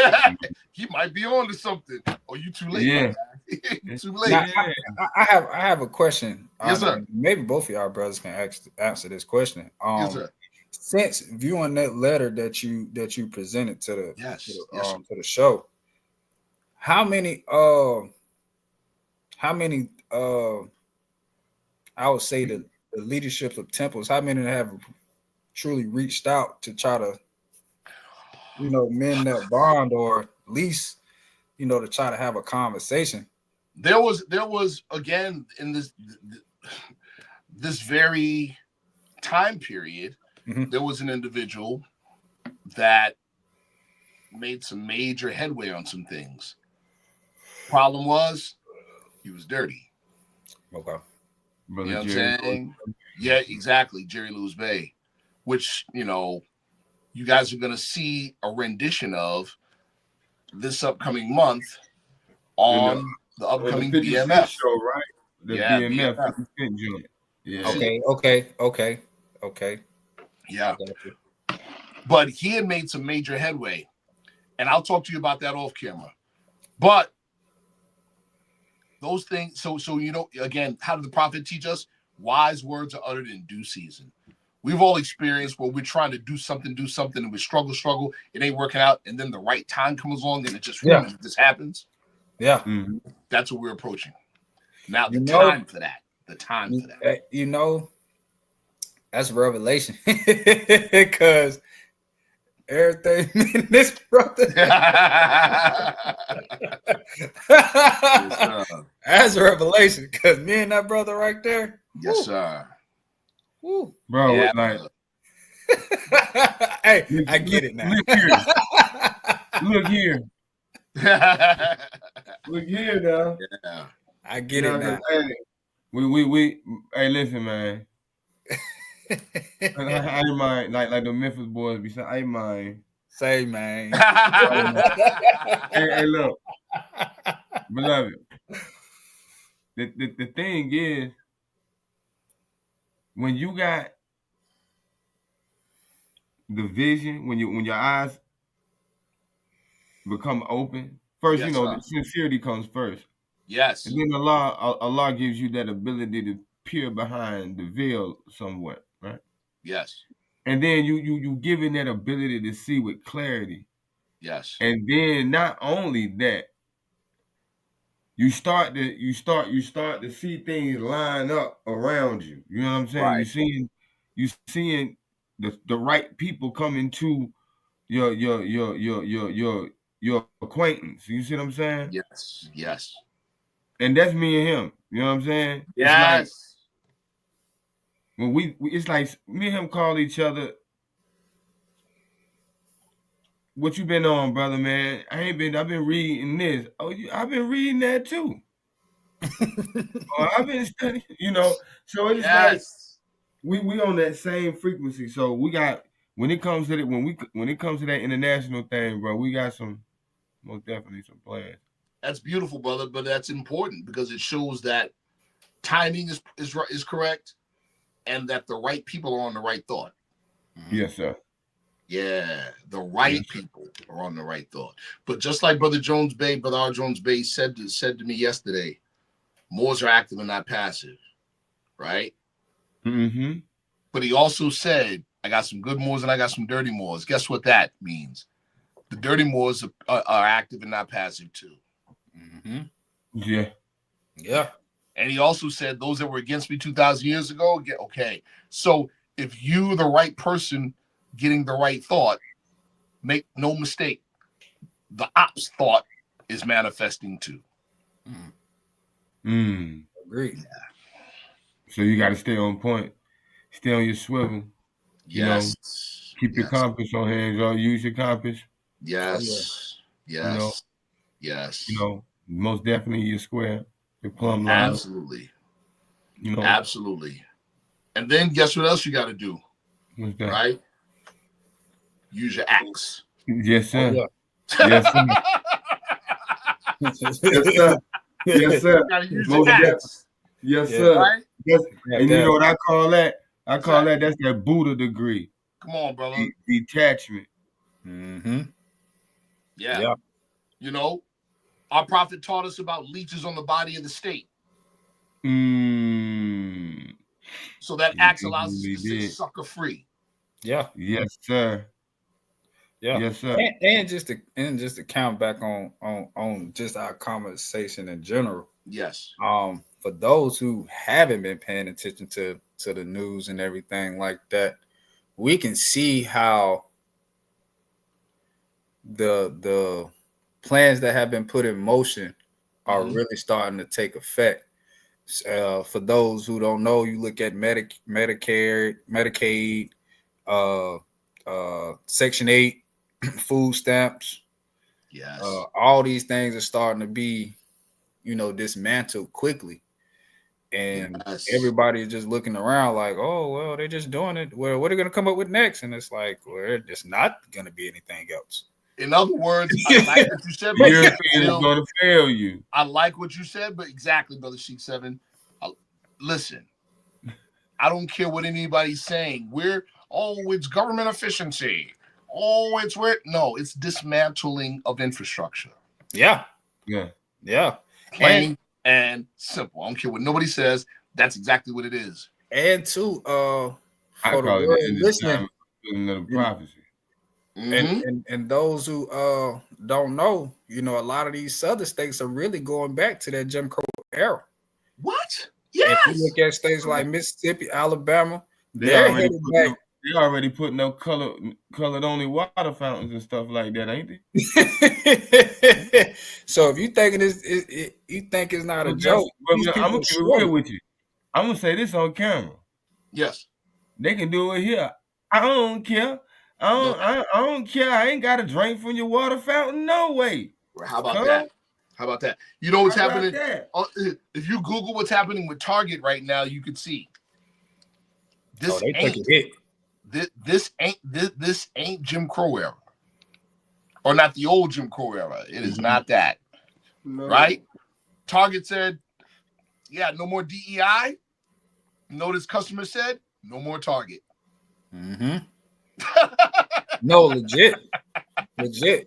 He might be on to something. Oh, you too late. Yeah. You too late. Now, I have a question. Yes, sir. Maybe both of y'all brothers can answer this question. Yes, sir. Since viewing that letter that you presented to the show, how many I would say the leaderships of temples, how many have truly reached out to try to, you know, mend that bond, or at least, you know, to try to have a conversation? There was again in this very time period, there was an individual that made some major headway on some things. Problem was, he was dirty. Okay. Brother, you know what I'm saying? Yeah, exactly. Jerry Lewis Bay, which, you know, you guys are going to see a rendition of this upcoming month on the upcoming the BMF show, right? The BMF 50 Cent joint. Yeah. Okay. Yeah. But he had made some major headway, and I'll talk to you about that off camera. But those things. So again, how did the prophet teach us? Wise words are uttered in due season. We've all experienced where we're trying to do something, and we struggle. It ain't working out, and then the right time comes along, and it just happens. Yeah, that's what we're approaching now. The time for that. That's revelation, because everything in this, brother. That's revelation, because me and that brother right there. Yes, sir. Woo. Bro, like, hey, I get it now. Look here. Look here now. Yeah. I get it now. Hey, we hey, listen, man. I ain't mind, like the Memphis boys be saying, I ain't mind. Say, man. hey, look, beloved. The thing is, when you got the vision, when your eyes become open, first, the sincerity comes first. Yes. And then Allah gives you that ability to peer behind the veil somewhat, right? Yes. And then you given that ability to see with clarity. Yes. And then not only that, you start to see things line up around you. You know what I'm saying? Right. You seeing the right people coming to your acquaintance. You see what I'm saying? Yes. Yes. And that's me and him. You know what I'm saying? Yes. It's like when it's like me and him call each other. What you been on, brother, man? I've been reading this. Oh, I've been reading that too. I've been studying, So it's like we on that same frequency. So we got when it comes to that international thing, bro, we got most definitely some plans. That's beautiful, brother, but that's important because it shows that timing is correct and that the right people are on the right thought. Yes, sir. Yeah, the right people are on the right thought. But just like Brother R. Jones Bey said to me yesterday, Moors are active and not passive, right? Mm-hmm. But he also said, I got some good Moors and I got some dirty Moors. Guess what that means? The dirty Moors are active and not passive too. Mm-hmm. Yeah. Yeah. And he also said those that were against me 2,000 years ago, okay. So if you're the right person getting the right thought, make no mistake, the ops thought is manifesting too. Agreed. Yeah. So you got to stay on point, stay on your swivel. Yes. Keep your compass on hands. Use your compass. Yes. Yes. Yes. Most definitely your square, your plumb line. Absolutely. Absolutely. And then guess what else you got to do? What's that? Right? Use your axe. Yes, sir. Oh, yeah. Yes, sir. Yes, sir. Yes, sir. You gotta use your axe. Yes, sir. Right? Yes. And you know what I call that? I call that's that Buddha degree. Come on, brother. Detachment. Mm-hmm. Yeah. Our prophet taught us about leeches on the body of the state. So that axe allows us to stay sucker free. Yeah. Yes, sir. Yeah. Yes, sir. And just to count back on just our conversation in general. Yes. For those who haven't been paying attention to the news and everything like that, we can see how the plans that have been put in motion are really starting to take effect. For those who don't know, you look at Medicare, Medicaid, Section 8, food stamps. Yes. All these things are starting to be, dismantled quickly. And everybody is just looking around like, oh, well, they're just doing it. Well, what are they going to come up with next? And it's like, well, it's not going to be anything else. In other words, I like what you said. European is going to fail you. I like what you said, but exactly, Brother Sheik 7. Listen, I don't care what anybody's saying. It's government efficiency. It's dismantling of infrastructure. Yeah. Yeah. Yeah. Plain and simple. I don't care what nobody says. That's exactly what it is. And two, for I the call it world the end of listening, time, another prophecy. and those who don't know, you know, a lot of these southern states are really going back to that Jim Crow era. What? If Yes. you look at states like Mississippi, Alabama, They they're already headed put back. no, they already put no colored only water fountains and stuff like that, ain't they? So if you thinking you think it's not a joke, these I'm people gonna are keep it real slow. with you. I'm gonna say this on camera. Yes. They can do it here. I don't care. I don't care. I ain't got to drink from your water fountain. No way. How about that? How about that? You know what's happening? If you Google what's happening with Target right now, you could see this this ain't Jim Crow era, or not the old Jim Crow era. It is not that, right? Target said, "Yeah, no more DEI." Notice customer said, "No more Target." No, legit. Because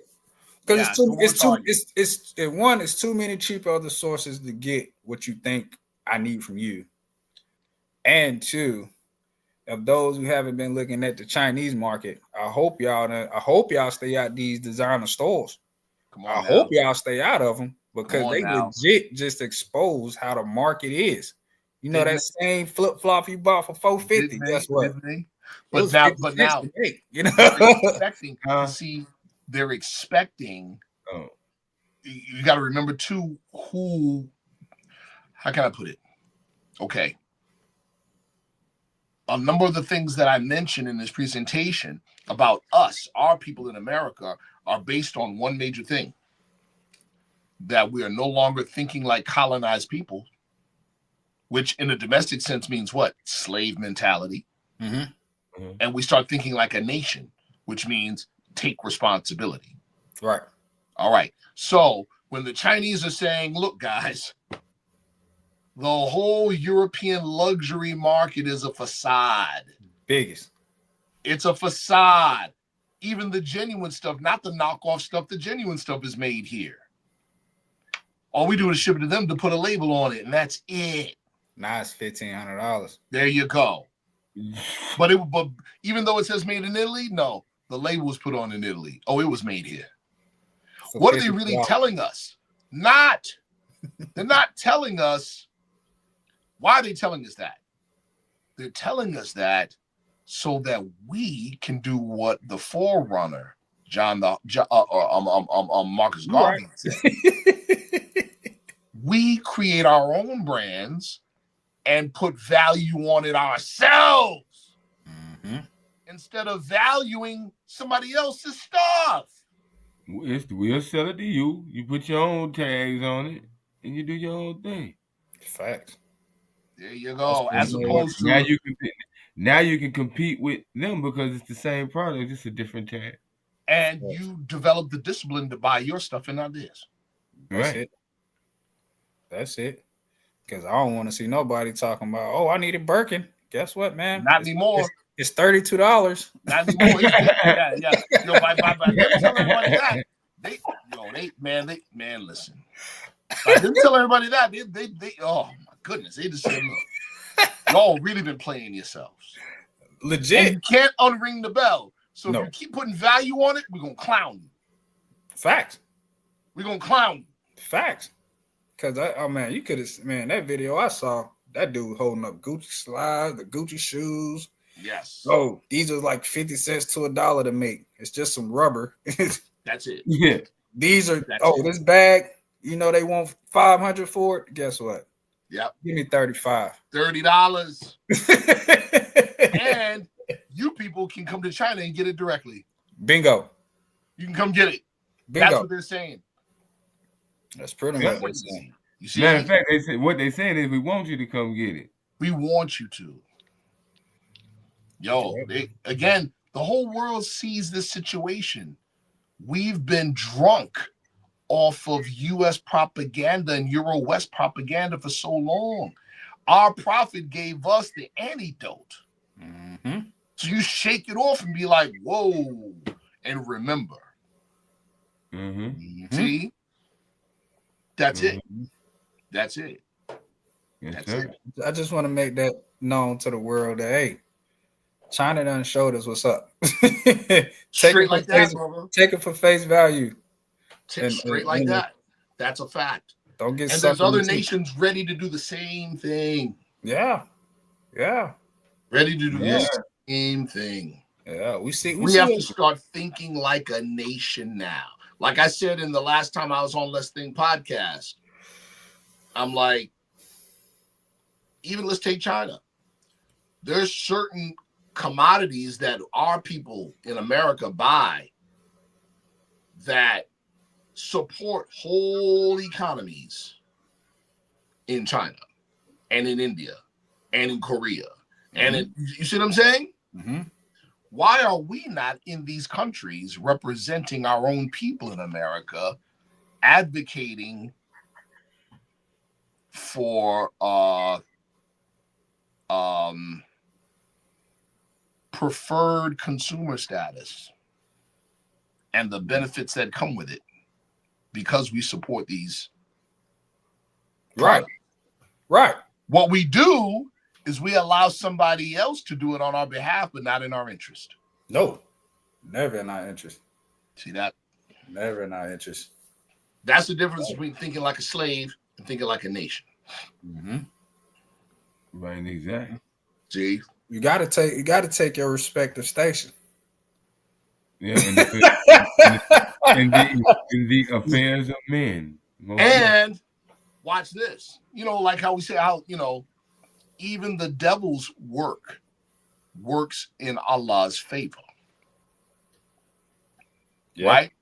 it's too many cheap other sources to get what you think I need from you. And two, of those who haven't been looking at the Chinese market, I hope y'all stay out these designer stores. I hope y'all stay out of them because they legit just expose how the market is. You know that same flip flop you bought for $450. Guess what? But now, you know, they're expecting. You got to remember too. How can I put it? Okay. A number of the things that I mentioned in this presentation about us, our people in America, are based on one major thing: that we are no longer thinking like colonized people, which in a domestic sense means what? Slave mentality. And we start thinking like a nation, which means take responsibility. Right. All right. So when the Chinese are saying, look, guys, the whole European luxury market is a facade. Biggest. It's a facade. Even the genuine stuff, not the knockoff stuff, the genuine stuff is made here. All we do is ship it to them to put a label on it, and that's it. Now it's $1,500. There you go. But even though it says made in Italy, no, the label was put on in Italy. Oh, it was made here. What are they really telling us? They're not telling us. Why are they telling us that? They're telling us that so that we can do what the forerunner, Marcus Garvey said. We create our own brands and put value on it ourselves instead of valuing somebody else's stuff. We'll sell it to you. You put your own tags on it, and you do your own thing. Facts. There you go. As opposed to now you can compete with them because it's the same product, just a different tag. And you develop the discipline to buy your stuff and not theirs. That's it. Because I don't want to see nobody talking about, oh, I need a Birkin. Guess what, man? Not anymore. It's $32. Not anymore. Yeah. By them telling everybody that, listen. By them telling everybody that, they oh my goodness, they just said, look, y'all really been playing yourselves. Legit. And you can't unring the bell. So if you keep putting value on it, we're gonna clown you. Facts. We're gonna clown you. Facts. Because you could have, that video I saw, that dude holding up Gucci slides, the Gucci shoes. Yes. Oh, these are like 50 cents to $1 to make. It's just some rubber. That's it. Yeah. These are, this bag, they want $500 for it. Guess what? Yep. Give me $35. $30. And you people can come to China and get it directly. Bingo. You can come get it. Bingo. That's what they're saying. That's pretty much what they're saying. You see, matter of fact, what they're saying is we want you to come get it. We want you to. Yo, again, the whole world sees this situation. We've been drunk off of U.S. propaganda and Euro West propaganda for so long. Our prophet gave us the antidote. So you shake it off and be like, whoa, and remember. See? That's it. That's it. Yes, That's sir. it. I just want to make that known to the world that, hey, China done showed us what's up. Straight like that, brother. Take it for face value. Straight like that. That's a fact. Don't get. And there's other nations ready to do the same thing. Yeah. Ready to do the same thing. Yeah, we have to start thinking like a nation now. Like I said in the last time I was on Let's Think podcast, I'm like, even let's take China. There's certain commodities that our people in America buy that support whole economies in China and in India and in Korea. And you see what I'm saying? Mm-hmm. Why are we not in these countries representing our own people in America, advocating for preferred consumer status and the benefits that come with it because we support these products? Right. What we do is we allow somebody else to do it on our behalf, but not in our interest. No, never in our interest. See that? Never in our interest. That's the difference between thinking like a slave and thinking like a nation. Mm-hmm. Right, exactly. See, you got to take your respective station. Yeah, in the affairs of men. And watch this. Like how we say how even the devil's works in Allah's favor. Yeah. Right?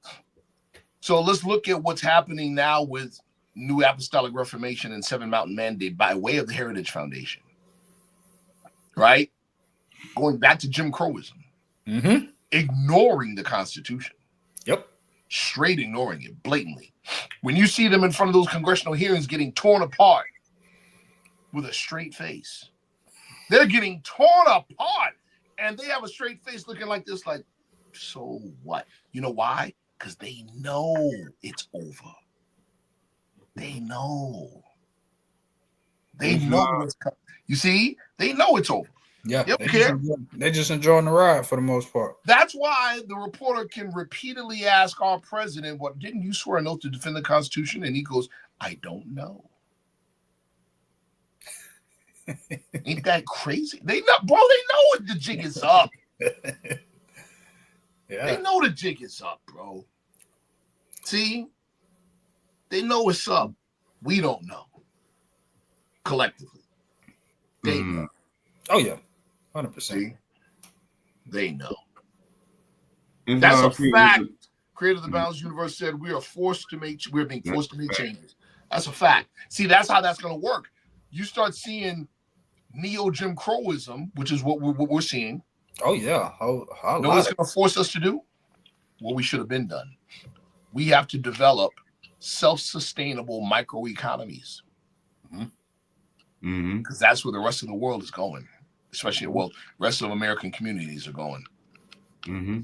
So let's look at what's happening now with New Apostolic Reformation and Seven Mountain Mandate by way of the Heritage Foundation. Right? Going back to Jim Crowism. Mm-hmm. Ignoring the Constitution. Yep. Straight ignoring it blatantly. When you see them in front of those congressional hearings getting torn apart with a straight face, they're getting torn apart and they have a straight face looking like this, like, so what? You know why? Because they know it's over. They know. They know what's coming. You see? They know it's over. Yeah. They don't care. They're just enjoying the ride for the most part. That's why the reporter can repeatedly ask our president, "What didn't you swear an oath to defend the Constitution?" And he goes, "I don't know." Ain't that crazy? They know, bro. They know the jig is up. Yeah. They know the jig is up, bro. See, they know it's up. We don't know. Collectively, they know. Oh yeah, 100%. See, they know. That's a fact. Creator of the Balanced Universe said we're being forced to make changes. That's a fact. See, that's how that's going to work. You start seeing neo-Jim Crowism, which is what we're seeing. Oh yeah. Know what's going to force us to do? What we should have been done. We have to develop self-sustainable microeconomies. Because that's where the rest of the world is going, especially the rest of American communities are going.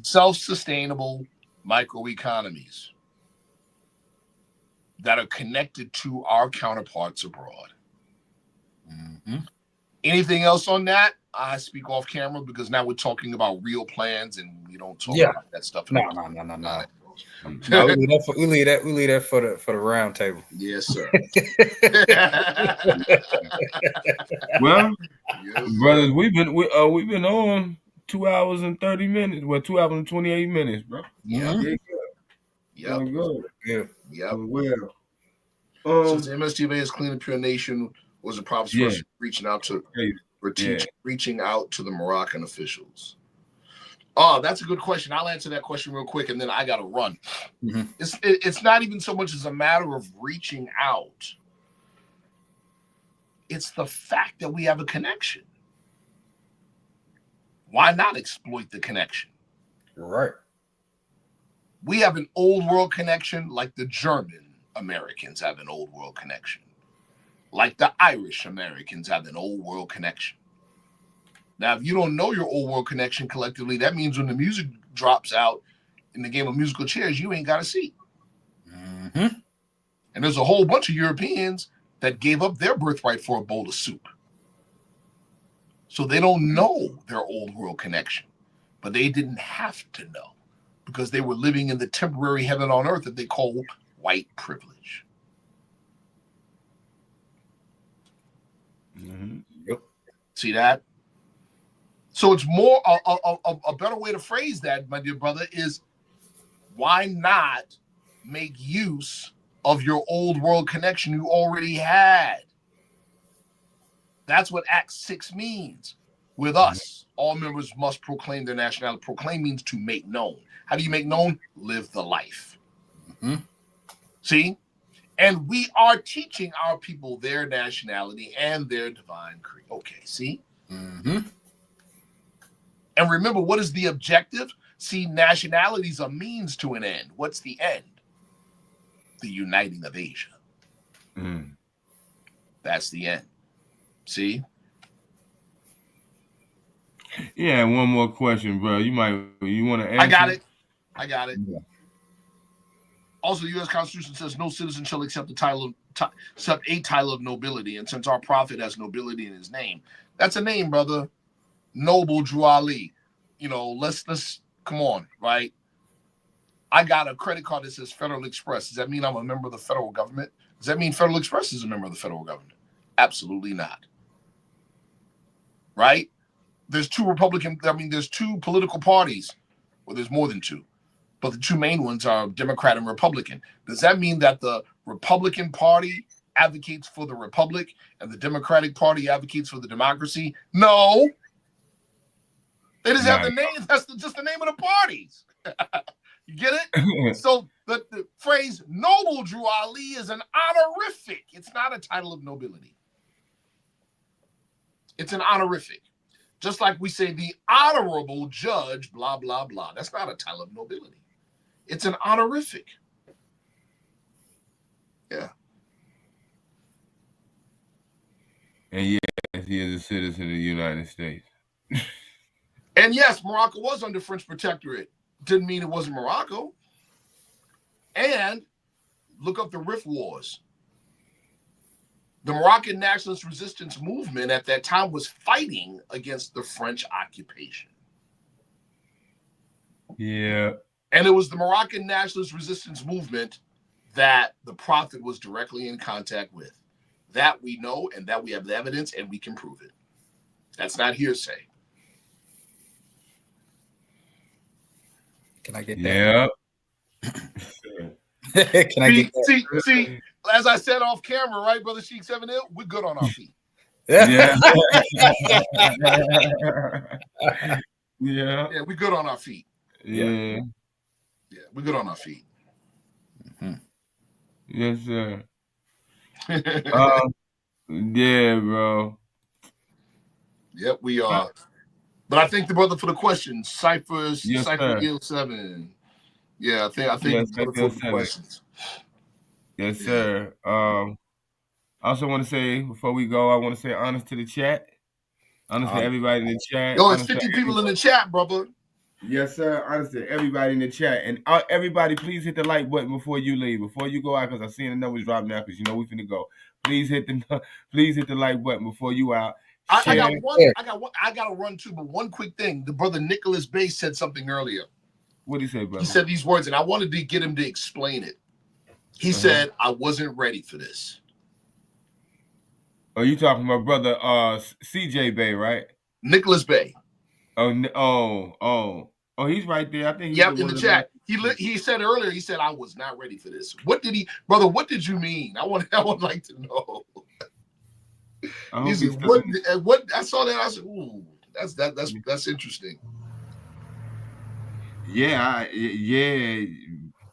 Self-sustainable microeconomies that are connected to our counterparts abroad. Anything else on that? I speak off camera because now we're talking about real plans and we don't talk about that stuff. No. No, we leave that for the round table. Yes, sir. Well, brothers, we've been on 2 hours and 30 minutes. Well, 2 hours and 28 minutes, bro. Yep. Well. Since MSTV is Clean and Pure Nation was a promise for us reaching out to the Moroccan officials. Oh, that's a good question. I'll answer that question real quick, and then I got to run. It's not even so much as a matter of reaching out. It's the fact that we have a connection. Why not exploit the connection? Right. We have an old world connection like the German Americans have an old world connection. Like the Irish Americans have an old world connection. Now, if you don't know your old world connection collectively, that means when the music drops out in the game of musical chairs, you ain't got a seat. And there's a whole bunch of Europeans that gave up their birthright for a bowl of soup. So they don't know their old world connection, but they didn't have to know because they were living in the temporary heaven on earth that they call white privilege. Yep. See that? So it's more a better way to phrase that, my dear brother, is why not make use of your old world connection you already had? That's what Act 6 means. With us, all members must proclaim their nationality. Proclaim means to make known. How do you make known? Live the life. See? And we are teaching our people their nationality and their divine creed. Okay, see? And remember, what is the objective? See, nationality is a means to an end. What's the end? The uniting of Asia. That's the end. See? Yeah, one more question, bro. You want to answer? I got it. Yeah. Also, the U.S. Constitution says no citizen shall accept accept a title of nobility. And since our prophet has nobility in his name, that's a name, brother. Noble Drew Ali. You know, let's come on, right? I got a credit card that says Federal Express. Does that mean I'm a member of the federal government? Does that mean Federal Express is a member of the federal government? Absolutely not. Right? There's two political parties. Well, there's more than two. But the two main ones are Democrat and Republican. Does that mean that the Republican Party advocates for the Republic and the Democratic Party advocates for the democracy? No. They just have the name. That's just the name of the parties. You get it? So the phrase Noble Drew Ali is an honorific. It's not a title of nobility. It's an honorific. Just like we say the honorable judge, blah, blah, blah. That's not a title of nobility. It's an honorific. Yeah. And yes, he is a citizen of the United States. And yes, Morocco was under French protectorate. Didn't mean it wasn't Morocco. And look up the Rif Wars. The Moroccan nationalist resistance movement at that time was fighting against the French occupation. Yeah. And it was the Moroccan nationalist resistance movement that the prophet was directly in contact with. That we know, and that we have the evidence, and we can prove it. That's not hearsay. Can I get that? Yeah. Can I get that? See, as I said off camera, right, Brother Sheik 7 we're good on our feet. Yeah. Yeah, we're good on our feet. Yeah. Yeah, we're good on our feet. Yes, sir. Yeah, bro. Yep, we are. But I thank the brother for the questions. Cypher 7. Yeah, I think yes, the brother for the questions. Yes, sir. I also want to say before we go, I want to say honest to the chat. Honest to everybody in the chat. Yo, it's 50 people in the chat, brother. Yes, sir. Honest to everybody in the chat. And everybody, please hit the like button before you leave. Before you go out, because I'm seeing the numbers drop now, because you know we finna go. Please hit the like button before you out. I got to run too, but one quick thing. The brother Nicholas Bey said something earlier. What did he say, brother? He said these words, and I wanted to get him to explain it. He said, I wasn't ready for this. Oh, you talking about brother CJ Bey, right? Nicholas Bey. Oh, he's right there. I think he's in the chat. He said earlier, he said, I was not ready for this. What did you mean? I would like to know. He said, what I saw that, I said, ooh, that's interesting. Yeah,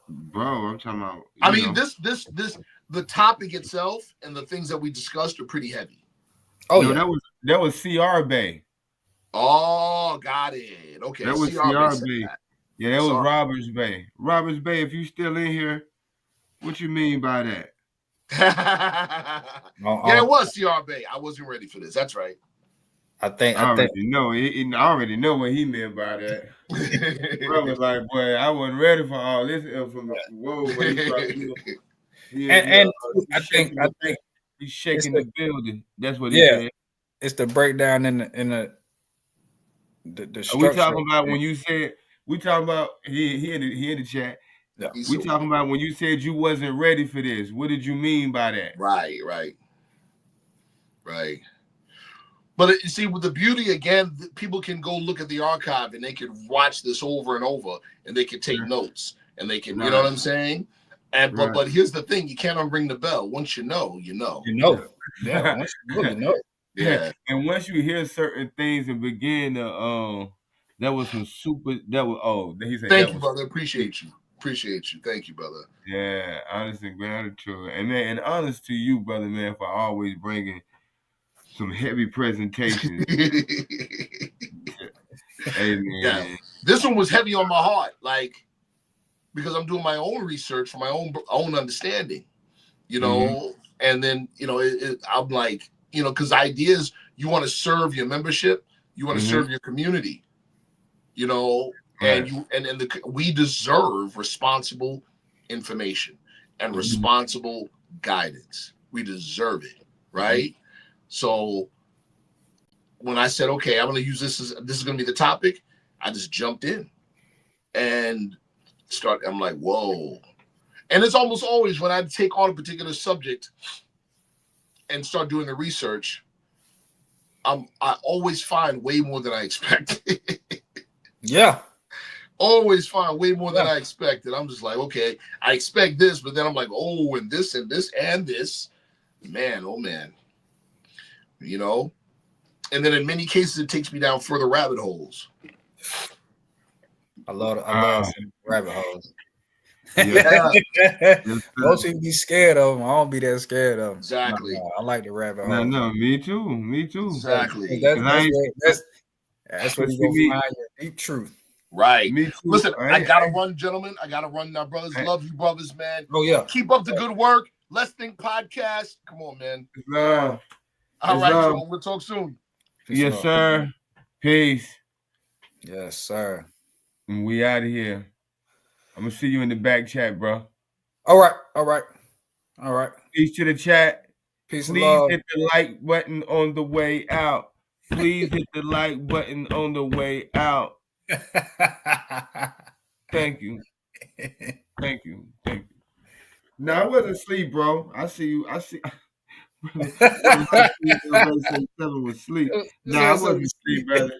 bro, I'm talking about. I mean, the topic itself and the things that we discussed are pretty heavy. Oh, no, that was CR Bay. Oh, got it. Okay, that was CR Bay. Yeah, that was Roberts Bay. Roberts Bay, if you still in here, what you mean by that? Yeah, it was CR Bay. I wasn't ready for this. That's right. I already know what he meant by that. I was like, boy, I wasn't ready for all this information. Whoa, I think He's shaking the building. That's what he Yeah. said. It's the breakdown in the Are structure. we talking about when you said we talking about he in the chat? Yeah. We talking about when you said you wasn't ready for this. What did you mean by that? Right. But you see, with the beauty, again, people can go look at the archive and they can watch this over and over, and they can take notes, and they can, you know what I'm saying? And but here's the thing: you can't unring the bell. Once you know, you know. You know. Yeah. Once you know, you know. Yeah. And once you hear certain things and begin to that was some super. That was he said. Thank you, brother. Appreciate you. Thank you, brother. Yeah, honest and gratitude, and man, and honest to you, brother, man, for always bringing some heavy presentations. Hey, man. Yeah, this one was heavy on my heart, like because I'm doing my own research for my own understanding, you know, and then I'm like, because ideas, you want to serve your membership, you want to serve your community, and we deserve responsible information and responsible guidance. We deserve it, right? So when I said, okay, I'm going to use this is going to be the topic, I just jumped in and I'm like, whoa. And it's almost always when I take on a particular subject and start doing the research, I always find way more than I expected. Yeah. Always find way more than I expected. I'm just like, okay, I expect this, but then I'm like, oh, and this and this and this. Man, oh man. And then in many cases, it takes me down further rabbit holes. I love rabbit holes. Yeah. Most people be scared of them. I don't be that scared of them. Exactly. No, I like the rabbit holes. No, me too. Exactly. That's where you gonna find your deep truth. Right. Me too. Listen, I gotta run, gentlemen. I gotta run now, brothers. Love you, brothers, man. Oh yeah. Keep up the good work. Let's Think Podcast. Come on, man. All right, Joe. We'll talk soon. Yes, sir. Peace. Yes, sir. And we out of here. I'm gonna see you in the back chat, bro. All right. Peace to the chat. Peace Please and love. hit the like button on the way out. Please hit the like button on the way out. Thank you. No, I wasn't asleep, bro. I see you. Seven was sleep. No, I wasn't asleep, brother.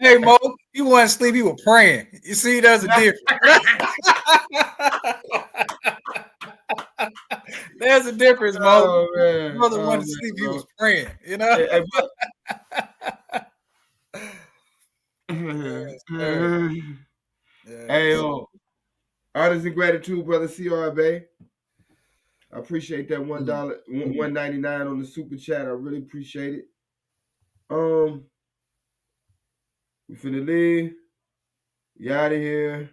Hey, Mo, you wasn't asleep. You were praying. You see, there's a difference. There's a difference, Mo. Oh, man. Brother wasn't asleep. He was praying. You know. Hey, honors and gratitude, brother Anael-Bey. I appreciate that $1.99 on the super chat. I really appreciate it. We finna leave. You out of here.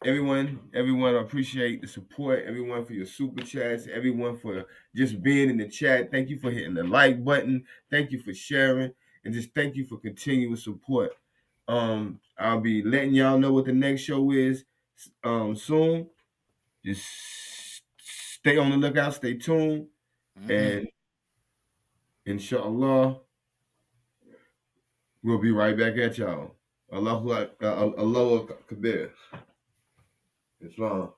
Everyone, I appreciate the support. Everyone for your super chats. Everyone for just being in the chat. Thank you for hitting the like button. Thank you for sharing. And just thank you for continuous support. I'll be letting y'all know what the next show is soon. Just stay on the lookout, stay tuned, and inshallah, we'll be right back at y'all. Allahu Akbar. Islam.